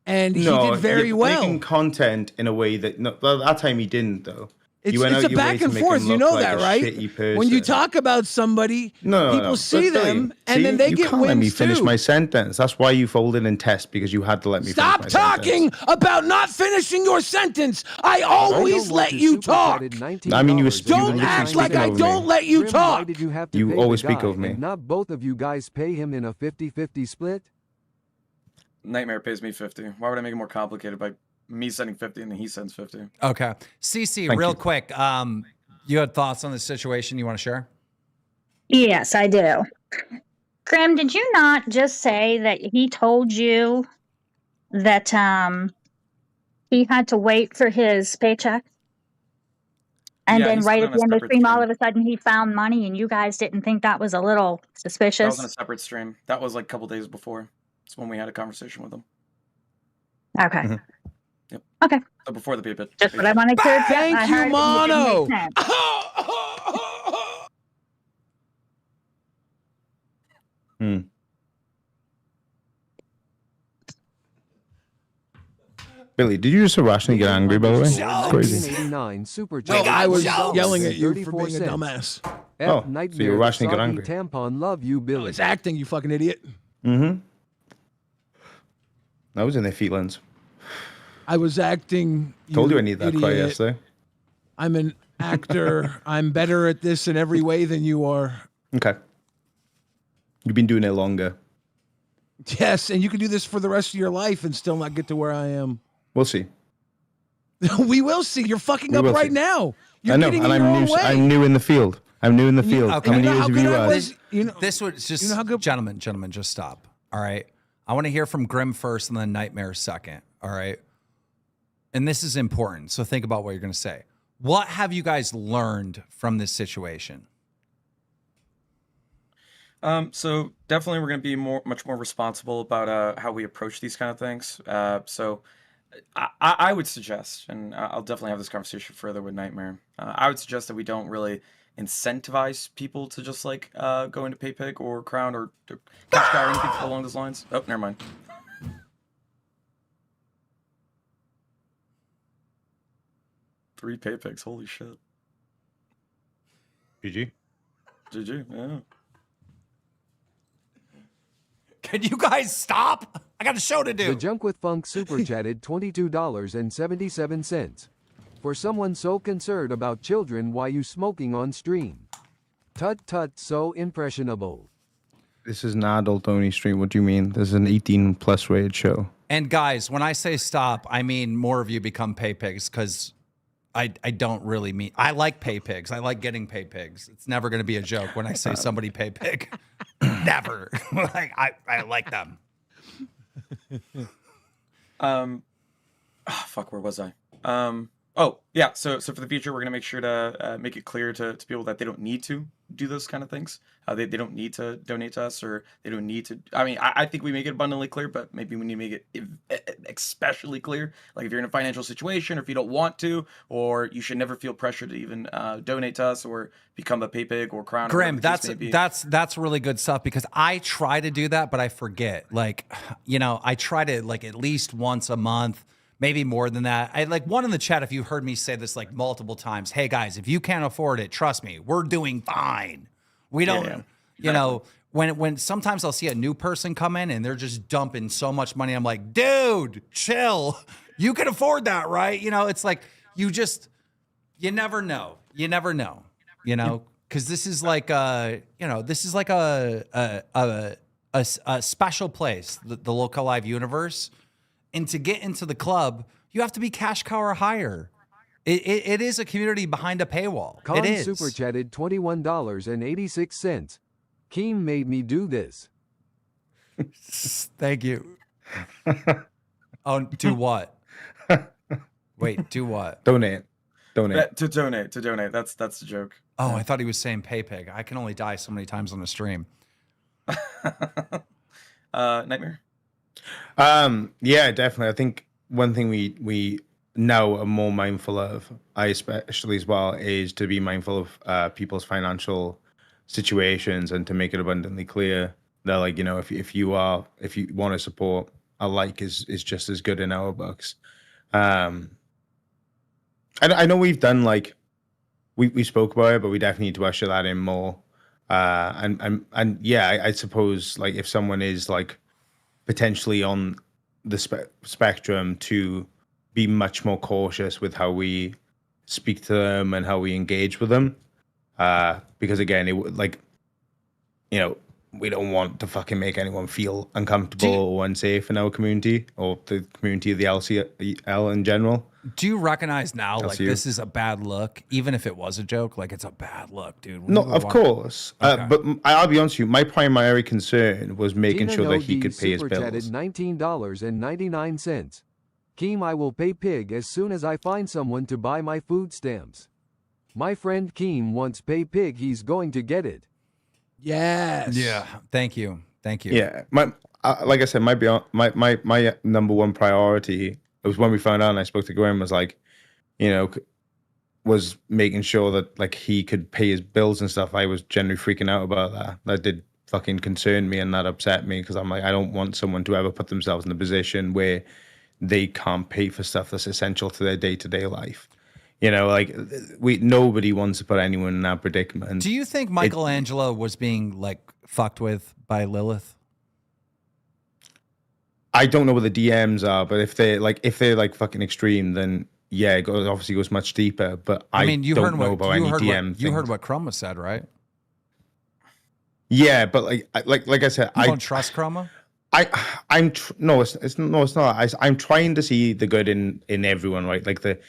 and he did very you're well. making content in a way that that time he didn't, though. It's a back and forth. You know that, right? When you talk about somebody, people see them, and then they get You can't let me wins finish too. my sentence. That's why you folded in test, because you had to let me Stop finish my talking about not finishing your sentence. I always let you talk. I mean, you were Don't act like I don't let you Grim, talk. Why did you have to You pay always the speak guy of me. and not both of you guys pay him in a 50-50 split? Nightmare pays me 50. Why would I make it more complicated by me sending 50 and then he sends 50? Okay. CC, Thank real you. quick. You had thoughts on the situation you want to share? Yes, I do. Grim, did you not just say that he told you that he had to wait for his paycheck? And Yeah, then he said right it at on a the end of the separate stream, all stream. of a sudden he found money and you guys didn't think that was a little That was suspicious? on a separate stream. That was like a couple days before. It's when we had a conversation with him. Okay. Yep. Okay. So before the paycheck. Just what I wanted to check. Thank I you, heard it and it didn't Mono. make sense. Billy, did you just irrationally get angry, by the way? It's crazy. 1989 super No, chat. I was $1 yelling at you for 34 being a cents. dumbass. F Oh, so Nightmare, you were the rationally got soggy angry. tampon, love you, Billy. It's acting, you fucking idiot. Mm-hmm. I was in their feelings. I was acting. Told you I need that cry idiot. yesterday. I'm an actor. I'm better at this in every way than you are. Okay. You've been doing it longer. Yes, and you can do this for the rest of your life and still not get to where I am. We'll see. We will see. You're fucking We up will right see. now. You're I know, getting and in your own way. I'm new in the field. I'm new in the field. Okay. How many You know years how have good you I had? was? This was just, gentlemen, just stop. All right. I want to hear from Grim first and then Nightmare second. All right. And this is important. So think about what you're going to say. What have you guys learned from this situation? So definitely we're going to be much more responsible about how we approach these kind of things. So I would suggest, and I'll definitely have this conversation further with Nightmare. I would suggest that we don't really incentivize people to just like go into PayPig or Crown or Cash Cow or anything along those lines. Oh, never mind. Three PayPigs, holy shit. GG. GG, yeah. Can you guys stop? I got a show to do. The Junk with Funk super chatted $22.77. For someone so concerned about children, why you smoking on stream? Tut tut, so impressionable. This is an adult-only stream. What do you mean? This is an 18+ rated show. And guys, when I say stop, I mean more of you become pay pigs because I don't really mean. I like pay pigs. I like getting pay pigs. It's never going to be a joke when I say somebody pay pig. Never. Like I like them. Fuck, where was I? Oh yeah, so for the future, we're gonna make sure to make it clear to people that they don't need to do those kind of things. They don't need to donate to us, or they don't need to. I mean, I think we make it abundantly clear, but maybe we need to make it especially clear. Like if you're in a financial situation, or if you don't want to, or you should never feel pressure to even donate to us or become a pay pig or crown. Grim, that's really good stuff because I try to do that, but I forget. Like, you know, I try to like at least once a month. Maybe more than that. I like one in the chat. If you heard me say this like multiple times, hey guys, if you can't afford it, trust me, we're doing fine. We don't, you know, when sometimes I'll see a new person come in and they're just dumping so much money. I'm like, dude, chill. You can afford that, right? You know, it's like you never know. You never know, you know, because this is like this is like a special place, the Local Live universe. And to get into the club, you have to be cash cow or higher. It is a community behind a paywall. Con it is. super chatted $21.86. Keem made me do this. Thank you. Oh, do what? Wait, do what? Donate. To donate. That's the joke. Oh, I thought he was saying pay pig. I can only die so many times on the stream. Nightmare? Yeah, definitely. I think one thing we now are more mindful of, I especially as well, is to be mindful of people's financial situations and to make it abundantly clear that, like, you know, if you want to support, a like is just as good in our books. I know we've done like we spoke about it, but we definitely need to usher that in more. And yeah, I suppose like if someone is like potentially on the spectrum, to be much more cautious with how we speak to them and how we engage with them, because again, it like, you know, we don't want to fucking make anyone feel uncomfortable or unsafe in our community or the community of the LCL in general. Do you recognize now, like, this is a bad look? Even if it was a joke, like, it's a bad look, dude. No, of course. Okay. But I'll be honest with you, my primary concern was making sure that he could pay his bills. $19.99. Keem, I will pay pig as soon as I find someone to buy my food stamps. My friend Keem wants pay pig. He's going to get it. Yes. Yeah. Thank you. Thank you. Yeah. Like I said, my number one priority, it was when we found out and I spoke to Graham, was like, you know, was making sure that like he could pay his bills and stuff. I was generally freaking out about that. That did fucking concern me and that upset me, because I'm like, I don't want someone to ever put themselves in a position where they can't pay for stuff that's essential to their day-to-day life. You know, like nobody wants to put anyone in that predicament. Do you think Michelangelo was being like fucked with by Lilith? I don't know what the DMs are, but if they're like fucking extreme, then yeah, it obviously goes much deeper. But I mean, you don't know about any DM. You heard what Chroma said, right? Yeah, but like I said, I don't trust Chroma. No, it's not. I'm trying to see the good in everyone, right? Like that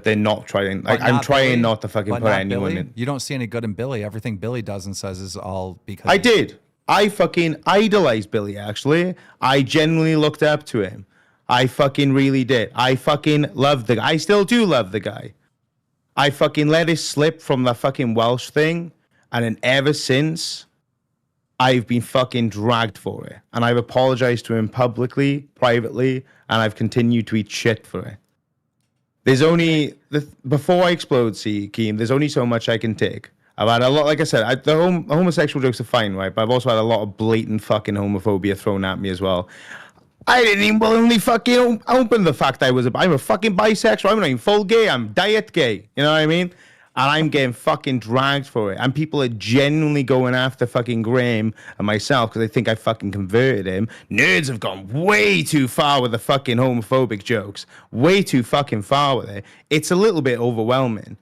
they're not trying. Like I'm trying Billy, not to fucking put anyone Billy. in. You don't see any good in Billy. Everything Billy does and says is all because I did. I fucking idolized Billy, actually. I genuinely looked up to him. I fucking really did. I fucking loved the guy. I still do love the guy. I fucking let it slip from the fucking Welsh thing, and then ever since, I've been fucking dragged for it. And I've apologized to him publicly, privately, and I've continued to eat shit for it. There's only... Before I explode, Keem, there's only so much I can take. I've had a lot, like I said, the homosexual jokes are fine, right? But I've also had a lot of blatant fucking homophobia thrown at me as well. I didn't even willingly fucking open the fact I'm a fucking bisexual. I'm not even full gay. I'm diet gay. You know what I mean? and I'm getting fucking dragged for it. And people are genuinely going after fucking Graham and myself because they think I fucking converted him. Nerds have gone way too far with the fucking homophobic jokes. Way too fucking far with it. It's a little bit overwhelming.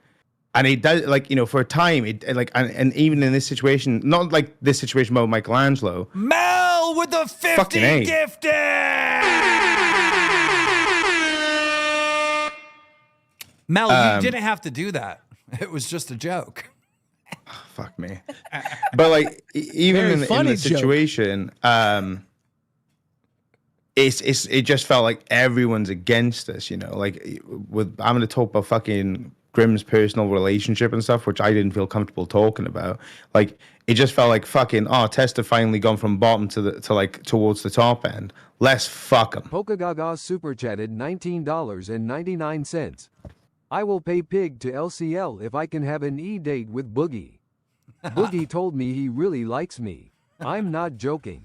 And it does, like, you know, for a time, and even in this situation, not like this situation about Michelangelo. Mel with the 50 gifted! Mel, you didn't have to do that. It was just a joke. Fuck me. But like, even in the situation, it just felt like everyone's against us, you know, like I'm going to talk about fucking Grimm's personal relationship and stuff, which I didn't feel comfortable talking about. Like, it just felt like fucking, Testa finally gone from bottom to like towards the top end. Let's fuck him. Polka Gaga super chatted $19.99. I will pay pig to LCL if I can have an E-date with Boogie. Boogie told me he really likes me. I'm not joking.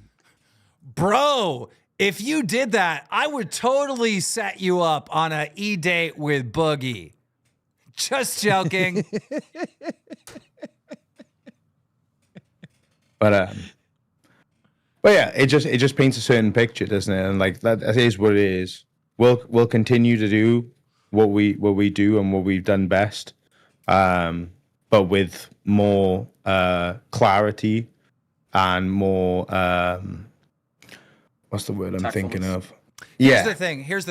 Bro, if you did that, I would totally set you up on an E-date with Boogie. Just joking. But yeah, it just paints a certain picture, doesn't it? And like that is what it is. We'll continue to do what we do and what we've done best, but with more clarity and more what's the word I'm thinking of? Here's the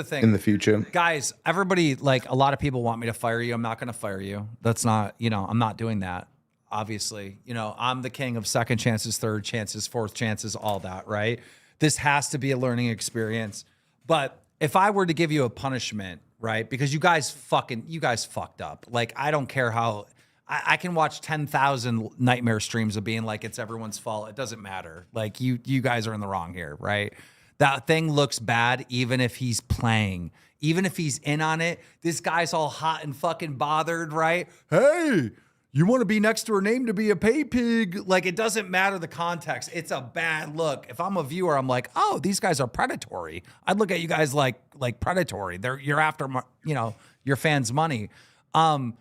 thing. In the future. Guys, everybody, like, a lot of people want me to fire you. I'm not going to fire you. That's not, you know, I'm not doing that. Obviously, you know, I'm the king of second chances, third chances, fourth chances, all that, right? This has to be a learning experience. But if I were to give you a punishment, right? Because you guys fucked up. Like, I don't care how, I can watch 10,000 nightmare streams of being like, it's everyone's fault. It doesn't matter. Like, you guys are in the wrong here, right? That thing looks bad even if he's playing. Even if he's in on it, this guy's all hot and fucking bothered, right? Hey, you want to be next to her name to be a pay pig? Like, it doesn't matter the context. It's a bad look. If I'm a viewer, I'm like, oh, these guys are predatory. I'd look at you guys like predatory. You're after, you know, your fans' money. What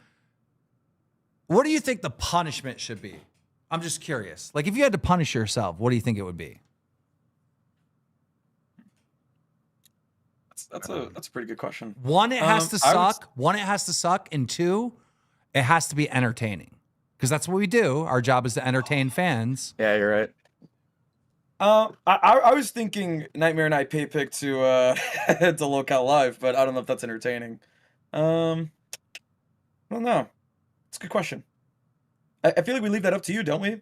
do you think the punishment should be? I'm just curious. Like, if you had to punish yourself, what do you think it would be? That's a pretty good question. One, it has to suck. One, it has to suck. And two, it has to be entertaining. Because that's what we do. Our job is to entertain fans. Yeah, you're right. I was thinking Nightmare Night pay pick to to Local Live, but I don't know if that's entertaining. I don't know. It's a good question. I feel like we leave that up to you, don't we?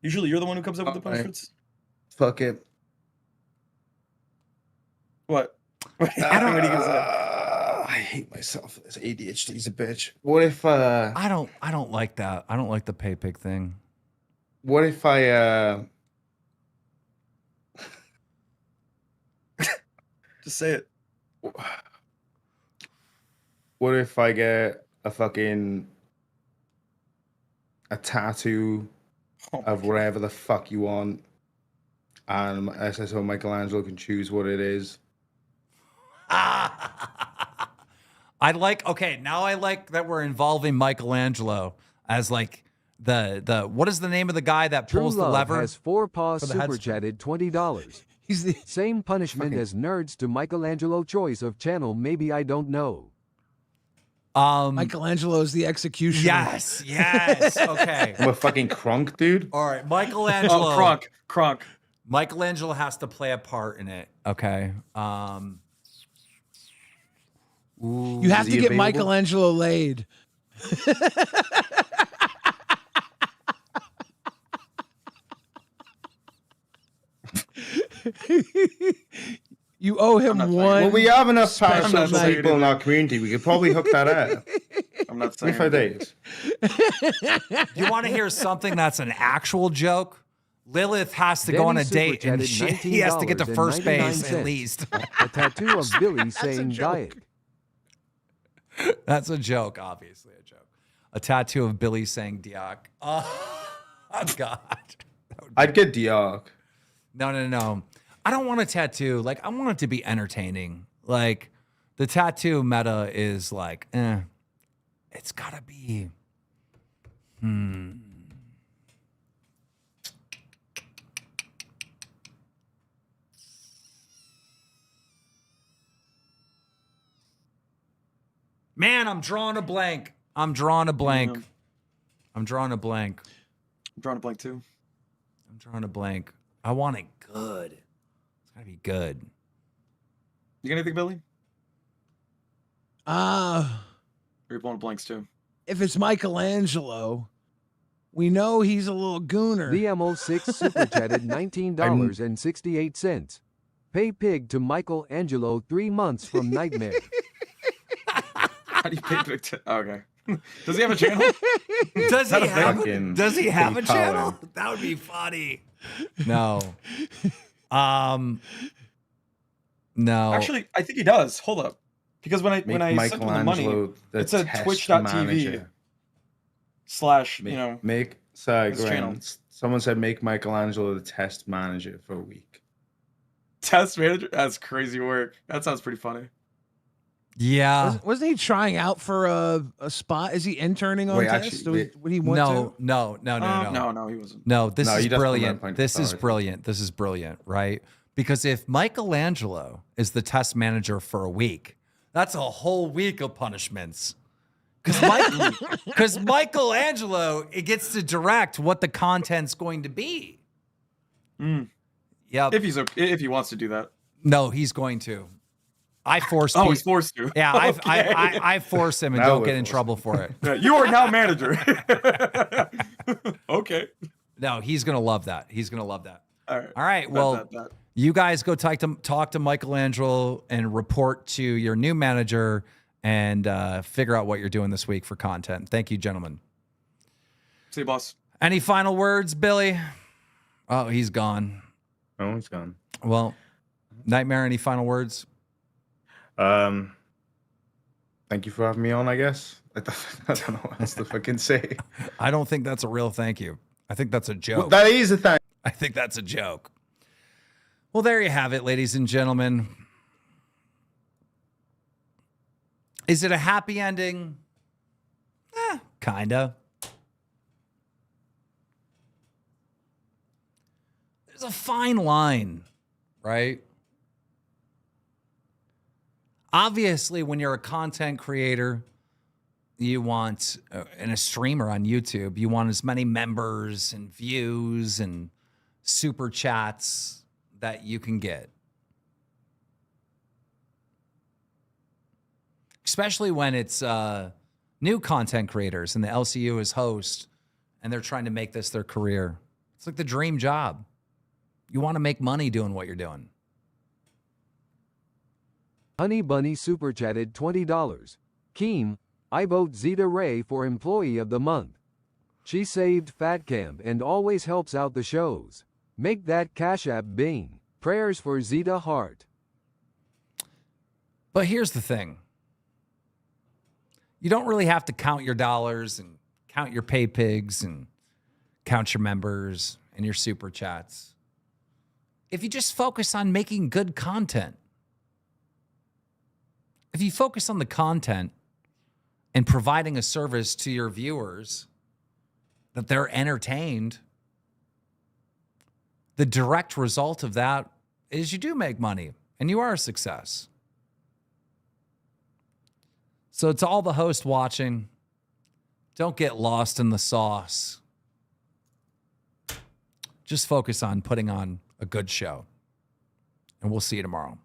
Usually you're the one who comes up with the punishments. Fuck it. What? What are you gonna say? I hate myself. This ADHD's a bitch. What if I don't like that. I don't like the pay pig thing. What if I just say it. What if I get a tattoo of whatever the fuck you want, and SSO Michelangelo can choose what it is? Now I like that we're involving Michelangelo as like the what is the name of the guy that pulls the lever? Has 4 paws super chatted $20. He's the same punishment as nerds to Michelangelo choice of channel. Maybe I don't know. Michelangelo's the executioner. Yes. Okay. I'm a fucking Kronk, dude. All right, Michelangelo. Oh, Kronk. Michelangelo has to play a part in it. Okay. You have to get Michelangelo laid. You owe him one. Well, we have enough powerful people in our community. We could probably hook that up. I'm not saying 25 days. You want to hear something that's an actual joke? Lilith has to go on a date and he has to get to first base at least. A tattoo of Billy saying diet. That's a joke, obviously a joke. A tattoo of Billy saying Diak. Oh God. I'd get Diak. No. I don't want a tattoo. Like, I want it to be entertaining. Like, the tattoo meta is like, it's gotta be Man, I'm drawing a blank. I'm drawing a blank. Yeah. I'm drawing a blank. I'm drawing a blank too. I'm drawing a blank. I want it good. It's gotta be good. You got anything, Billy? Or you're blowing blanks too? If it's Michelangelo, we know he's a little gooner. The MO6 super chatted $19.68. Pay pig to Michelangelo 3 months from Nightmare. How do you pay pig to? Oh, okay. Does he have a channel? Does he have a channel? That would be funny. No. No. Actually, I think he does. Hold up. Because when I sent him the money, it said twitch.tv / make his channel. Someone said make Michelangelo the test manager for a week. Test manager? That's crazy work. That sounds pretty funny. Yeah. Wasn't he trying out for a spot? Is he interning on test? Would he want to? No, he wasn't. No, this No, is he does brilliant. from that point This to is start. brilliant. This is brilliant, right? Because if Michelangelo is the test manager for a week, that's a whole week of punishments. Because Michelangelo, it gets to direct what the content's going to be. Yeah. If he wants to do that. No, he's going to. I force. Oh, he's forced to. Yeah, Okay. I force him and Now don't we're get in trouble for it. Yeah, you are now manager. Okay. No, he's gonna love that. He's gonna love that. All right. All right. Well, you guys go talk to Michelangelo and report to your new manager and figure out what you're doing this week for content. Thank you, gentlemen. See you, boss. Any final words, Billy? Oh, he's gone. Oh, he's gone. Well, Nightmare, any final words? Thank you for having me on, I guess. I don't know what else to fucking say. I don't think that's a real thank you. I think that's a joke. Well, that is a thank. I think that's a joke. Well, there you have it, ladies and gentlemen. Is it a happy ending? Kinda. There's a fine line, right? Obviously, when you're a content creator, you want, and a streamer on YouTube, you want as many members and views and super chats that you can get. Especially when it's new content creators and the LCU is host and they're trying to make this their career. It's like the dream job. You want to make money doing what you're doing. Honey Bunny super chatted $20. Keem, I vote Zeta Ray for Employee of the Month. She saved Fat Camp and always helps out the shows. Make that Cash App Bing. Prayers for Zeta Hart. But here's the thing. You don't really have to count your dollars and count your pay pigs and count your members and your super chats. If you just focus on making good content, if you focus on the content and providing a service to your viewers that they're entertained, the direct result of that is you do make money and you are a success. So to all the hosts watching, don't get lost in the sauce. Just focus on putting on a good show. And we'll see you tomorrow.